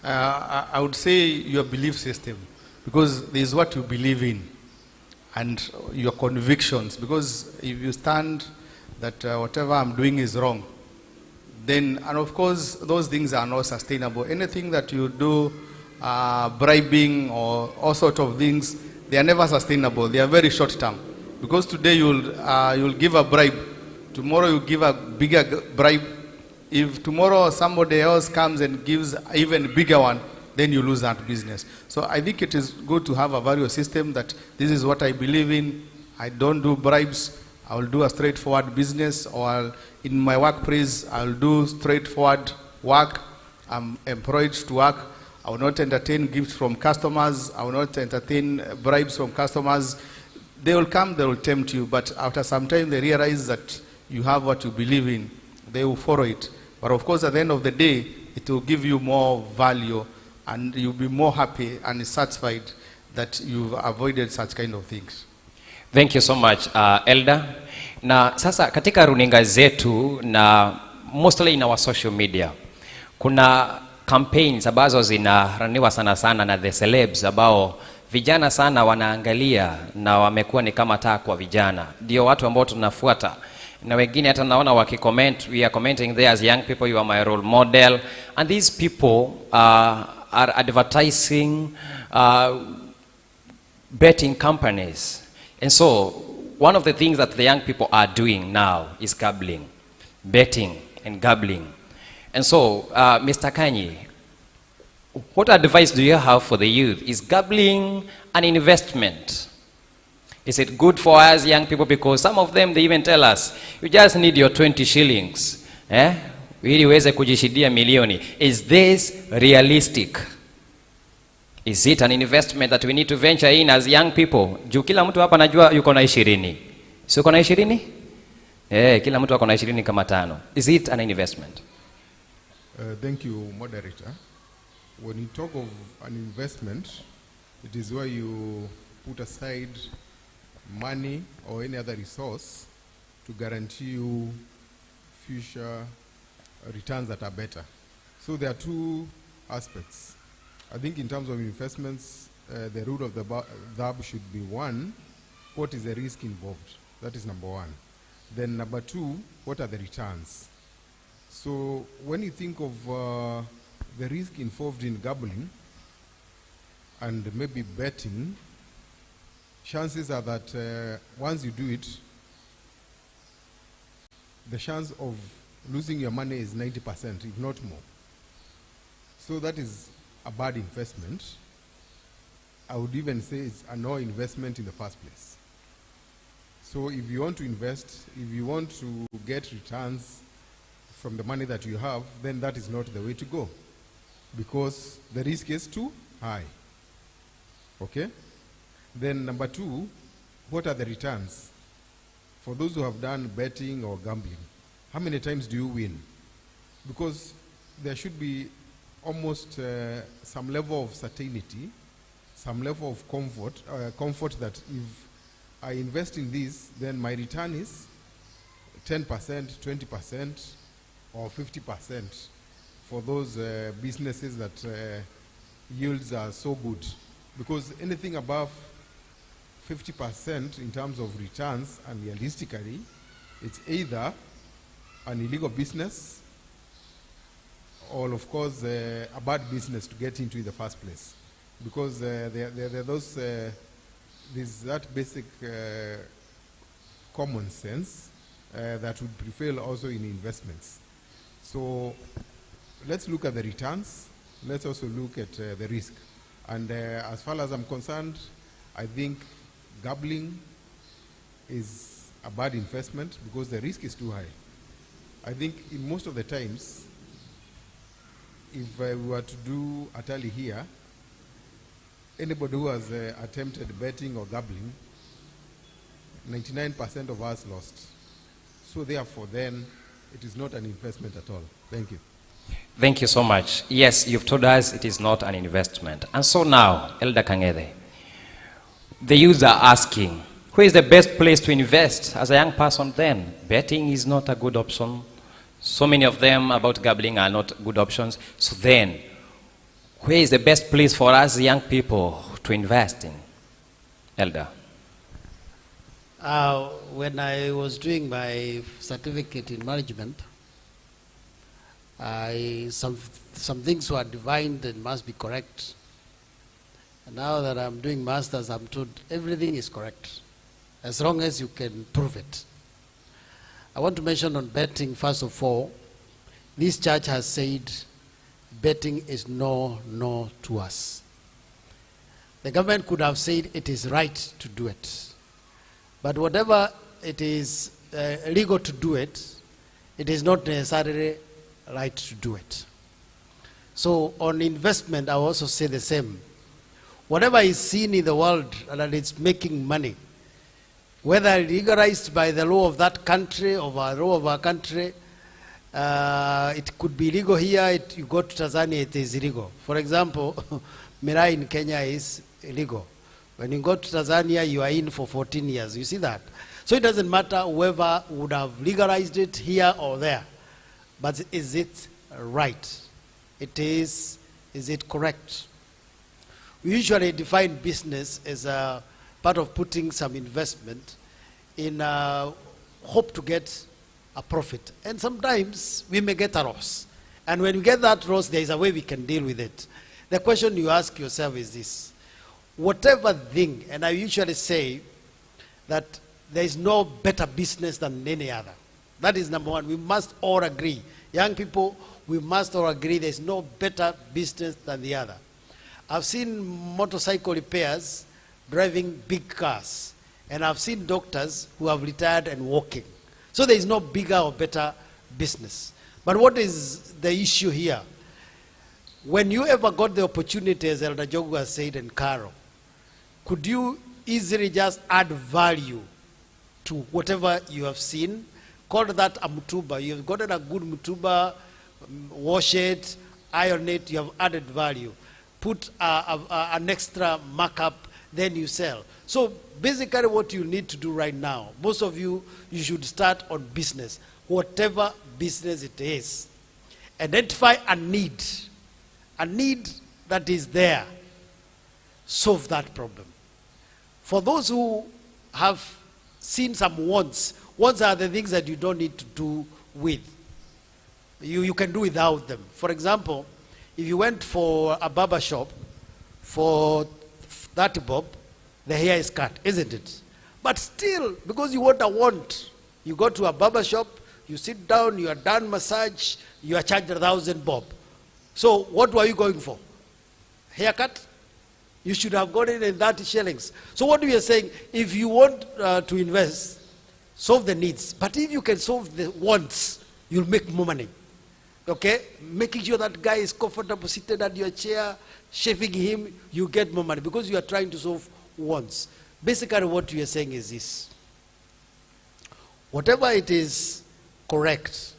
I would say your belief system, because there is what you believe in and your convictions. Because if you stand that whatever I'm doing is wrong, then, and of course, those things are not sustainable. Anything that you do, bribing or all sorts of things, they are never sustainable. They are very short term. Because today you'll give a bribe, tomorrow you give a bigger bribe. If tomorrow somebody else comes and gives even bigger one, then you lose that business. So I think it is good to have a value system that this is what I believe in. I don't do bribes. I will do a straightforward business, or in my workplace, I will do straightforward work. I'm employed to work. I will not entertain gifts from customers. I will not entertain bribes from customers. They will come, they will tempt you, but after some time they realize that you have what you believe in. They will follow it. But of course, at the end of the day, it will give you more value, and you'll be more happy and satisfied that you've avoided such kind of things. Thank you so much, Elder. Na sasa katika runinga zetu na mostly in our social media, kuna campaigns ambazo zinaraniwa sana na the celebs ambao vijana sana wanaangalia na wamekuwa ni kama taa kwa vijana. Ndio watu ambao tunafuata. Na wengine hata naona wakicomment, we are commenting there as young people, you are my role model. And these people are advertising betting companies. And so one of the things that the young people are doing now is gambling, betting and gambling. And so, Mr. Kanyi, what advice do you have for the youth? Is gambling an investment? Is it good for us young people? Because some of them, they even tell us, you just need your 20 shillings. Ili uweze kujishidia milioni. Is this realistic? Is it an investment that we need to venture in as young people? Juu kila mtu hapa najua yuko na 20. Si uko na 20? Kila mtu ako na 20 kama 5. Is it an investment? Thank you, moderator. When you talk of an investment, it is where you put aside money or any other resource to guarantee you future returns that are better. So there are two aspects. I think in terms of investments, the rule of the thumb should be one, what is the risk involved? That is number one. Then number two, what are the returns? So when you think of the risk involved in gambling and maybe betting, chances are that once you do it, the chance of losing your money is 90%, if not more. So that is a bad investment. I would even say it's a no investment in the first place. So if you want to invest, if you want to get returns from the money that you have, then that is not the way to go, because the risk is too high. Okay? Then number two, what are the returns? For those who have done betting or gambling, how many times do you win? Because there should be almost some level of certainty, some level of comfort that if I invest in this, then my return is 10%, 20%, or 50% for those businesses that yields are so good. Because anything above 50% in terms of returns, and realistically, it's either an illegal business or, of course, a bad business to get into in the first place. Because there's that basic common sense that would prevail also in investments. So let's look at the returns. Let's also look at the risk. And as far as I'm concerned, I think gambling is a bad investment because the risk is too high. I think in most of the times, if we were to do a tally here, anybody who has attempted betting or gambling, 99% of us lost. So therefore, then, it is not an investment at all. Thank you. Thank you so much. Yes, you've told us it is not an investment. And so now, Elder Kangede, the youths are asking, where is the best place to invest as a young person then? Betting is not a good option. So many of them about gambling are not good options. So then, where is the best place for us young people to invest in? Elder. When I was doing my certificate in management, some things were defined and must be correct. And now that I'm doing masters, I'm told everything is correct, as long as you can prove it. I want to mention on betting, first of all, this church has said betting is no to us. The government could have said it is right to do it. But whatever it is legal to do it, it is not necessarily right to do it. So on investment, I also say the same. Whatever is seen in the world that it's making money, whether legalized by the law of that country or the law of our country, it could be legal here. You go to Tanzania, it is illegal. For example, Mirai in Kenya is illegal. When you go to Tanzania, you are in for 14 years. You see that? So it doesn't matter whoever would have legalized it here or there. But is it right? Is it correct? We usually define business as a part of putting some investment in hope to get a profit. And sometimes we may get a loss. And when we get that loss, there is a way we can deal with it. The question you ask yourself is this: whatever thing, and I usually say that there is no better business than any other. That is number one. We must all agree. Young people, we must all agree there is no better business than the other. I've seen motorcycle repairs driving big cars, and I've seen doctors who have retired and walking. So there is no bigger or better business. But what is the issue here? When you ever got the opportunity, as Elder Jogu has said, and Carol, could you easily just add value to whatever you have seen? Call that a mutuba. You've gotten a good mutuba, wash it, iron it, you have added value. Put an extra markup, then you sell. So basically what you need to do right now, most of you, you should start on business, whatever business it is. Identify a need that is there. Solve that problem. For those who have seen some wants are the things that you don't need to do with. You can do without them. For example, if you went for a barber shop for 30 bob, the hair is cut, isn't it? But still, because you want a want, you go to a barber shop, you sit down, you are done massage, you are charged 1,000 bob. So what were you going for? Haircut? You should have got it in 30 shillings. So what we are saying, if you want to invest, solve the needs. But if you can solve the wants, you'll make more money. Okay? Making sure that guy is comfortable seated at your chair, shaving him, you get more money because you are trying to solve wants. Basically what we are saying is this. Whatever it is correct,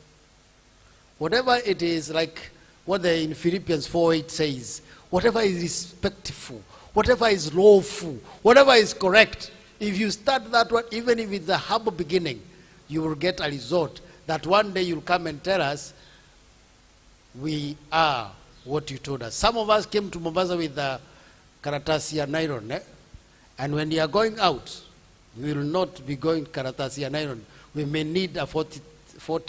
whatever it is like what in Philippians 4:8 says, whatever is respectful, whatever is lawful, whatever is correct, if you start that one, even if it's a humble beginning, you will get a result that one day you'll come and tell us, we are what you told us. Some of us came to Mombasa with the karatasi and nylon, and when you are going out, we will not be going karatasi and nylon. We may need a 40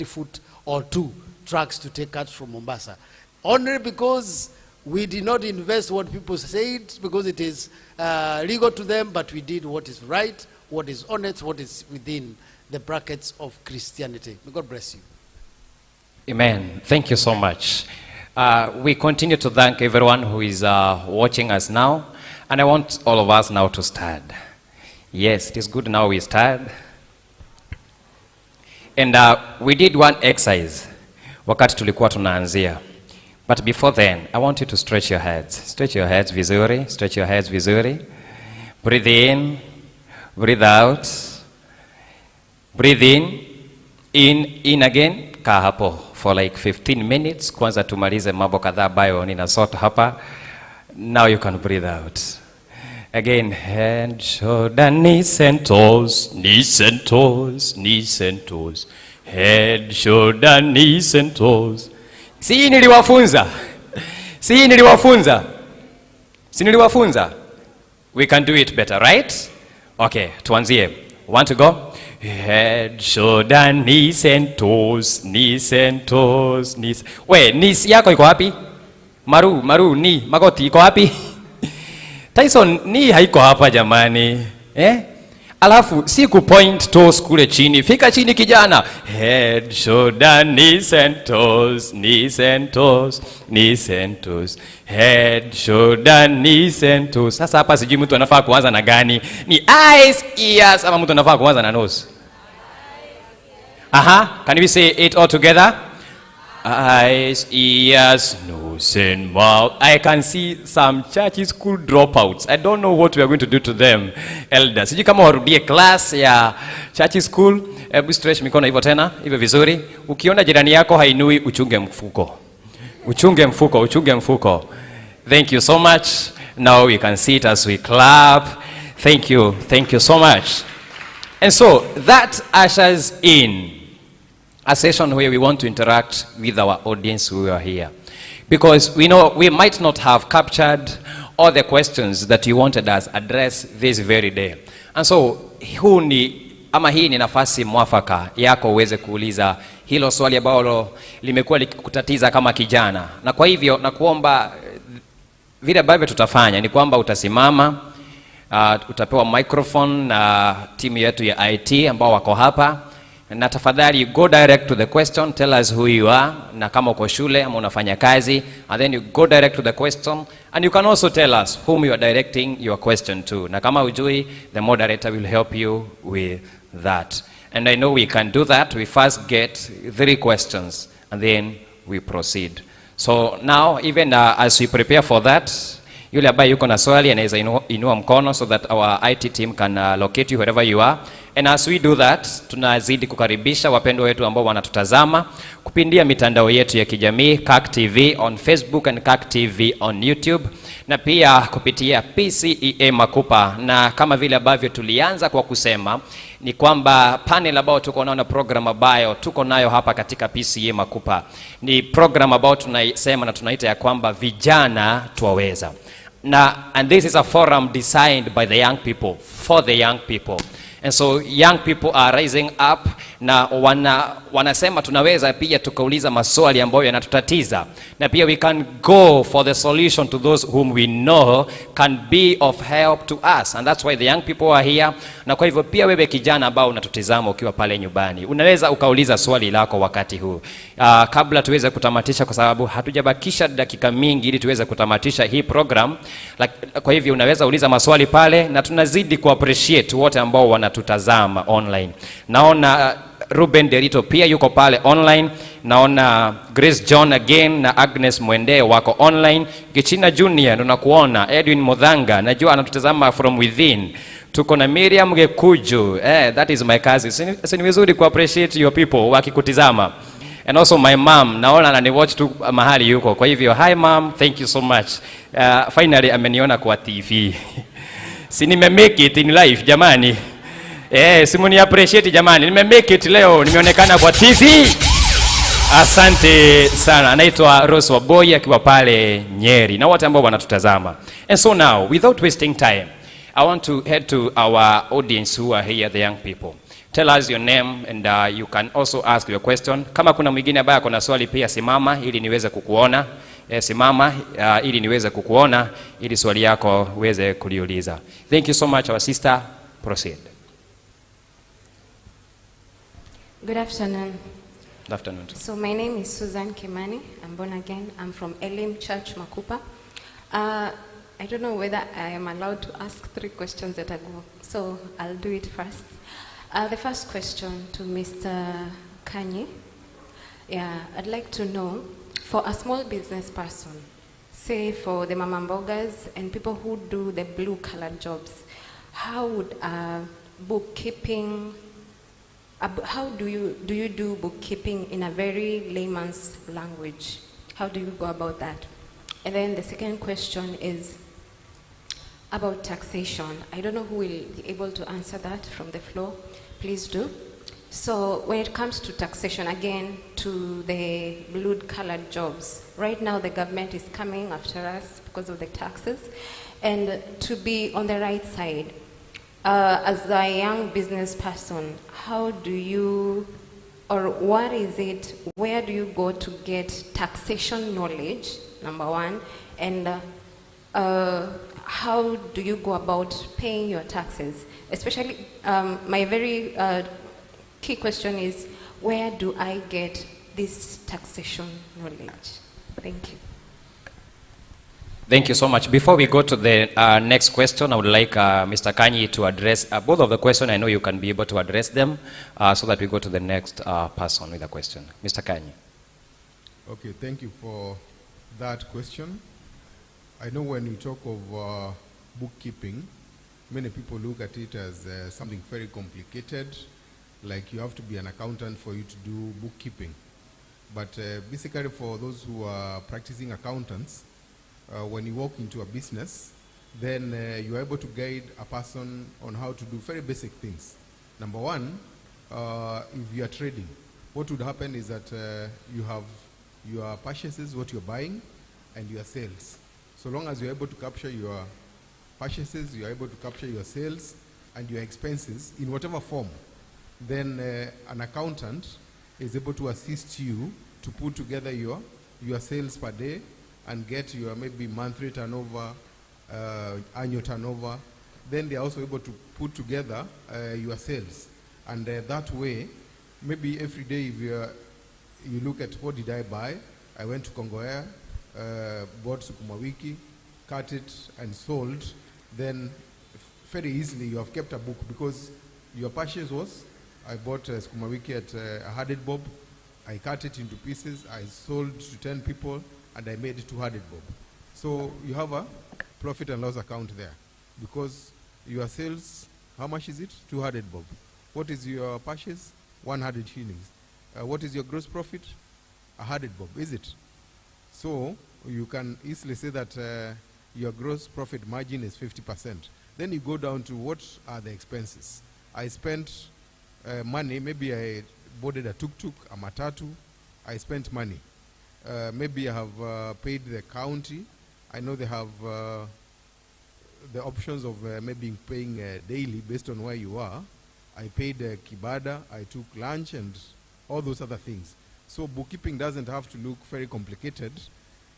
foot or 2 trucks to take us from Mombasa. Only because we did not invest what people said, because it is legal to them, but we did what is right, what is honest, what is within the brackets of Christianity. May God bless you. Amen. Thank you so much. We continue to thank everyone who is watching us now. And I want all of us now to stand. Yes, it is good now we stand. And we did one exercise wakati tulikuwa tunaanzia. But before then, I want you to stretch your heads. Stretch your heads vizuri. Stretch your heads vizuri. Breathe in. Breathe out. Breathe in. In again. Kaa hapo for like 15 minutes. Kwanza tumalize mambo kadhaa ambayo ninasota hapa. Now you can breathe out. Again, head, shoulder, knees and toes. Knees and toes. Knees and toes. Head, shoulder, knees and toes. Si niliwafunza. Si niliwafunza. Si niliwafunza. We can do it better, right? Okay, tuanzie. Want to go? Head, shoulder, knees and toes. Knees and toes. Knees. Wait, knees yako iko wapi? Maru, ni, magoti iko wapi? Tyson, ni haiko hapa jamani. Alafu, si kupoint toes kule chini. Fika chini kijana. Head, shoulder, knees and toes. Knees and toes. Knees and toes. Head, shoulder, knees and toes. Sasa hapa sijui mtu anafaa kuanza na gani. Ni eyes, ears, ama mtu anafaa kuanza na nose. Can we say it all together? Eyes, ears, nose and mouth. I can see some church school dropouts. I don't know what we are going to do to them, elders. Sijui kama warudie class ya church school. Hebu stretch mikono hivyo tena, hivyo vizuri. Ukiona jirani yako hainui, uchunge mfuko. Uchunge mfuko, uchunge mfuko. Thank you so much. Now we can see it as we clap. Thank you so much. And so that ushers in a session where we want to interact with our audience who are here. Because we know we might not have captured all the questions that you wanted us address this very day. And so hii ni nafasi mwafaka yako uweze kuuliza hilo swali ambalo limekuwa likikutatiza kama kijana. Na kwa hivyo na kuomba vile ambavyo tutafanya ni kwamba utasimama Utapewa microphone na timu yetu ya IT ambao wako hapa. Na tafadhali go direct to the question, tell us who you are, na kama uko shule ama unafanya kazi, and then you go direct to the question, and you can also tell us whom you are directing your question to. Na kama hujui, the moderator will help you with that. And I know we can do that. We first get 3 questions, and then we proceed. So now, even as we prepare for that, yule ambaye yuko na swali anaweza inua mkono so that our IT team can locate you wherever you are. And as we do that, tunazidi kukaribisha wapendwa wetu ambao wanatutazama kupindia mitandao yetu ya kijamii, CAC TV on Facebook and CAC TV on YouTube, na pia kupitia Pcea Makupa. Na kama vile ambavyo tulianza kwa kusema, ni kwamba panel ambao tuko nayo na program ambayo tuko nayo hapa katika Pcea Makupa ni program ambao tunasema na tunaita ya kwamba Vijana Twaweza. And this is a forum designed by the young people, for the young people. And so young people are rising up na wanasema tunaweza pia tukauliza maswali ambayo yanatutatiza, na pia we can go for the solution to those whom we know can be of help to us, and that's why the young people are here. Na kwa hivyo pia wewe kijana ambao unatutizama ukiwa pale nyumbani, unaweza ukauliza swali lako wakati huu kabla tuweze kutamatisha, kwa sababu hatujabakisha dakika mingi ili tuweze kutamatisha hii program. Kwa hivyo unaweza uliza maswali pale, na tunazidi ku appreciate wote ambao wanatutazama online. Naona Ruben Derito pia yuko pale online. Naona Grace John again na Agnes Mwende wako online. Gichina Junior tunakuona, Edwin Modhanga najua anatutazama from within. Tuko na Miriam Gekuju, that is my cousin. Ni vizuri ku appreciate your people wakikutizama. And also my mom, naona ananiwatch tu mahali yuko. Kwa hivyo hi mom, thank you so much. Finally ameniona kwa TV. Si nimemake it in life jamani. Simuni appreciate jamani. Nimemake it leo, nimeonekana kwa TV. Asante sana. Anaitwa Rose Waboy akiwa pale Nyeri na wote ambao wanatutazama. And so now, without wasting time, I want to head to our audience who are here, the young people. Tell us your name, and you can also ask your question. Kama kuna mwingine ambaye kuna swali pia simama ili niweze kukuona. Simama ili niweze kukuona ili swali yako uweze kuliuliza. Thank you so much, our sister. Proceed. Good afternoon. Good afternoon. So my name is Susan Kimani. I'm born again. I'm from Elim Church, Makupa. I don't know whether I am allowed to ask 3 questions at a go, so I'll do it first. The first question to Mr. Kanyi. Yeah, I'd like to know, for a small business person, say for the mamambogas and people who do the blue-collar jobs, how would bookkeeping, how do you do bookkeeping in a very layman's language? How do you go about that? And then the second question is about taxation. I don't know who will be able to answer that from the floor. Please do. So when it comes to taxation, again, to the blue-collar jobs, right now the government is coming after us because of the taxes. And to be on the right side, as a young business person, how do you, or what is it, where do you go to get taxation knowledge, number one, and how do you go about paying your taxes? Especially, my very key question is, where do I get this taxation knowledge? Thank you. Thank you so much. Before we go to the next question, I would like Mr. Kanyi to address both of the questions. I know you can be able to address them so that we go to the next person with a question. Mr. Kanyi. Okay, thank you for that question. I know when you talk of bookkeeping, many people look at it as something very complicated, like you have to be an accountant for you to do bookkeeping. But basically for those who are practicing accountants, when you walk into a business, then you are able to guide a person on how to do very basic things. Number one, if you are trading, what would happen is that you have your purchases, what you're buying, and your sales. So long as you're able to capture your purchases, you're able to capture your sales and your expenses in whatever form, then an accountant is able to assist you to put together your sales per day and get your maybe monthly turnover, annual turnover, then they are also able to put together your sales. And that way, maybe every day if you look at what did I buy, I went to Kongoea, bought Sukuma Wiki, cut it and sold, then very easily you have kept a book, because your purchase was, I bought Sukuma Wiki at a 100 bob, I cut it into pieces, I sold to 10 people, and I made 200 bob. So you have a profit and loss account there, because your sales, how much is it? 200 bob. What is your purchase? 100 shillings. What is your gross profit? 100 bob, is it? So you can easily say that your gross profit margin is 50%. Then you go down to what are the expenses. I spent money, maybe I boarded a tuk-tuk, a matatu, I spent money. Maybe I have paid the county. I know they have the options of maybe paying daily based on where you are. I paid kibada, I took lunch and all those other things. So bookkeeping doesn't have to look very complicated.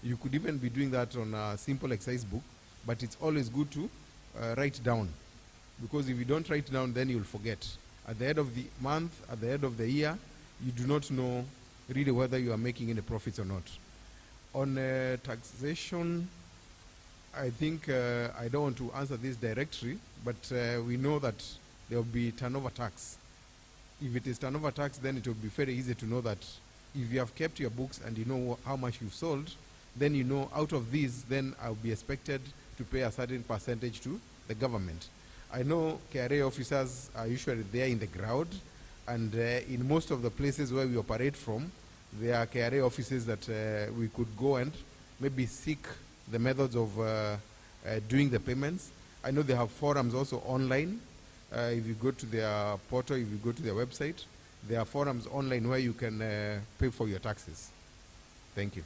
You could even be doing that on a simple exercise book, but it's always good to write down, because if you don't write down, then you'll forget. At the end of the month, at the end of the year, you do not know really whether you are making any profits or not. On taxation, I think I don't want to answer this directly, but we know that there will be turnover tax. If it is turnover tax, then it will be very easy to know that if you have kept your books and you know how much you've sold, then you know out of these, then I'll be expected to pay a certain percentage to the government. I know KRA officers are usually there in the ground, and in most of the places where we operate from, there are KRA offices that we could go and maybe seek the methods of doing the payments. I know they have forums also online. If you go to their portal, if you go to their website, there are forums online where you can pay for your taxes. Thank you.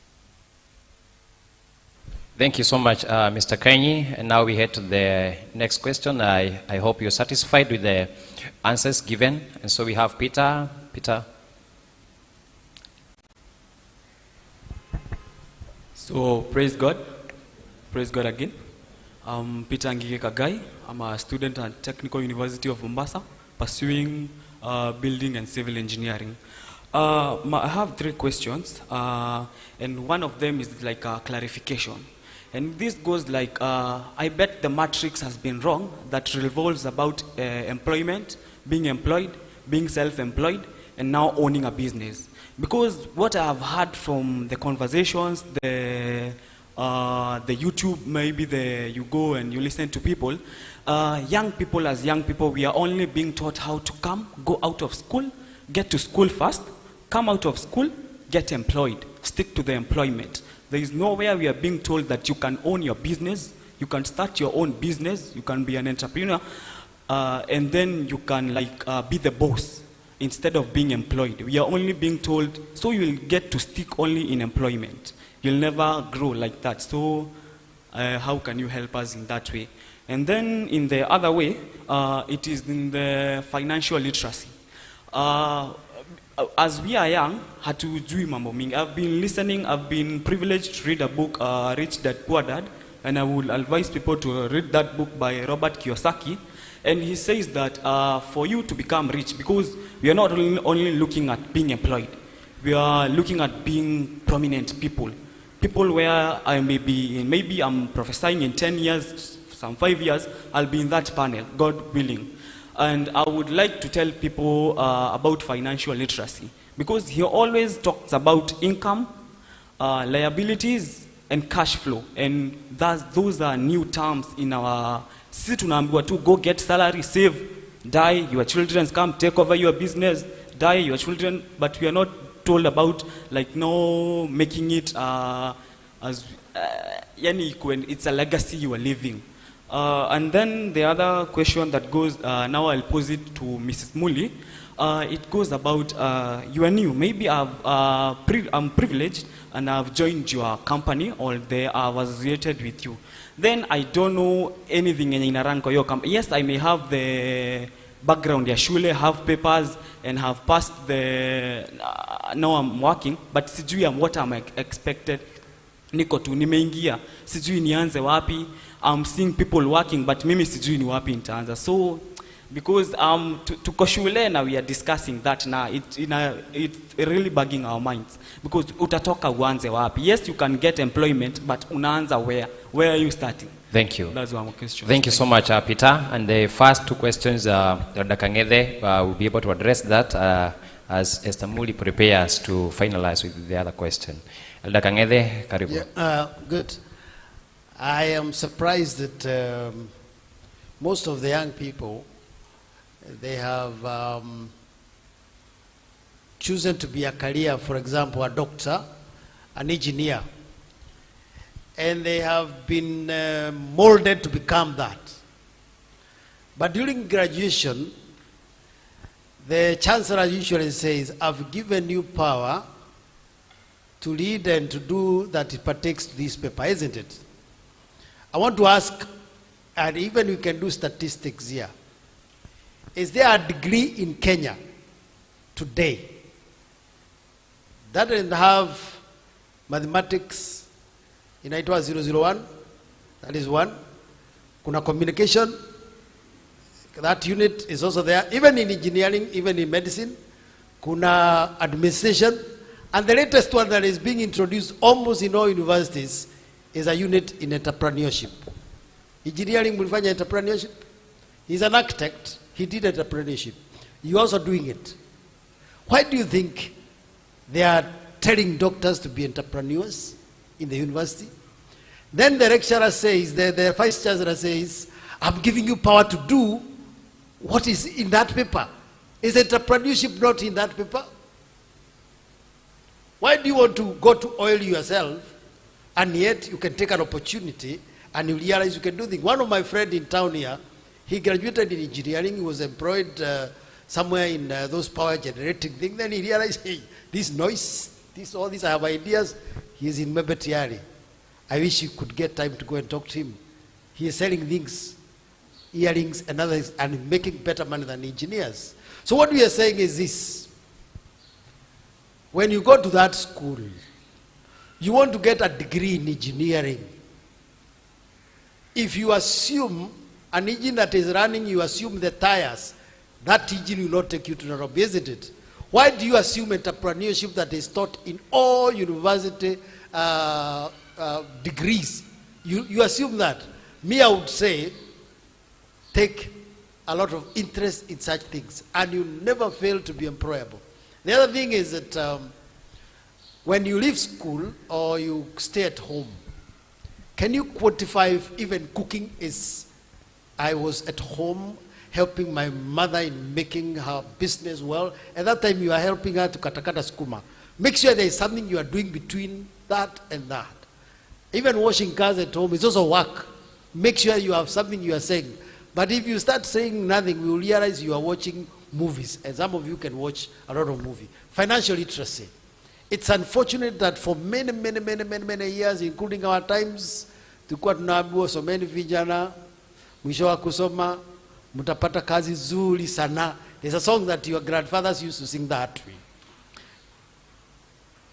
Thank you so much, Mr. Kanyi. And now we head to the next question. I hope you're satisfied with the answers given. And so we have Peter. Peter. So praise God. Praise God again. I'm Peter Ngige Kagai. I'm a student at Technical University of Mombasa, pursuing building and civil engineering. I have 3 questions, and one of them is like a clarification. And this goes like, I bet the matrix has been wrong, that revolves about employment, being employed, being self-employed, and now owning a business. Because what I have heard from the conversations, the YouTube, maybe you go and you listen to people, young people as young people, we are only being taught how to go out of school, get to school first, come out of school, get employed, stick to the employment. There is nowhere we are being told that you can own your business, you can start your own business, you can be an entrepreneur, and then you can be the boss instead of being employed. We are only being told, so you will get to stick only in employment. You'll never grow like that. So how can you help us in that way? And then in the other way, it is in the financial literacy. As we are young, hatujui mambo mingi. I've been listening, I've been privileged to read a book, Rich Dad Poor Dad, and I would advise people to read that book by Robert Kiyosaki. And he says that for you to become rich, because we are not only looking at being employed, we are looking at being prominent people. People where I maybe I'm prophesying in 10 years, some 5 years, I'll be in that panel, God willing. And I would like to tell people about financial literacy, because he always talks about income, liabilities, and cash flow. And those are new terms in our sisi tunaambiwa tu go get salary, save, die, your children come take over your business, die, your children, but we are not told about making it as it's a legacy you are leaving. And then the other question that goes, now I'll pose it to Mrs. Muli. It goes about, you are new. Maybe I'm privileged and I've joined your company, or I was associated with you. Then I don't know anything in your company. Yes, I may have the background, shule, have papers, and have passed now I'm working, but sijui what I'm expected niko tu nimeingia, sijui nianze wapi. I'm seeing people working but mimi sijui ni wapi nitaanza. So because tuko shule na we are discussing that na it's really bugging our minds, because utatoka uanze wapi? Yes, you can get employment, but unaanza where are you starting? Thank you. That's one question. Thank you so much, Peter. And the first two questions, Dr. Kang'ethe will be able to address that as Esther Muli prepares to finalize with the other question. Dr. Kang'ethe, karibu. Yeah, good. I am surprised that most of the young people, they have chosen to be a career, for example, a doctor, an engineer, and they have been molded to become that. But during graduation, the chancellor usually says, I've given you power to lead and to do that it partakes to this paper, isn't it? I want to ask, and even we can do statistics here, is there a degree in Kenya today that doesn't have mathematics? Inaitwa 001, that is one. Kuna communication, that unit is also there. Even in engineering, even in medicine, kuna administration. And the latest one that is being introduced almost in all universities is a unit in entrepreneurship. Engineering mulifanya entrepreneurship. He's an architect. He did entrepreneurship. You're also doing it. Why do you think they are telling doctors to be entrepreneurs in the university? Then the lecturer says, the vice chancellor says, I'm giving you power to do what is in that paper. Is entrepreneurship not in that paper? Why do you want to go to oil yourself, and yet you can take an opportunity and you realize you can do things? One of my friends in town here, he graduated in engineering. He was employed somewhere in those power generating things. Then he realized, hey, this noise, all these, I have ideas. He's in Mebetiari. I wish you could get time to go and talk to him. He is selling things, earrings and others, and making better money than engineers. So what we are saying is this. When you go to that school, you want to get a degree in engineering. If you assume an engine that is running, you assume the tires, that engine will not take you to Nairobi, isn't it? Why do you assume entrepreneurship that is taught in all university degrees? You assume that. Me, I would say, take a lot of interest in such things, and you never fail to be employable. The other thing is that when you leave school or you stay at home, can you quantify if even cooking is, I was at home helping my mother in making her business well. At that time you are helping her to katakata skuma. Make sure there is something you are doing between that and that. Even washing cars at home is also work. Make sure you have something you are saying. But if you start saying nothing, we will realize you are watching movies, and some of you can watch a lot of movies. Financial literacy. It's unfortunate that for many years, including our times, tulikuwa tunaambiwa someni vijana, mwisho wa kusoma, mutapata kazi zuri sana. There's a song that your grandfathers used to sing that way.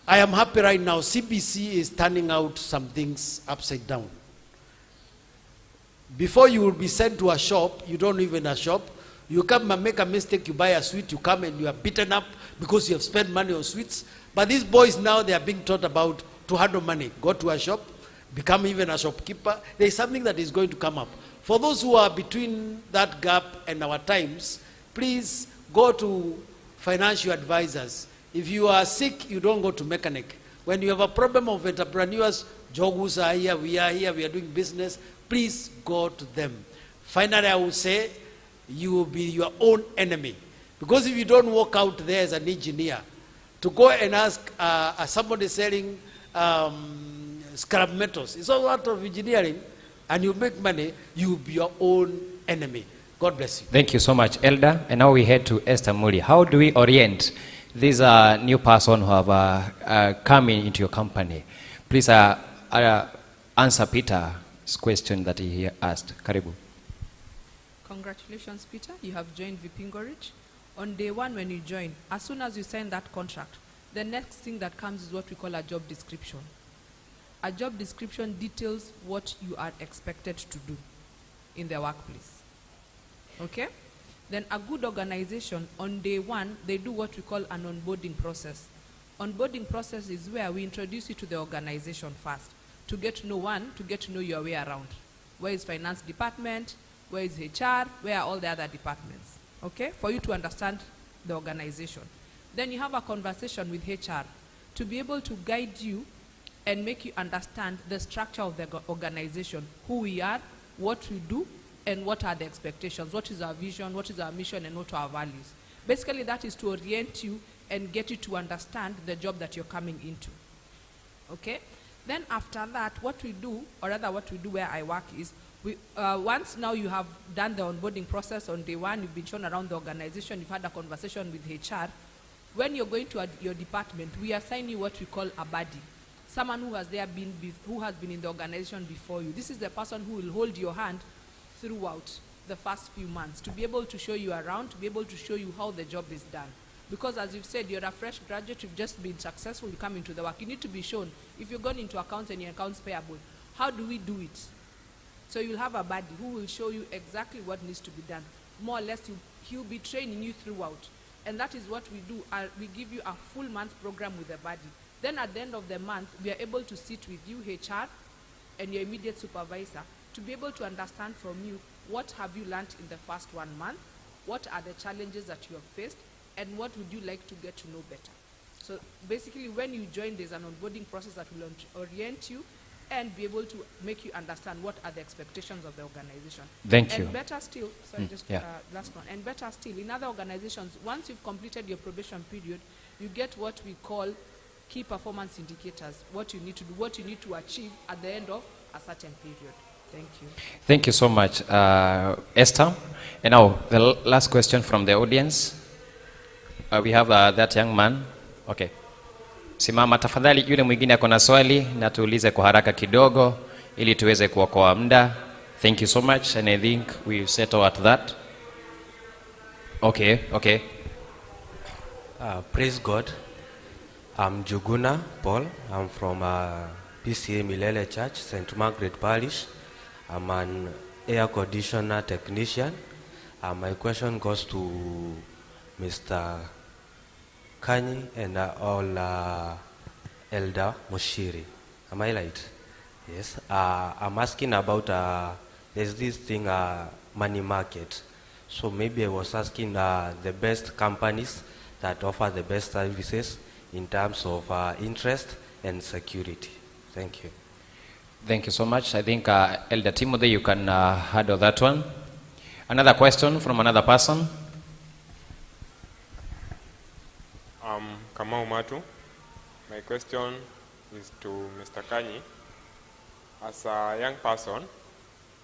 I am happy right now. CBC is turning out some things upside down. Before you will be sent to a shop, you don't live in a shop, you come and make a mistake, you buy a sweet, you come and you are beaten up because you have spent money on sweets. But these boys now, they are being taught about to handle money. Go to a shop, become even a shopkeeper. There is something that is going to come up. For those who are between that gap and our times, please go to financial advisors. If you are sick, you don't go to mechanic. When you have a problem of entrepreneurs, jogus are here, we are doing business, please go to them. Finally, I will say, you will be your own enemy. Because if you don't walk out there as an engineer, to go and ask somebody selling scrap metals, it's all out of engineering, and you make money, you will be your own enemy. God bless you. Thank you so much, Elder. And now we head to Esther Muli. How do we orient this new person who have come into your company? Please answer Peter's question that he asked. Karibu. Congratulations, Peter. You have joined Vipingorich. On day one when you join, as soon as you sign that contract, the next thing that comes is what we call a job description. a job description details what you are expected to do in the workplace. Okay? Then a good organization, on day one, they do what we call an onboarding process. Onboarding process is where we introduce you to the organization first, to get to know your way around. Where is finance department? Where is HR? Where are all the other departments? Okay? For you to understand the organization. Then you have a conversation with HR to be able to guide you and make you understand the structure of the organization, who we are, what we do, and what are the expectations, what is our vision, what is our mission, and what are our values. Basically, that is to orient you and get you to understand the job that you're coming into. Okay? Then after that, what we do, or rather what we do where I work is, once now you have done the onboarding process on day one, you've been shown around the organization, you've had a conversation with HR, when you're going to your department, we assign you what we call a buddy. Someone who has been in the organization before you. This is the person who will hold your hand throughout the first few months to be able to show you around, to be able to show you how the job is done. Because as you've said, you're a fresh graduate, you've just been successful, you come into the work. You need to be shown, if you're going into accounts and your accounts payable, how do we do it? So you'll have a buddy who will show you exactly what needs to be done. More or less, he'll be training you throughout. And that is what we do. We give you a full month program with a buddy. Then at the end of the month, we are able to sit with you, HR, and your immediate supervisor, to be able to understand from you what have you learned in the first 1 month, what are the challenges that you have faced, and what would you like to get to know better. So basically, when you join, there's an onboarding process that will orient you and be able to make you understand what are the expectations of the organization. Thank you. And better still, last one, and better still, in other organizations, once you've completed your probation period, you get what we call key performance indicators, what you need to do, what you need to achieve at the end of a certain period. Thank you. Thank you so much, Esther. And now, the last question from the audience. We have that young man. Okay. Simama tafadhali, yule mwingine ako na swali na tuulize kwa haraka kidogo ili tuweze kuokoa muda. Thank you so much, and I think we settle at that. Okay. Praise God. I'm Juguna Paul. I'm from Pcea Milele Church, St. Margaret Parish. I'm an air conditioner technician. My question goes to Mr. Kanyi and all Elder Moshiri. Am I right? Yes. I'm asking about there's this thing, money market. So maybe I was asking the best companies that offer the best services in terms of interest and security. Thank you. Thank you so much. I think Elder Timothy, you can handle that one. Another question from another person. Kamau Matu. My question is to Mr. Kanyi. As a young person,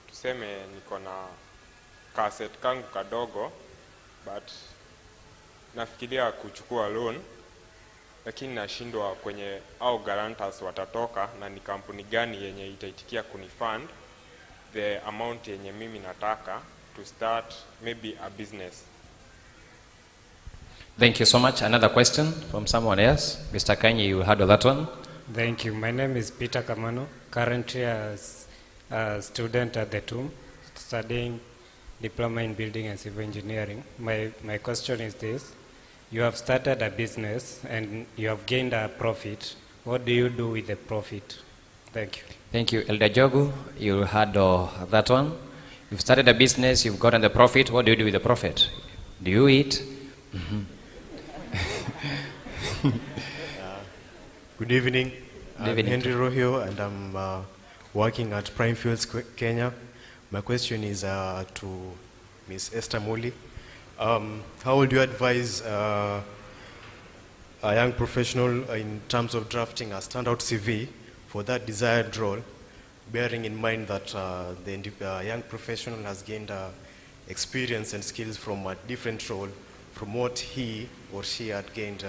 tuseme niko na kaset kangu kadogo, but nafikiria kuchukua loan, lakini nashindwa kwenye au guarantors watatoka na ni kampuni gani yenye itaitikia kunifund the amount yenye mimi nataka to start maybe a business. Thank you so much. Another question from someone else. Mr. Kanyi, you handle that one. Thank you. My name is Peter Kamano, currently a student at the TUM, studying Diploma in Building and Civil Engineering. My question is this. You have started a business and you have gained a profit. What do you do with the profit? Thank you. Thank you. Elder Jogu, you handle that one. You've started a business, you've gotten the profit. What do you do with the profit? Do you eat? Good evening. I'm Henry Rohio and I'm working at Prime Fuels Kenya. My question is to Ms. Esther Muli. How would you advise a young professional in terms of drafting a standout CV for that desired role, bearing in mind that the young professional has gained experience and skills from a different role from what he or she had gained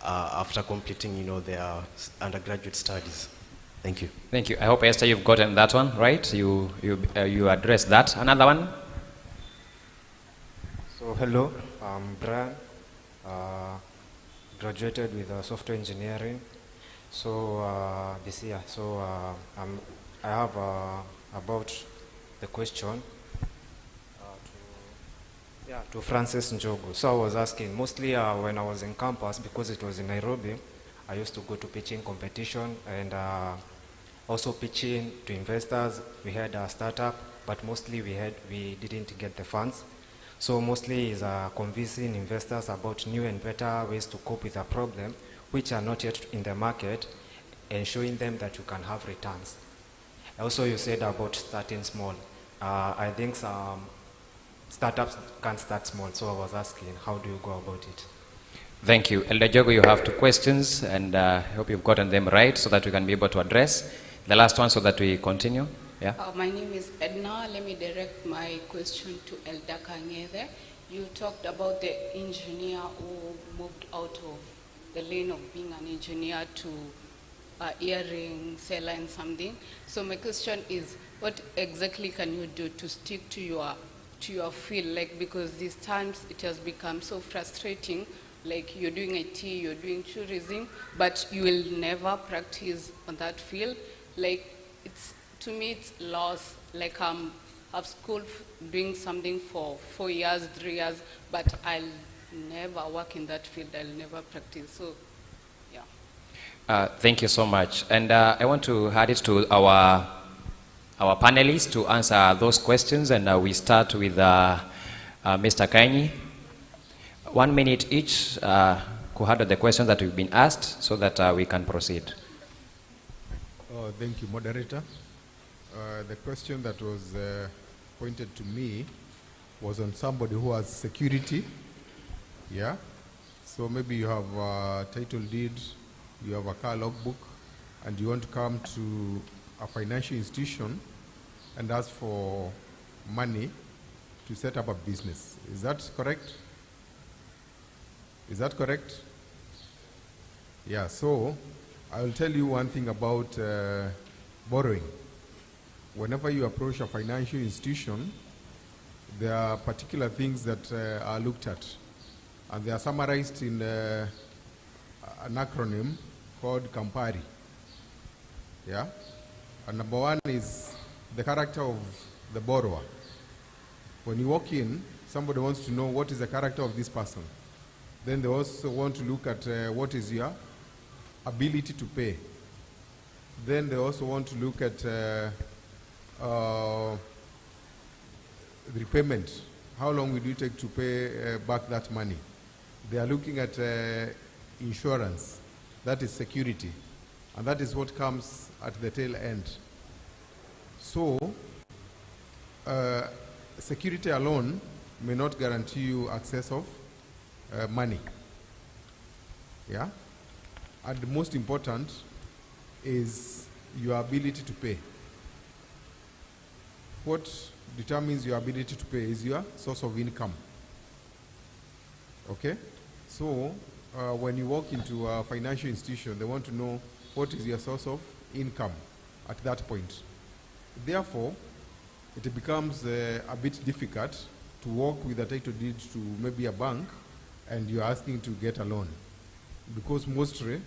after completing, their undergraduate studies? Thank you. Thank you. I hope, Esther, you've gotten that one, right? You addressed that. Another one? So, hello, I'm Brian, graduated with software engineering. So, Pcea, so I have about the question to Francis Njogu. So I was asking, mostly when I was in campus, because it was in Nairobi, I used to go to pitching competition and also pitching to investors. We had a startup, but mostly we didn't get the funds. So mostly is convincing investors about new and better ways to cope with a problem which are not yet in the market, and showing them that you can have returns. Also, you said about starting small. I think some startups can start small, so I was asking, how do you go about it? Thank you. Elder Jogo, you have 2 questions, and I hope you've gotten them right so that we can be able to address the last one so that we continue. Yeah. My name is Edna. Let me direct my question to Elder Kang'ethe. You talked about the engineer who moved out of the lane of being an engineer to earring seller and something. So my question is, what exactly can you do to stick to your field? Like, because these times it has become so frustrating. Like, you're doing IT, you're doing tourism, but you will never practice on that field. Like, to me it's loss. Like, I've schooled doing something for 4 years, 3 years, but I'll never work in that field. I'll never practice. So, yeah. Thank you so much. And I want to hand it to our panelists to answer those questions. And we start with Mr. Kanyi. 1 minute each to handle the questions that we've been asked so that we can proceed. Thank you, moderator. The question that was pointed to me was on somebody who has security. Yeah. So maybe you have a title deed, you have a car logbook, and you want to come to a financial institution and ask for money to set up a business. Is that correct? Is that correct? Yeah, so I will tell you one thing about borrowing. Whenever you approach a financial institution, there are particular things that are looked at, and they are summarized in an acronym called CAMPARI. Yeah? And number 1 is the character of the borrower. When you walk in, somebody wants to know what is the character of this person. Then they also want to look at what is your ability to pay. Then they also want to look at repayment. How long will you take to pay back that money? They are looking at insurance. That is security. And that is what comes at the tail end. So, security alone may not guarantee you access of money. Yeah? And the most important is your ability to pay. What determines your ability to pay is your source of income. Okay? So, when you walk into a financial institution, they want to know what is your source of income at that point. Therefore, it becomes a bit difficult to walk with a title deed to maybe a bank and you're asking to get a loan. Because mostly,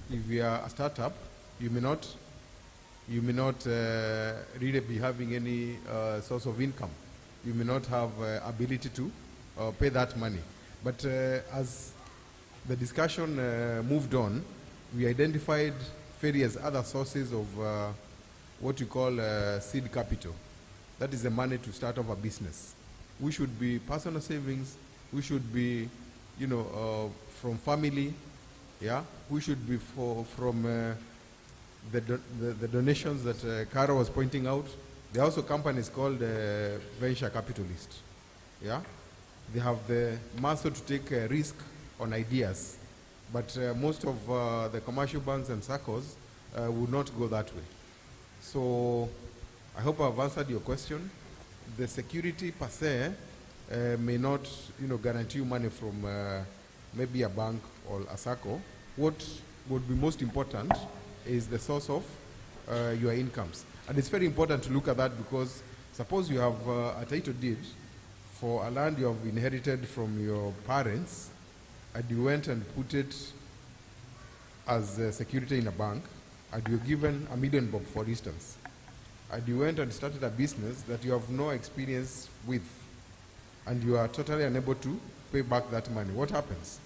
if you are a startup, you may not really be having any source of income. You may not have ability to pay that money. But as the discussion moved on, we identified various other sources of what you call seed capital. That is the money to start off a business. We should be personal savings. We should be, from family. Yeah, we should be from the donations that Kara was pointing out. There are also companies called venture capitalists. Yeah, they have the muscle to take a risk on ideas, but most of the commercial banks and circles would not go that way. So I hope I've answered your question. The security per se may not, guarantee you money from maybe a bank or a circle. What would be most important is the source of your incomes. And it's very important to look at that because suppose you have a title deed for a land you have inherited from your parents and you went and put it as a security in a bank, and you're given $1 million, Bob, for instance, and you went and started a business that you have no experience with, and you are totally unable to pay back that money, what happens?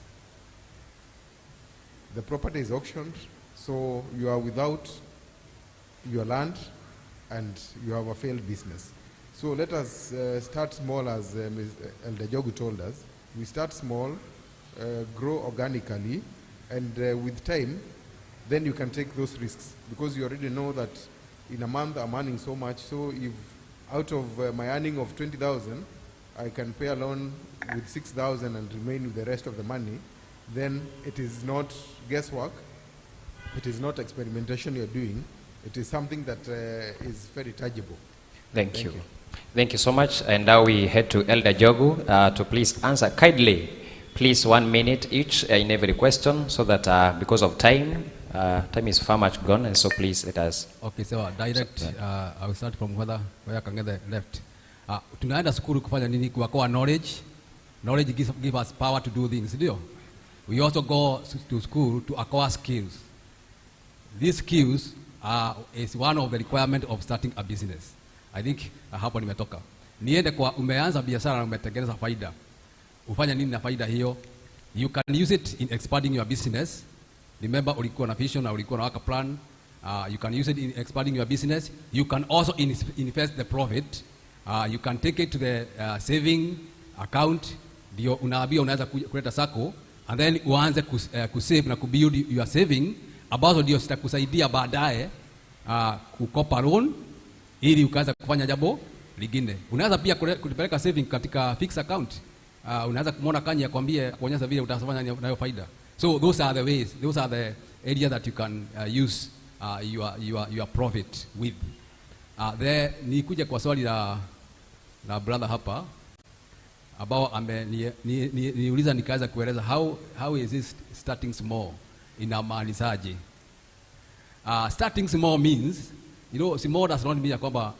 The property is auctioned, so you are without your land, and you have a failed business. So let us start small, as Ms. Elder Jogu told us. We start small, grow organically, and with time, then you can take those risks, because you already know that in a month I'm earning so much, so if out of my earning of 20,000, I can pay a loan with 6,000 and remain with the rest of the money, then it is not guesswork, it is not experimentation you're doing, it is something that is very tangible. Thank you. Thank you so much. And now we head to Elder Jogu to please answer kindly. Please 1 minute each in every question, so that because of time, time is far much gone, and so please let us. Okay, so direct, I will start from where Kang'ethe left. Tunaenda skulu kufanya nini? Kuokoa knowledge. Knowledge gives us power to do things, ndio? We also go to school to acquire skills. These skills is one of the requirements of starting a business. I think hapo nimetoka. Niende kwa umeanza biashara na umetengeneza faida. Ufanya nini na faida hiyo? You can use it in expanding your business. Remember, ulikuwa na vision na ulikuwa na work plan. You can use it in expanding your business. You can also invest the profit. You can take it to the saving account. Ndio unaambia unaweza kuleta sako, and then uanze kusave na kubuild your saving, ambazo ndio zitakusaidia baadaye kukopa loan ili ukaanza kufanya jambo lingine. Unaweza pia kupeleka saving katika fixed account. Unaweza kumwona Kanye akwambie kuonyesha vile utafanya nayo faida. So those are the ways, those are the areas that you can use your profit with. There ni kuja kwa swali la brother hapa ambao niuliza nikaweza kueleza how is this starting small inamaanizaje. Starting small means, you know, small does not mean ya kwamba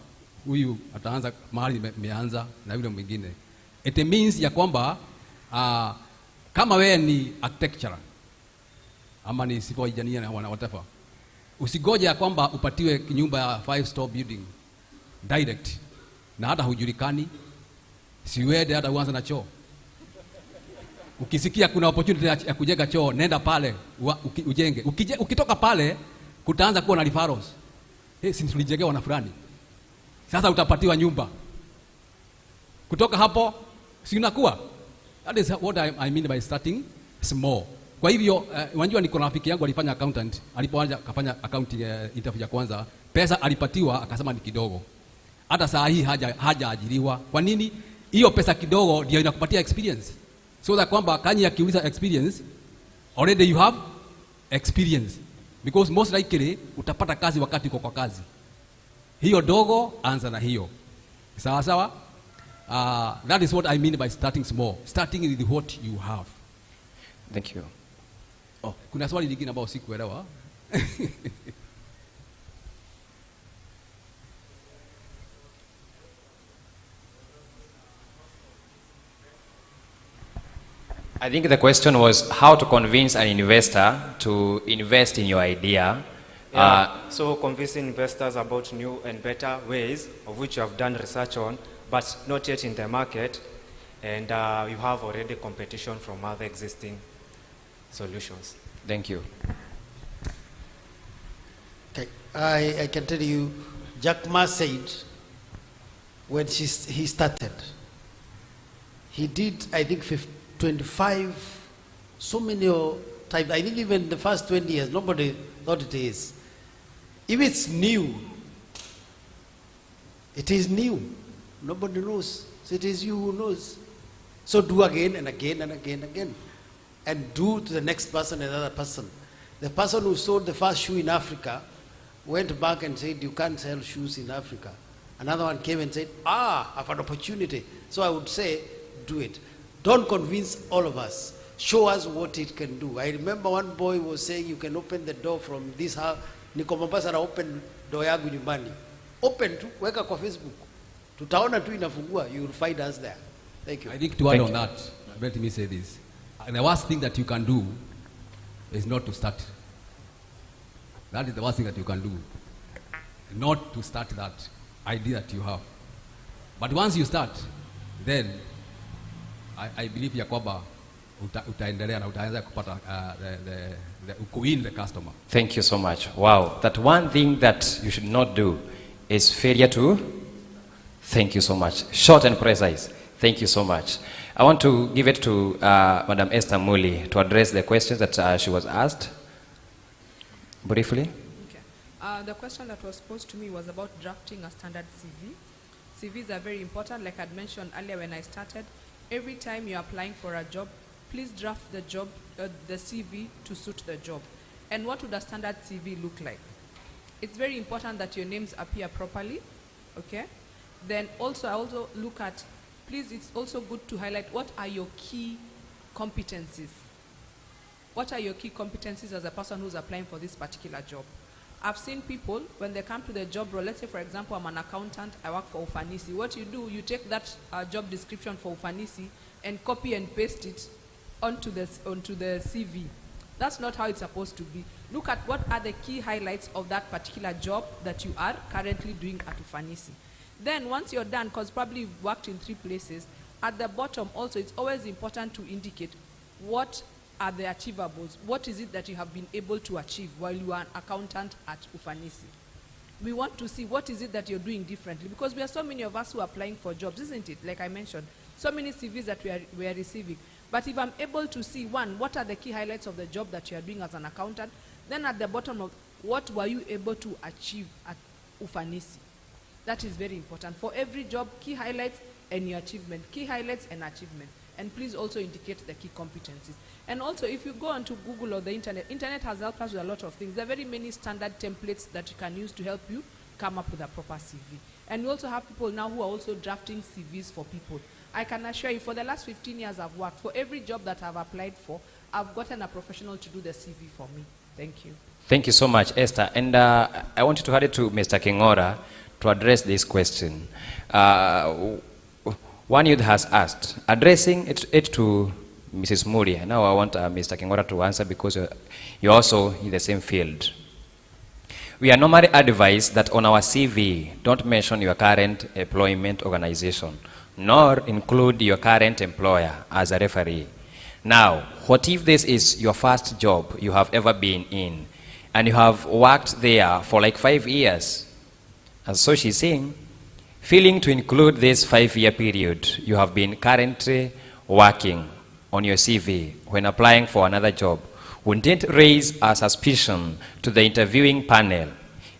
huyu ataanza mahali meanza na yule mwingine. It means ya kwamba kama wewe ni architecture ama ni civil engineer na whatever, usigoje ya kwamba upatiwe nyumba ya 5-star building direct na hata hujulikani, siwede hata uanze na choo. Ukisikia kuna opportunity ya kujenga choo, nenda pale ujenge. Ukitoka pale kutaanza kuwa na referrals. Si tulijengewa na fulani, sasa utapatiwa nyumba. Kutoka hapo si unakuwa. That is what I mean by starting small. Kwa hivyo unajua niko na rafiki yangu alifanya accountant, alipoanza kufanya accounting interview ya kwanza, pesa alipatiwa akasema ni kidogo. Hata saa hii hajaajiriwa. Kwa nini? Hiyo pesa kidogo ndio inakupatia experience. So that kwamba Kanye akiuliza experience, already you have experience. Because most likely utapata kazi wakati uko kwa kazi. Hiyo dogo anza na hiyo. Sawa sawa? That is what I mean by starting small. Starting with what you have. Thank you. Oh, kuna swali lingine ambalo sikuelewa. I think the question was how to convince an investor to invest in your idea. So convincing investors about new and better ways of which you have done research on, but not yet in the market, and you have already competition from other existing solutions. Thank you. Okay, I can tell you, Jack Ma said when he started, he did, I think, 25, so many times. I think even the first 20 years, nobody thought it is. If it's new, it is new. Nobody knows. So it is you who knows. So do again and again and again and again. And do to the next person, another person. The person who sold the first shoe in Africa went back and said, you can't sell shoes in Africa. Another one came and said, I have an opportunity. So I would say, do it. Don't convince all of us. Show us what it can do. I remember one boy was saying, you can open the door from this house. Niko Mombasa na open door yangu nyumbani. Open tu, weka kwa Facebook. Tutaona tu inafungua, you will find us there. Thank you. I think to add on that, let me say this. And the worst thing that you can do is not to start That is the worst thing that you can do. Not to start that idea that you have. But once you start, then I believe ya kwamba utaendelea na utaanza kupata win the customer. Thank you so much. Wow, that one thing that you should not do is failure to. Thank you so much. Short and precise. Thank you so much. I want to give it to Madam Esther Muli to address the questions that she was asked. Briefly. The question that was posed to me was about drafting a standard CV. CVs are very important. Like I'd mentioned earlier when I started, every time you're applying for a job, please draft the CV to suit the job. And what would a standard CV look like? It's very important that your names appear properly, okay? Then also, I also look at, please, it's also good to highlight what are your key competencies. What are your key competencies as a person who's applying for this particular job? I've seen people, when they come to the job role, let's say, for example, I'm an accountant, I work for Ufanisi. What you do, you take that job description for Ufanisi and copy and paste it onto the CV. That's not how it's supposed to be. Look at what are the key highlights of that particular job that you are currently doing at Ufanisi. Then once you're done, because probably you've worked in 3 places, at the bottom also it's always important to indicate what are the achievables. What is it that you have been able to achieve while you are an accountant at Ufanisi? We want to see what is it that you're doing differently, because we are so many of us who are applying for jobs, isn't it? Like I mentioned, so many CVs that we are receiving. But if I'm able to see, one, what are the key highlights of the job that you are doing as an accountant, then at the bottom of what were you able to achieve at Ufanisi? That is very important. For every job, key highlights and your achievement. Key highlights and achievement. And please also indicate the key competencies. And also, if you go onto Google or the internet has helped us with a lot of things. There are very many standard templates that you can use to help you come up with a proper CV. And we also have people now who are also drafting CVs for people. I can assure you, for the last 15 years I've worked, for every job that I've applied for, I've gotten a professional to do the CV for me. Thank you. Thank you so much, Esther. And I want you to hand it to Mr. Kingora to address this question. One youth has asked, addressing it to Mrs. Muri. Now I want Mr. Kingora to answer, because you're also in the same field. We are normally advised that on our CV, don't mention your current employment organization, nor include your current employer as a referee. Now, what if this is your first job you have ever been in, and you have worked there for like 5 years? And so she's saying, failing to include this 5-year period you have been currently working on your CV when applying for another job, wouldn't it raise a suspicion to the interviewing panel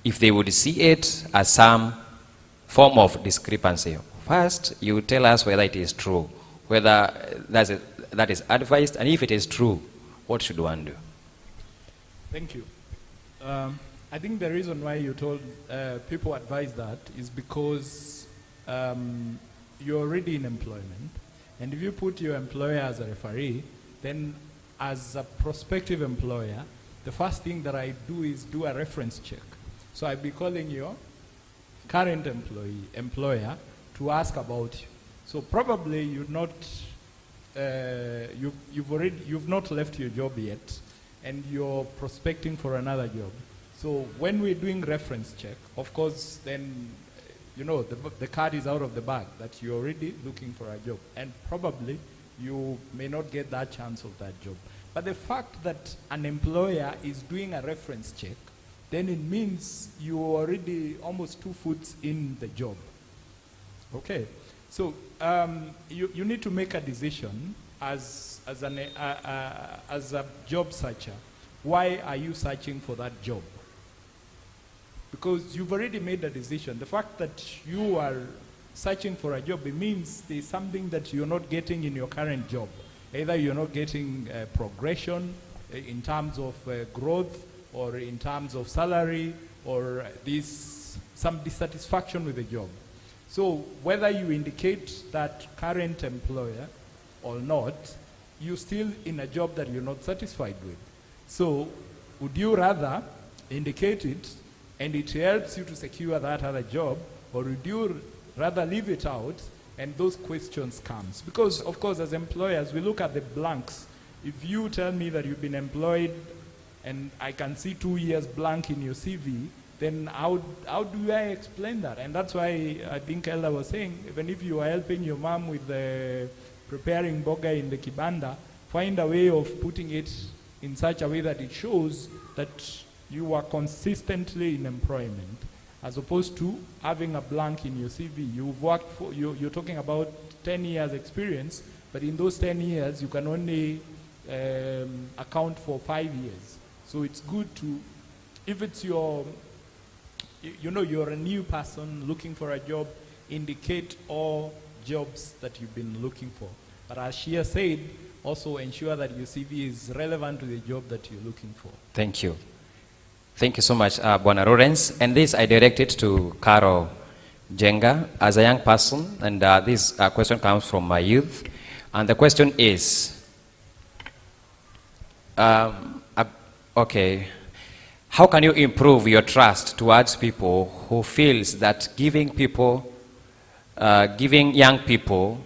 if they would see it as some form of discrepancy? First, you tell us whether it is true, whether that is advised, and if it is true, what should one do? Thank you. I think the reason why you told people advise that is because you're already in employment, and if you put your employer as a referee, then as a prospective employer, the first thing that I do is do a reference check. So I'll be calling your current employer to ask about you. So probably you've not left your job yet, and you're prospecting for another job. So when we're doing reference check, of course, then you know the card is out of the bag that you're already looking for a job, and probably you may not get that chance of that job. But the fact that an employer is doing a reference check, then it means you're already almost 2 foot in the job. Okay, so you need to make a decision as a job searcher. Why are you searching for that job? Because you've already made a decision. The fact that you are searching for a job, it means there's something that you're not getting in your current job. Either you're not getting progression in terms of growth, or in terms of salary, or some dissatisfaction with the job. So whether you indicate that current employer or not, you're still in a job that you're not satisfied with. So would you rather indicate it and it helps you to secure that other job, or would you rather leave it out and those questions comes? Because of course as employers we look at the blanks. If you tell me that you've been employed and I can see 2 years blank in your CV, then how do I explain that? And that's why I think Elder was saying, even if you are helping your mom with preparing boga in the kibanda, find a way of putting it in such a way that it shows that you are consistently in employment, as opposed to having a blank in your CV. You've worked for, you're talking about 10 years experience, but in those 10 years, you can only account for 5 years. So it's good to, if it's your, you know, you're a new person looking for a job, indicate all jobs that you've been looking for. But as Shia said, also ensure that your CV is relevant to the job that you're looking for. Thank you. Thank you so much, Bwana Lawrence. And this I directed to Carol Jenga as a young person. And this question comes from my youth. And the question is, okay, how can you improve your trust towards people who feels that giving young people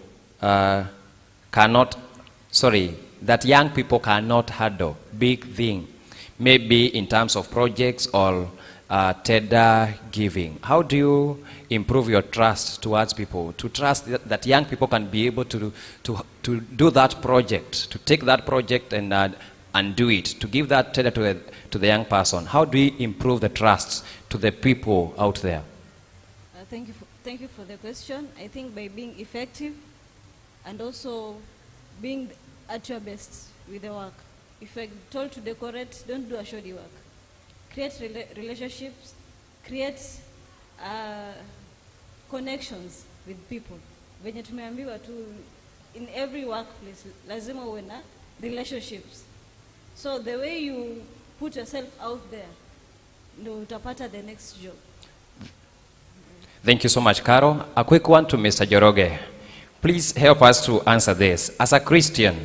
that young people cannot handle big thing, maybe in terms of projects or tender giving? How do you improve your trust towards people, to trust that young people can be able to do that project, to take that project and do it, to give that tender to the young person? How do we improve the trust to the people out there? Thank you for the question. I think by being effective and also being at your best with the work. If you're told to decorate, don't do a shoddy work. Create relationships, create connections with people. Venye tumeambiwa tu, in every workplace, lazima uwe na relationships. So the way you put yourself out there, no utapata the next job. Thank you so much, Carol. A quick one to Mr. Joroge. Please help us to answer this. As a Christian,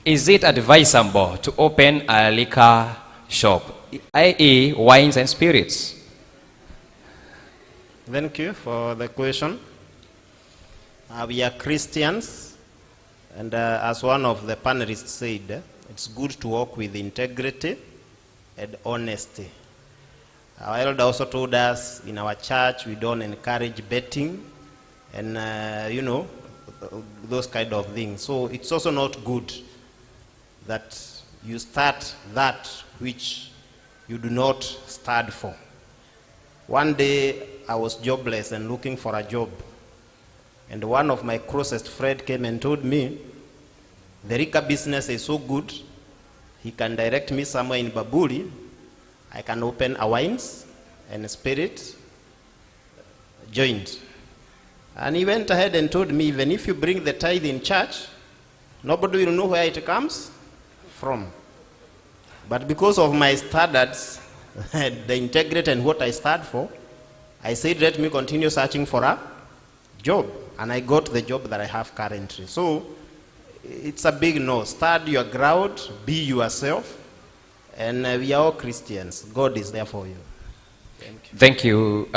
is it advisable to open a liquor shop, i.e. wines and spirits? Thank you for the question. We are Christians, and as one of the panelists said, it's good to walk with integrity and honesty. Our elder also told us in our church we don't encourage betting and, you know, those kind of things. So it's also not good that you start that which you do not stand for. One day I was jobless and looking for a job. And one of my closest friends came and told me, the Rika business is so good, he can direct me somewhere in Baburi. I can open a wines and a spirit joint. And he went ahead and told me, even if you bring the tithe in church, nobody will know where it comes from. But because of my standards, the integrity and what I stand for, I said, let me continue searching for a job. And I got the job that I have currently. So it's a big no. Stand your ground, be yourself, and we are all Christians. God is there for you. Thank you.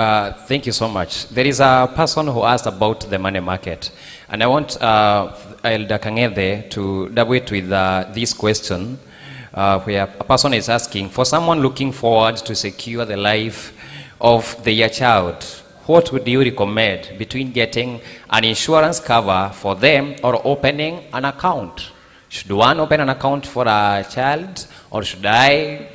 Thank you so much. There is a person who asked about the money market. And I want Elder Kang'ethe to double it with this question, where a person is asking, for someone looking forward to secure the life of their child, what would you recommend between getting an insurance cover for them or opening an account? Should one open an account for a child, or should I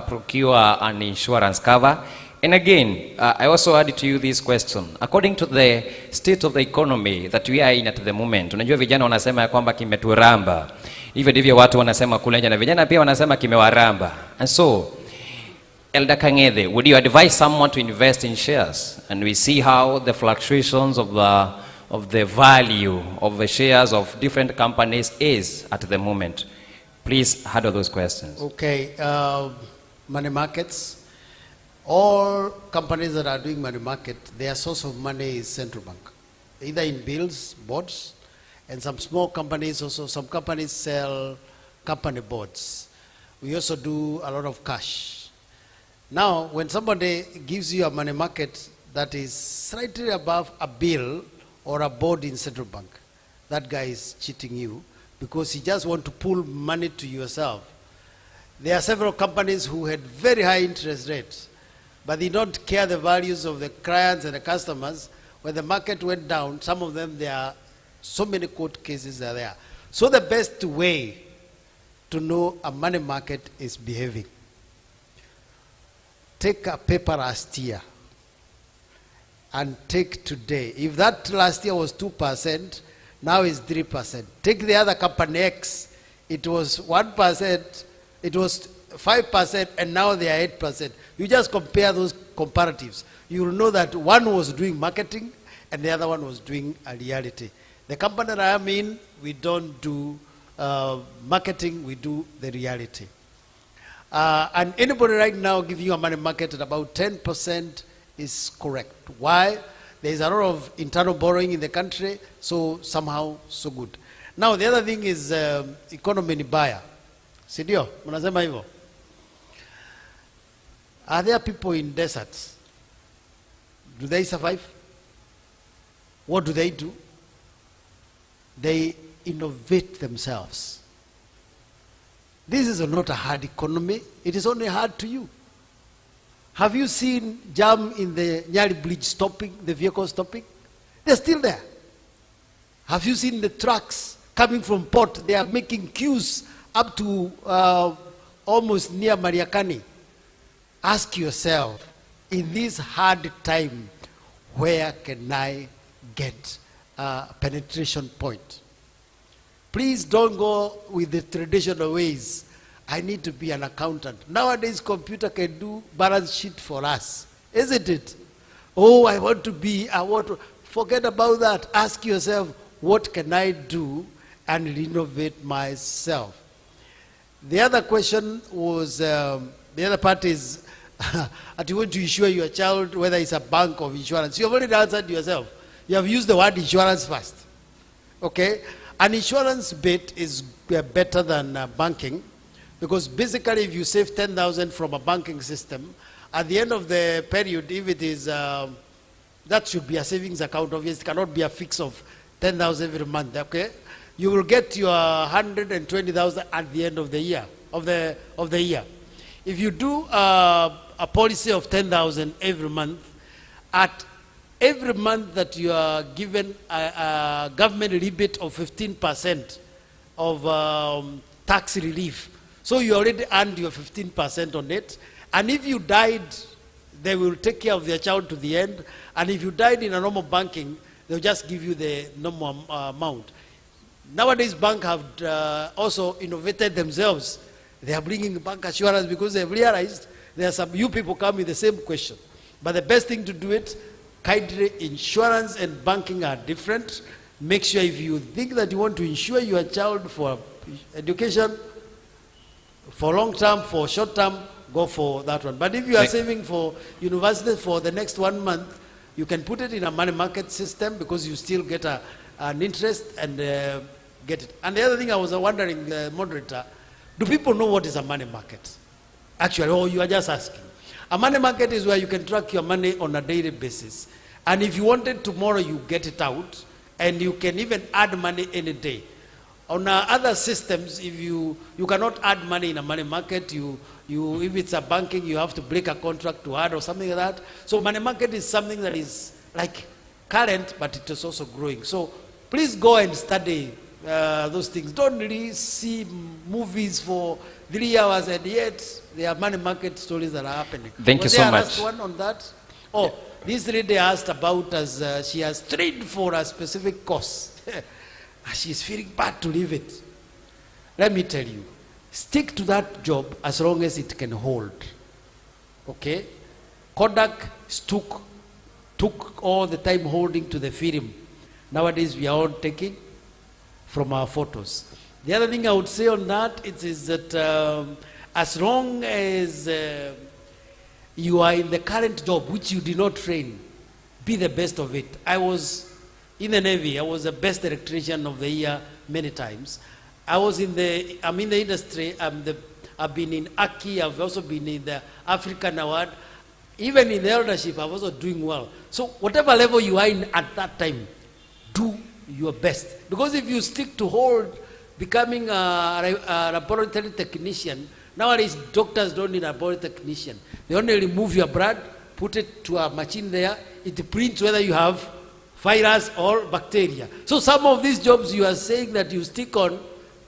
procure an insurance cover? And again, I also add to you this question. According to the state of the economy that we are in at the moment, unajua vijana wanasema ya kwamba kimeturamba. Hivyo ndivyo watu wanasema kule nje, na vijana pia wanasema kimewaramba. And so, Elder Kang'ethe, would you advise someone to invest in shares? And we see how the fluctuations of the value of the shares of different companies is at the moment. Please handle those questions. Okay, money markets. All companies that are doing money market, their source of money is central bank, either in bills, bonds, and some small companies also. Some companies sell company bonds. We also do a lot of cash. Now, when somebody gives you a money market that is slightly above a bill or a bond in central bank, that guy is cheating you because he just wants to pull money to yourself. There are several companies who had very high interest rates, but they don't care the values of the clients and the customers. When the market went down, some of them, there are so many court cases are there. So the best way to know a money market is behaving. Take a paper last year and take today. If that last year was 2%, now it's 3%. Take the other company X, it was 1%, it was 5%, and now they are 8%. You just compare those comparatives. You will know that one was doing marketing and the other one was doing a reality. The company that I am in, we don't do marketing, we do the reality. And anybody right now giving you a money market at about 10% is correct. Why? There is a lot of internal borrowing in the country, so somehow so good. Now the other thing is economy ni baya. Sidio, mnasema hivyo? Are there people in deserts? Do they survive? What do? They innovate themselves. This is not a hard economy. It is only hard to you. Have you seen jam in the Nyali Bridge stopping, the vehicle stopping? They're still there. Have you seen the trucks coming from port? They are making queues up to almost near Mariakani. Ask yourself, in this hard time, where can I get a penetration point? Please don't go with the traditional ways. I need to be an accountant. Nowadays, computer can do balance sheet for us, isn't it? Oh, I want to be, forget about that. Ask yourself, what can I do and renovate myself? The other question was, the other part is, that you want to insure your child, whether it's a bank or insurance. You have already answered yourself. You have used the word insurance first. Okay? An insurance bit is better than banking, because basically if you save 10,000 from a banking system, at the end of the period, if it is, that should be a savings account. Obviously, it cannot be a fix of 10,000 every month. Okay? You will get your 120,000 at the end of the year. If you do a policy of 10,000 every month, at every month that you are given a government rebate of 15% of tax relief, so you already earned your 15% on it. And if you died, they will take care of their child to the end. And if you died in a normal banking, they'll just give you the normal amount. Nowadays, banks have also innovated themselves. They are bringing bank assurance because they've realized there are some you people come with the same question. But the best thing to do it, kindly, insurance and banking are different. Make sure if you think that you want to insure your child for education, for long term, for short term, go for that one. But if you are saving for university for the next 1 month, you can put it in a money market system because you still get an interest and get it. And the other thing I was wondering, moderator, do people know what is a money market? Actually, or you are just asking. A money market is where you can track your money on a daily basis. And if you wanted tomorrow, you get it out. And you can even add money any day. On other systems, if you cannot add money in a money market, if it's a banking, you have to break a contract to add or something like that. So money market is something that is like current, but it is also growing. So please go and study those things. Don't really see movies for 3 hours and yet there are money market stories that are happening. Thank you so much. One on that? Oh, this lady asked about as she has trained for a specific course. She's feeling bad to leave it. Let me tell you, stick to that job as long as it can hold. Okay? Kodak took all the time holding to the film. Nowadays we are all taking from our photos. The other thing I would say on that is that as long as you are in the current job which you did not train, be the best of it. I was in the Navy. I was the best electrician of the year many times. I'm in the industry. I've been in Aki. I've also been in the African Award. Even in the eldership, I'm also doing well. So whatever level you are in at that time, do your best. Because if you stick to hold becoming a laboratory technician, Nowadays, doctors don't need a body technician. They only remove your blood, put it to a machine there, it prints whether you have virus or bacteria. So some of these jobs you are saying that you stick on,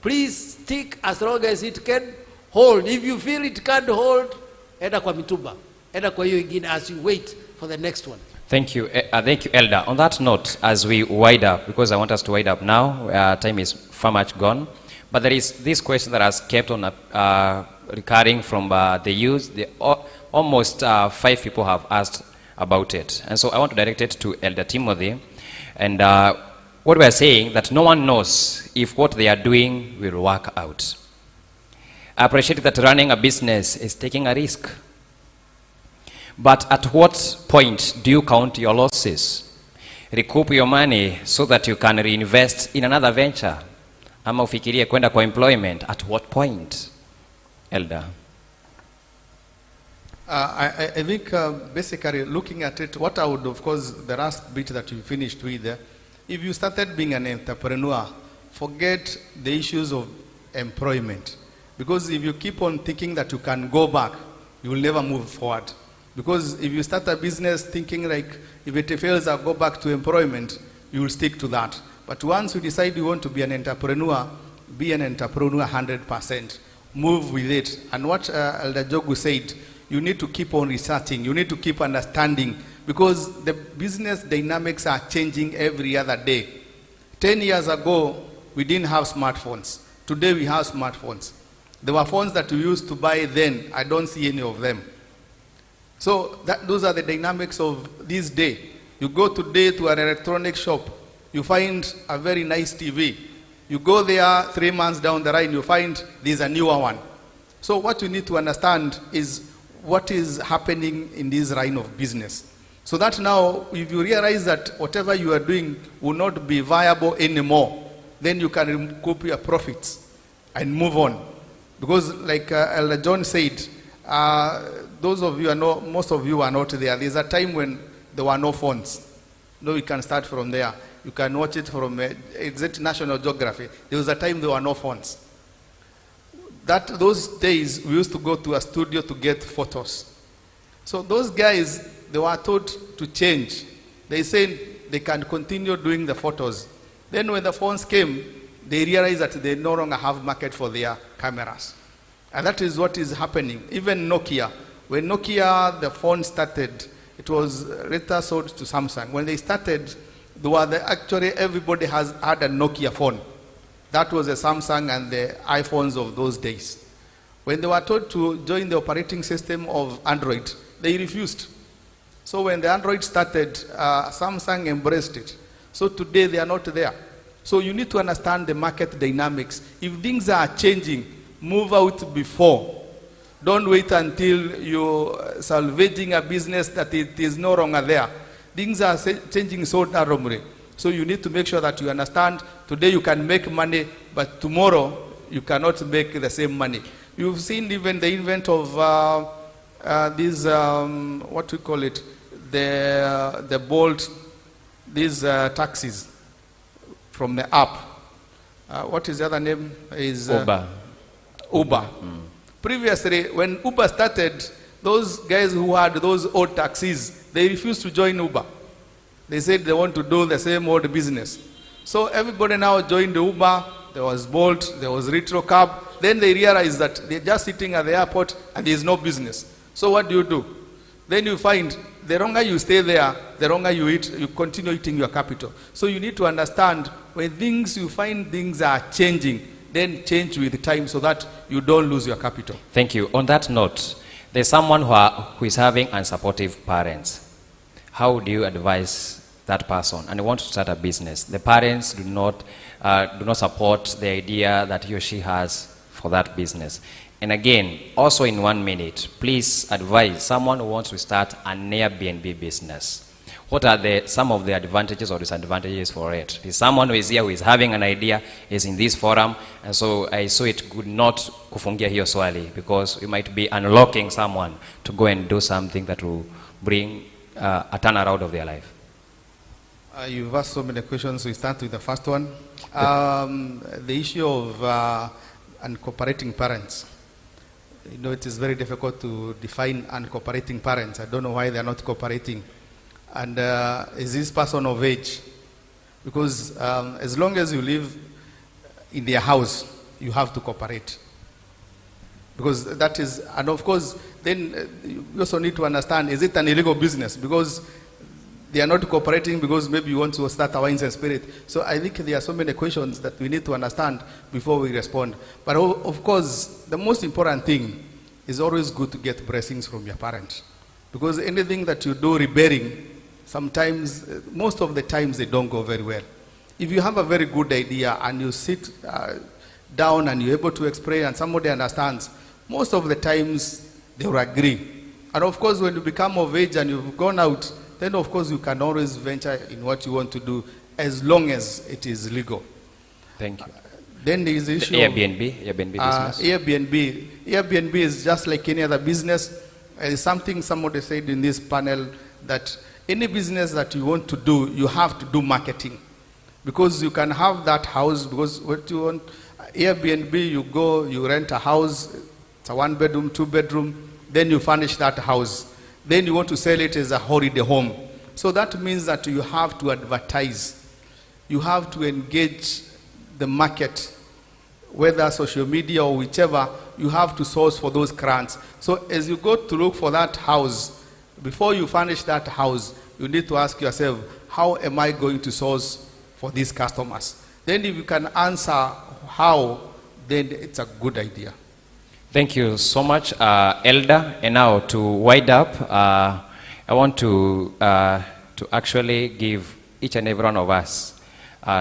please stick as long as it can hold. If you feel it can't hold, enda kwa mitumba, enda kwa hiyo ingine as you wait for the next one. Thank you, Elder. On that note, as we wind up, because I want us to wind up now, time is far much gone, but there is this question that has kept on recurring from the youth. Almost 5 people have asked about it. And so I want to direct it to Elder Timothy. And what we are saying, that no one knows if what they are doing will work out. I appreciate that running a business is taking a risk. But at what point do you count your losses? Recoup your money so that you can reinvest in another venture? Ama ufikirie kwenda kwa employment. At what point? Elder. I think basically looking at it, what I would, of course, the last bit that you finished with there, if you started being an entrepreneur, forget the issues of employment. Because if you keep on thinking that you can go back, you will never move forward. Because if you start a business thinking like, if it fails, I'll go back to employment, you will stick to that. But once you decide you want to be an entrepreneur, be an entrepreneur 100%. Move with it. And what Elder Jogu said, you need to keep on researching. You need to keep understanding. Because the business dynamics are changing every other day. 10 years ago, we didn't have smartphones. Today we have smartphones. There were phones that we used to buy then. I don't see any of them. So those are the dynamics of this day. You go today to an electronic shop, you find a very nice TV. You go there 3 months down the line, you find there's a newer one. So what you need to understand is what is happening in this line of business. So that now, if you realize that whatever you are doing will not be viable anymore, then you can recoup your profits and move on. Because like Elder John said, those of you are not, most of you are not there. There's a time when there were no phones. No, you can start from there. You can watch it from National Geography. There was a time there were no phones. Those days, we used to go to a studio to get photos. So those guys, they were taught to change. They said they can continue doing the photos. Then when the phones came, they realized that they no longer have market for their cameras. And that is what is happening. Even Nokia, when Nokia, the phone started, it was later sold to Samsung. When they started, actually everybody had a Nokia phone. That was the Samsung and the iPhones of those days. When they were told to join the operating system of Android, they refused. So when the Android started, Samsung embraced it. So today they are not there. So you need to understand the market dynamics. If things are changing, move out before. Don't wait until you're salvaging a business that it is no longer there. Things are changing so rapidly. So you need to make sure that you understand today you can make money, but tomorrow you cannot make the same money. You've seen even the invent of these, what we call it, the Bolt, these taxis from the app. What is the other name? Is Uber. Uber. Previously, when Uber started, those guys who had those old taxis, they refused to join Uber. They said they want to do the same old business. So everybody now joined the Uber. There was Bolt, there was Retro Cab. Then they realized that they're just sitting at the airport and there's no business. So what do? Then you find the longer you stay there, the longer you eat, you continue eating your capital. So you need to understand when you find things are changing, then change with time so that you don't lose your capital. Thank you. On that note, there's someone who is having unsupportive parents. How do you advise that person and want to start a business? The parents do not support the idea that he or she has for that business. And again, also in 1 minute, please advise someone who wants to start an Airbnb business. What are some of the advantages or disadvantages for it? Is someone who is here who is having an idea, is in this forum, and so I saw it good not kufungia hiyo swali, because we might be unlocking someone to go and do something that will bring a turnaround of their life. You've asked so many questions. We start with the first one. The issue of uncooperating parents. You know, it is very difficult to define uncooperating parents. I don't know why they are not cooperating. And is this person of age? Because as long as you live in their house, you have to cooperate. Because that is, and of course, then you also need to understand, is it an illegal business? Because they are not cooperating because maybe you want to start a wines and spirit. So I think there are so many questions that we need to understand before we respond. But of course, the most important thing is always good to get blessings from your parents. Because anything that you do rebelling, sometimes, most of the times they don't go very well. If you have a very good idea and you sit down and you're able to explain and somebody understands, most of the times they will agree. And of course, when you become of age and you've gone out, then of course you can always venture in what you want to do as long as it is legal. Thank you. Then there is the issue Airbnb business. Airbnb is just like any other business. It's something somebody said in this panel that any business that you want to do, you have to do marketing. Because you can have that house, because what you want, Airbnb, you go, you rent a house, it's a 1-bedroom, 2-bedroom, then you furnish that house. Then you want to sell it as a holiday home. So that means that you have to advertise. You have to engage the market, whether social media or whichever, you have to source for those clients. So as you go to look for that house, before you furnish that house, you need to ask yourself, how am I going to source for these customers? Then if you can answer how, then it's a good idea. Thank you so much, Elder. And now to wind up, I want to actually give each and every one of us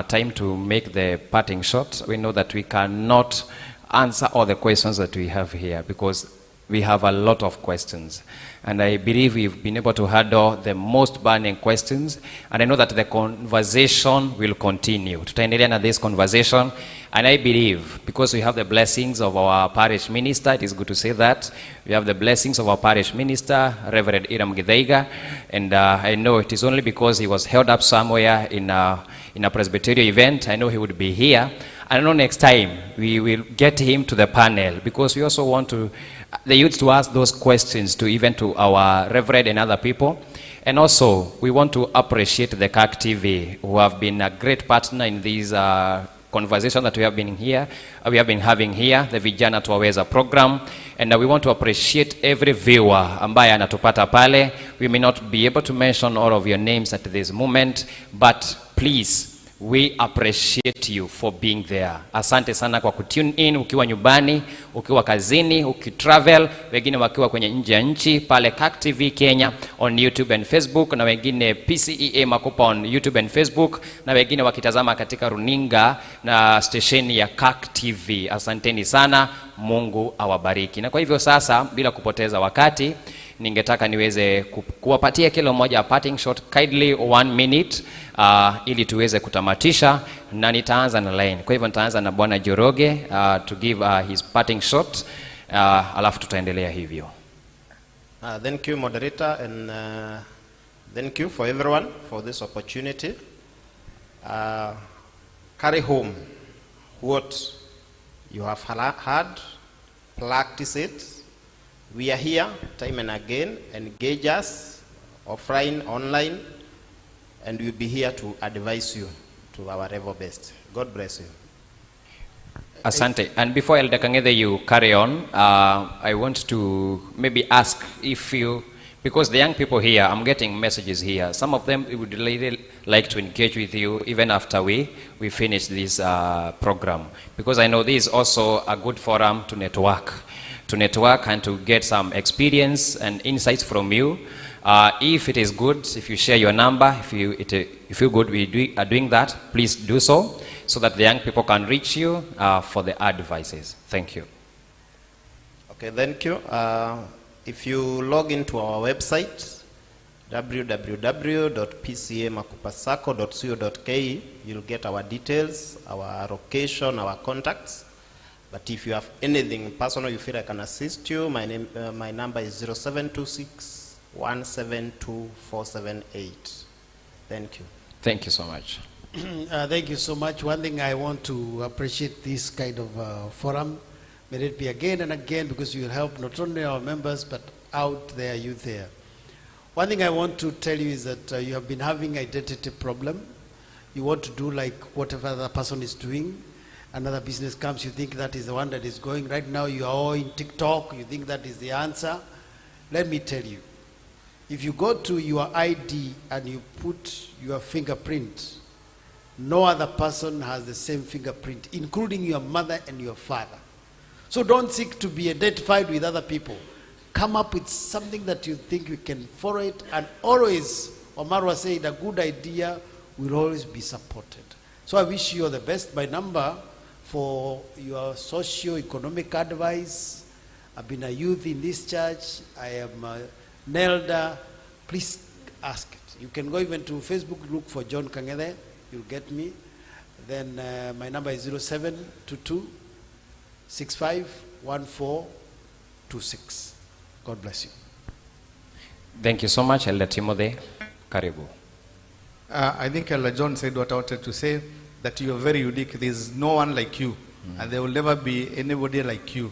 time to make the parting shot. We know that we cannot answer all the questions that we have here because we have a lot of questions. And I believe we've been able to handle the most burning questions. And I know that the conversation will continue. Tutaendelea na this conversation. And I believe, because we have the blessings of our parish minister, it is good to say that, we have the blessings of our parish minister, Reverend Iram Githaiga, and I know it is only because he was held up somewhere in a Presbyterian event. I know he would be here. I know next time we will get him to the panel, because we also want the youth to ask those questions to even to our Reverend and other people. And also, we want to appreciate the CAC TV, who have been a great partner in these conversation that we have been having here, the Vijana Twaweza program. And we want to appreciate every viewer ambaye anatupata pale. We may not be able to mention all of your names at this moment, but please, we appreciate you for being there. Asante sana kwa kutune in, ukiwa nyumbani, ukiwa kazini, ukitravel, wengine wakiwa kwenye nje ya nchi, pale CAC TV Kenya on YouTube and Facebook, na wengine Pcea Makupa on YouTube and Facebook, na wengine wakitazama katika runinga na stesheni ya CAC TV. Asanteni sana, Mungu awabariki. Na kwa hivyo sasa, bila kupoteza wakati, ningetaka niweze kuwapatia kila mmoja parting shot, kindly 1 minute, ili tuweze kutamatisha, na nitaanza na line. Kwa hivyo nitaanza na Bwana Joroge to give his parting shot, alafu tutaendelea hivyo. Thank you, moderator, and thank you for everyone for this opportunity. Carry home what you have heard, practice it. We are here time and again. Engage us offline, online, and we'll be here to advise you to our level best. God bless you. Asante. And before Elder Kang'ethe, you carry on, I want to maybe ask if you, because the young people here, I'm getting messages here. Some of them would really like to engage with you even after we finish this program. Because I know this is also a good forum to network and to get some experience and insights from you. If it is good, if you share your number, if you good, we are doing that, please do so that the young people can reach you for the advices. Thank you. Okay, thank you. If you log into our website, www.pcamakupasako.co.ke, you'll get our details, our location, our contacts. But if you have anything personal you feel I can assist you, my number is 0726-172-478. Thank you. Thank you so much. Thank you so much. One thing I want to appreciate this kind of forum, May it be again and again, because you will help not only our members but out there, youth there. One thing I want to tell you is that you have been having identity problem. You want to do like whatever the person is doing. Another business comes, you think that is the one that is going. Right now you are all in TikTok, you think that is the answer. Let me tell you, if you go to your ID and you put your fingerprint, no other person has the same fingerprint, including your mother and your father. So don't seek to be identified with other people. Come up with something that you think you can follow it, and always, Omarwa said, a good idea will always be supported. So I wish you all the best. My number for your socio-economic advice, I've been a youth in this church, I am an elder, please ask it. You can go even to Facebook, look for John Kangede, you'll get me. Then my number is 0722 651426. God bless you. Thank you so much, Elder Timothy. Karibu. I think Elder John said what I wanted to say, that you are very unique. There is no one like you, and there will never be anybody like you.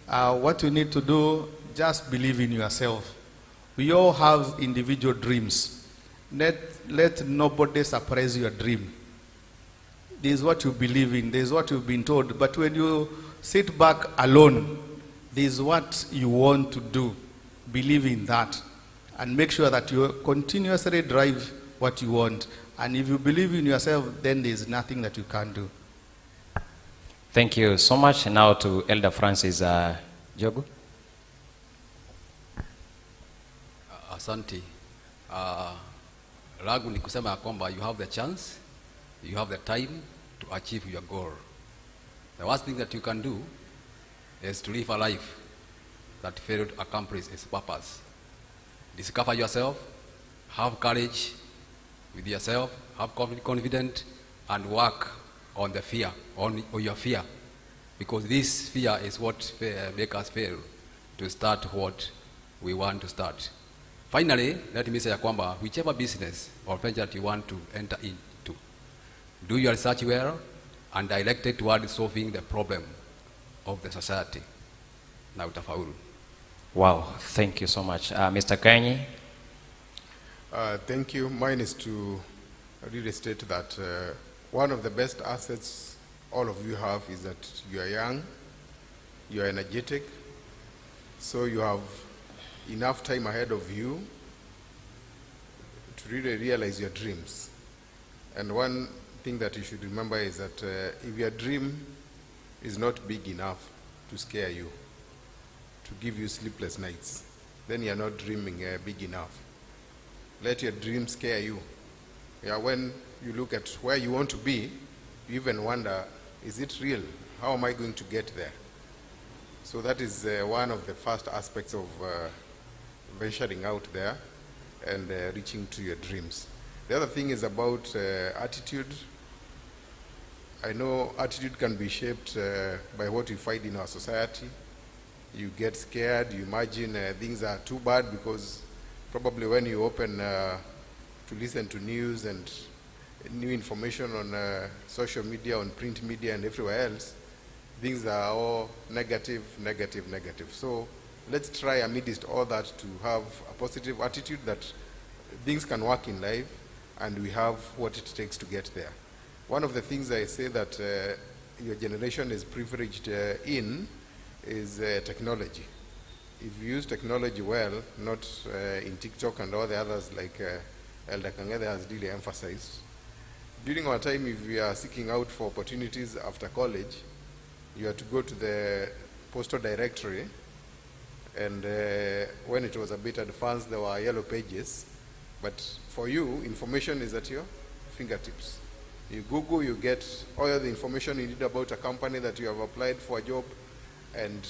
What you need to do, just believe in yourself. We all have individual dreams. Let nobody surprise your dream. This is what you believe in. This is what you've been told. But when you sit back alone, this is what you want to do. Believe in that. And make sure that you continuously drive what you want. And if you believe in yourself, then there is nothing that you can't do. Thank you so much. Now to Elder Francis Jogu. Asante. Langu ni kusema ya kwamba you have the chance, you have the time to achieve your goal. The worst thing that you can do is to live a life that failed to accomplish its purpose. Discover yourself, have courage with yourself, have confidence, and work on the fear, on your fear. Because this fear is what makes us fail to start what we want to start. Finally, let me say ya kwamba whichever business or venture that you want to enter into, do your research well and direct it toward solving the problem of the society. Na utafaulu. Wow, thank you so much. Mr. Kanyi. Thank you. Mine is to really state that one of the best assets all of you have is that you are young, you are energetic, so you have enough time ahead of you to really realize your dreams. And one thing that you should remember is that if your dream is not big enough to scare you, to give you sleepless nights, then you're not dreaming big enough. Let your dream scare you. Yeah, when you look at where you want to be, you even wonder, is it real? How am I going to get there? So that is one of the first aspects of venturing out there and reaching to your dreams. The other thing is about attitude. I know attitude can be shaped by what you find in our society. You get scared, you imagine things are too bad because probably when you open to listen to news and new information on social media, on print media and everywhere else, things are all negative, negative, negative. So let's try amidst all that to have a positive attitude that things can work in life and we have what it takes to get there. One of the things I say that your generation is privileged in is technology. If you use technology well, not in TikTok and all the others like Elder Kangede has really emphasized. During our time, if we are seeking out for opportunities after college, you have to go to the postal directory, and when it was a bit advanced, there were yellow pages. But for you, information is at your fingertips. You Google, you get all the information you need about a company that you have applied for a job, and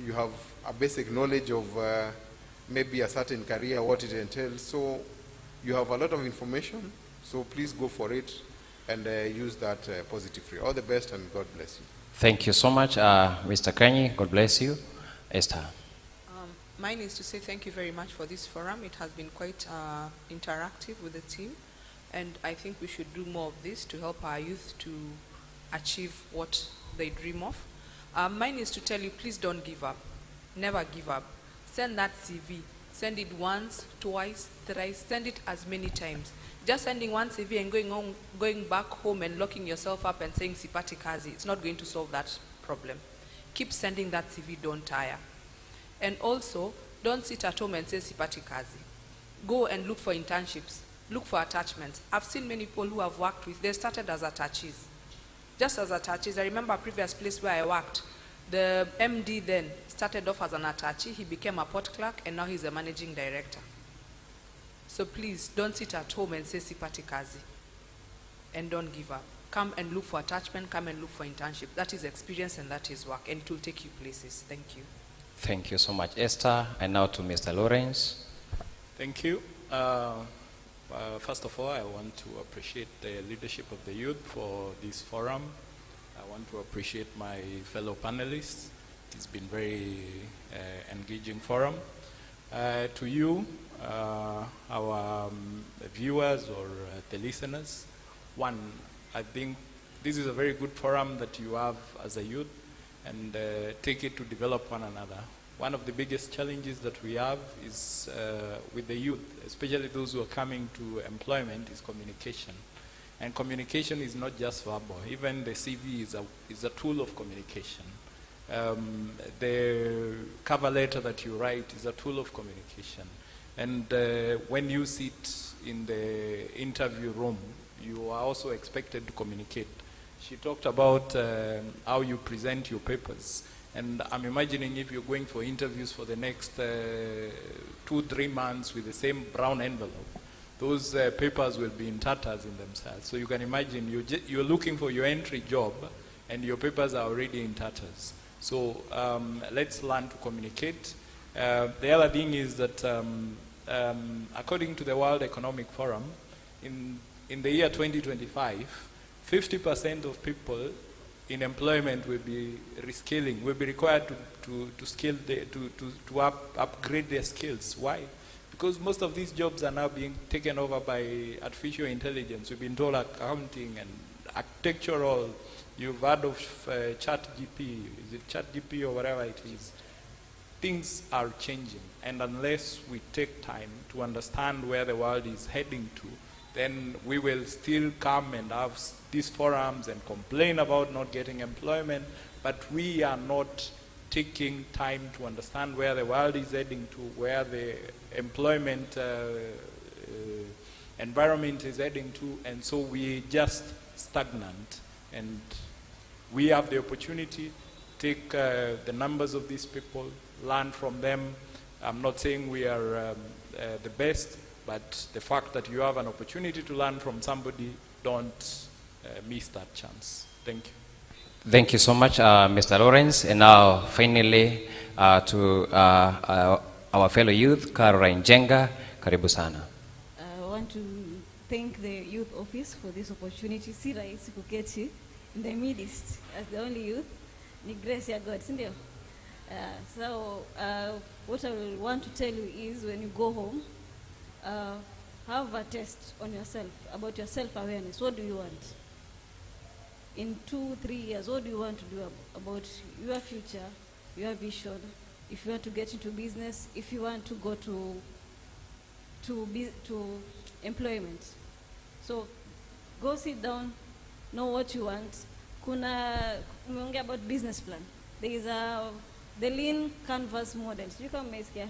you have a basic knowledge of maybe a certain career, what it entails. So you have a lot of information, so please go for it and use that positively. All the best and God bless you. Thank you so much, Mr. Kanyi. God bless you. Esther. Mine is to say thank you very much for this forum. It has been quite interactive with the team, and I think we should do more of this to help our youth to achieve what they dream of. Mine is to tell you, please don't give up. Never give up. Send that CV. Send it once, twice, thrice. Send it as many times. Just sending one CV and going back home and locking yourself up and saying sipati kazi, it's not going to solve that problem. Keep sending that CV, don't tire. And also, don't sit at home and say sipati kazi. Go and look for internships. Look for attachments. I've seen many people who have worked with, they started as attaches. Just as attaches. I remember a previous place where I worked. The MD then started off as an attache. He became a port clerk, and now he's a managing director. So please, don't sit at home and say sipati kazi. And don't give up. Come and look for attachment. Come and look for internship. That is experience and that is work. And it will take you places. Thank you. Thank you so much, Esther. And now to Mr. Lawrence. Thank you. First of all, I want to appreciate the leadership of the youth for this forum. I want to appreciate my fellow panelists. It's been very engaging forum. To you, our viewers or the listeners, one, I think this is a very good forum that you have as a youth, and take it to develop one another. One of the biggest challenges that we have is with the youth, especially those who are coming to employment, is communication. And communication is not just verbal. Even the CV is a tool of communication. The cover letter that you write is a tool of communication. And when you sit in the interview room, you are also expected to communicate. She talked about how you present your papers. And I'm imagining if you're going for interviews for the next 2-3 months with the same brown envelope, those papers will be in tatters in themselves. So you can imagine you're looking for your entry job and your papers are already in tatters. So let's learn to communicate. The other thing is that according to the World Economic Forum, in the year 2025, 50% of people in employment will be reskilling, will be required to upgrade their skills. Why? Because most of these jobs are now being taken over by artificial intelligence. We've been told accounting and architectural. You've heard of ChatGPT, is it ChatGPT or whatever it is? Things are changing, and unless we take time to understand where the world is heading to, then we will still come and have these forums and complain about not getting employment, but we are not taking time to understand where the world is heading to, where the employment environment is heading to, and so we just stagnant. And we have the opportunity to take the numbers of these people, learn from them. I'm not saying we are the best, but the fact that you have an opportunity to learn from somebody, don't miss that chance. Thank you. Thank you so much, Mr. Lawrence. And now, finally, to our fellow youth, Caroline Jenga. Karibu sana. I want to thank the youth office for this opportunity. Si rahisi kuketi in the midst as the only youth. Ni grace ya God, sindio? So what I will want to tell you is when you go home, have a test on yourself, about your self-awareness. What do you want? In 2-3 years, what do you want to do about your future, your vision? If you want to get into business, if you want to go to employment. So go sit down, know what you want. Umeongea about business plan. There is the lean canvas model. So you can make it.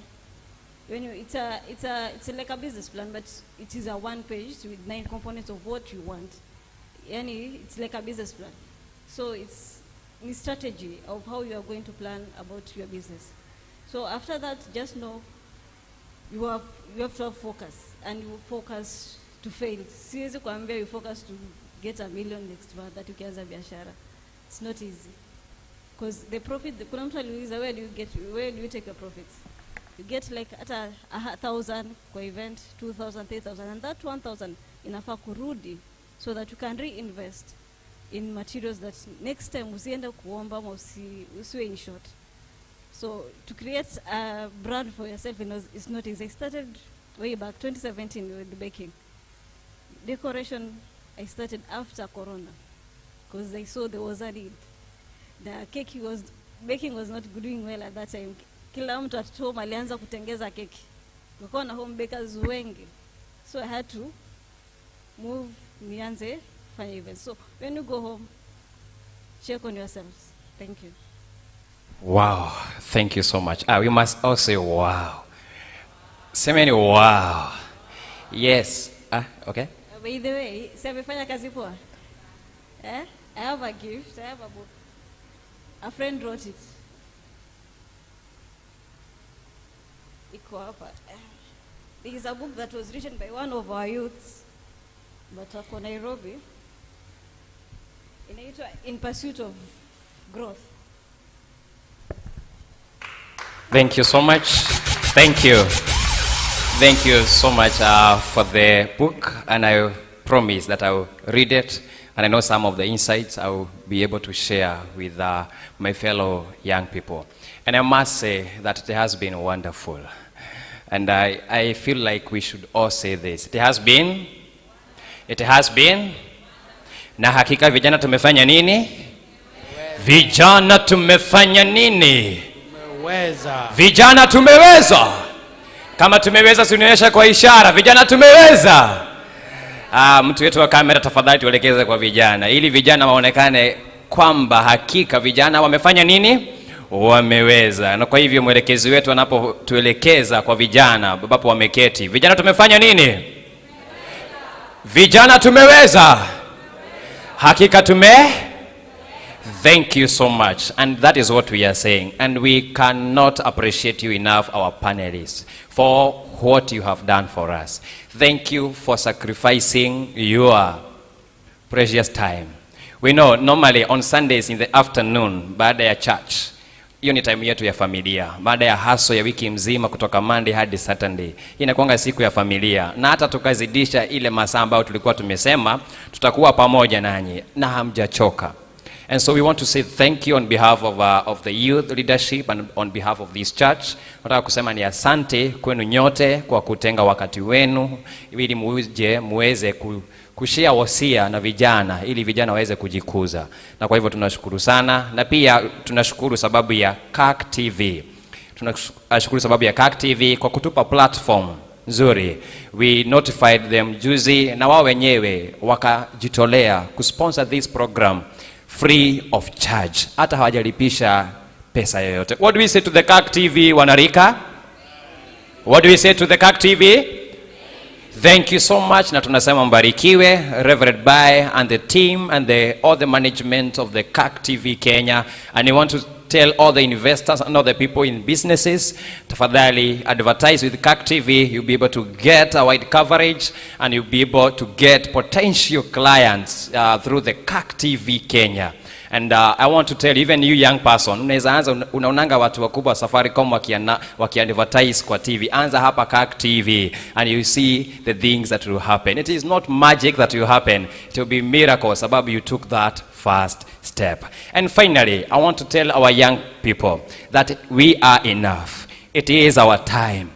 It's like a business plan, but it is a 1 page with 9 components of what you want. It's like a business plan. So it's a strategy of how you are going to plan about your business. So after that, just know you have to have focus, and you focus to fail. Siwezi kuambia you focus to get $1 million next month that ukianza biashara. It's not easy. Because the profit, kuna mtu aliuliza, where do you take your profits? You get like at 1,000 kwa event, 2,000, 3,000, and that 1,000 inafaa kurudi so that you can reinvest in materials that next time usiende kuomba ama usiwe in short. So to create a brand for yourself is not easy. I started way back 2017 with baking. Decoration I started after Corona because I saw there was a need. the baking was not doing well at that time. Kila mtu at home alianza kutengeza keki. Kulikuwa na home bakers wengi. So I had to move nianze fanya events. So when you go home, check on yourselves. Thank you. Wow, thank you so much. We must all say wow. Say many wow. Yes. Okay. By the way, si amefanya kazi poa? I have a gift. I have a book. A friend wrote it. Iko hapa. It is a book that was written by one of our youths, but ako Nairobi. Inaitwa In Pursuit of Growth. Thank you so much. Thank you. Thank you so much for the book, and I promise that I will read it, and I know some of the insights I will be able to share with my fellow young people. And I must say that it has been wonderful. And I feel like we should all say this. It has been. Na hakika vijana tumefanya nini? Vijana tumefanya nini? Vijana tumeweza. Kama tumeweza tunaonyesha kwa ishara. Vijana tumeweza. Mtu wetu wa kamera tafadhali tuelekeze kwa vijana ili vijana waonekane kwamba hakika vijana wamefanya nini? Wameweza. Na kwa hivyo mwelekezi wetu anapotuelekeza kwa vijana ambapo wameketi. Vijana tumefanya nini? Vijana tumeweza. Hakika Thank you so much. And that is what we are saying. And we cannot appreciate you enough, our panelists, for what you have done for us. Thank you for sacrificing your precious time. We know normally on Sundays in the afternoon, baada ya church, hiyo ni time yetu ya familia. Baada ya haso ya wiki mzima kutoka Monday hadi Saturday, inakuanga siku ya familia. Na hata tukazidisha ile masaa ambayo tulikuwa tumesema tutakuwa pamoja nanyi na hamjachoka. And so we want to say thank you on behalf of the youth leadership and on behalf of this church. Nataka kusema ni asante kwenu nyote kwa kutenga wakati wenu ili muweze kushare wasia na vijana ili vijana waweze kujikuza. Na kwa hivyo tunashukuru sana, na pia tunashukuru sababu ya CAC TV. Tunashukuru sababu ya CAC TV kwa kutupa platform nzuri. We notified them juzi na wao wenyewe wakajitolea kusponsor this program free of charge. Hata hawajalipisha pesa yoyote. What do we say to the CAC TV, wanarika? What do we say to the CAC TV? Thank you so much. Na tunasema mbarikiwe, Reverend Bai and the team and all the management of the CAC TV Kenya. And I want to tell all the investors and all the people in businesses, tafadhali advertise with CAC TV. You'll be able to get a wide coverage and you'll be able to get potential clients through the CAC TV Kenya. And I want to tell even you young person, unaweza anza unaonanga watu wakubwa Safaricom wakiadvertise kwa TV. Anza hapa CAC TV and you see the things that will happen. It is not magic that will happen. It will be miracle sababu you took that first step. And finally, I want to tell our young people that we are enough. It is our time.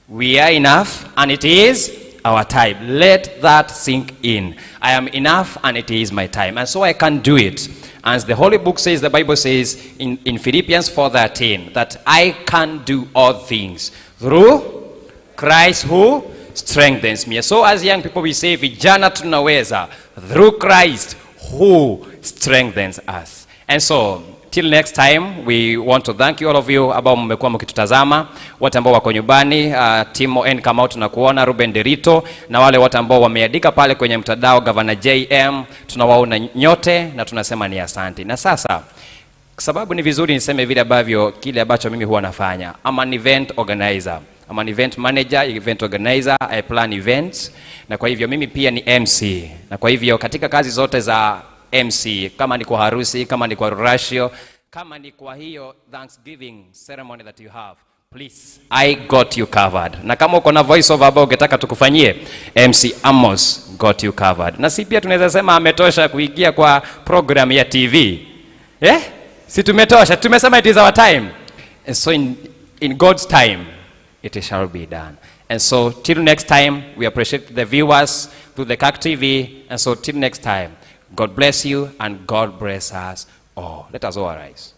We are enough and it is our time. Let that sink in. I am enough and it is my time. And so I can do it. As the Holy Book says, the Bible says in Philippians 4:13, that I can do all things through Christ who strengthens me. So as young people we say, Vijana Twaweza, through Christ who strengthens us. And so, till next time, we want to thank you all of you ambao mmekuwa mkitutazama, wote ambao wako nyumbani, Timo N kama tunakuona, Ruben Derito, na wale wote ambao wameandika pale kwenye mtandao, Governor JM, tunawaona nyote na tunasema ni asante. Na sasa, sababu ni vizuri niseme vile ambavyo kile ambacho mimi huwa nafanya. I'm an event organizer. I'm an event manager, event organizer, I plan events. Na kwa hivyo mimi pia ni MC. Na kwa hivyo katika kazi zote za MC, kama ni kwa harusi, kama ni kwa ratio, kama ni kwa hiyo Thanksgiving ceremony that you have, please, I got you covered. Na kama uko na voice over ambao ungetaka tukufanyie, MC Amos got you covered. Na si pia tunaweza sema ametosha kuingia kwa program ya TV. Si tumetosha, tumesema it is our time. And so in God's time, it shall be done. And so till next time, we appreciate the viewers through the CAC TV. And so till next time, God bless you and God bless us Oh, let us all arise.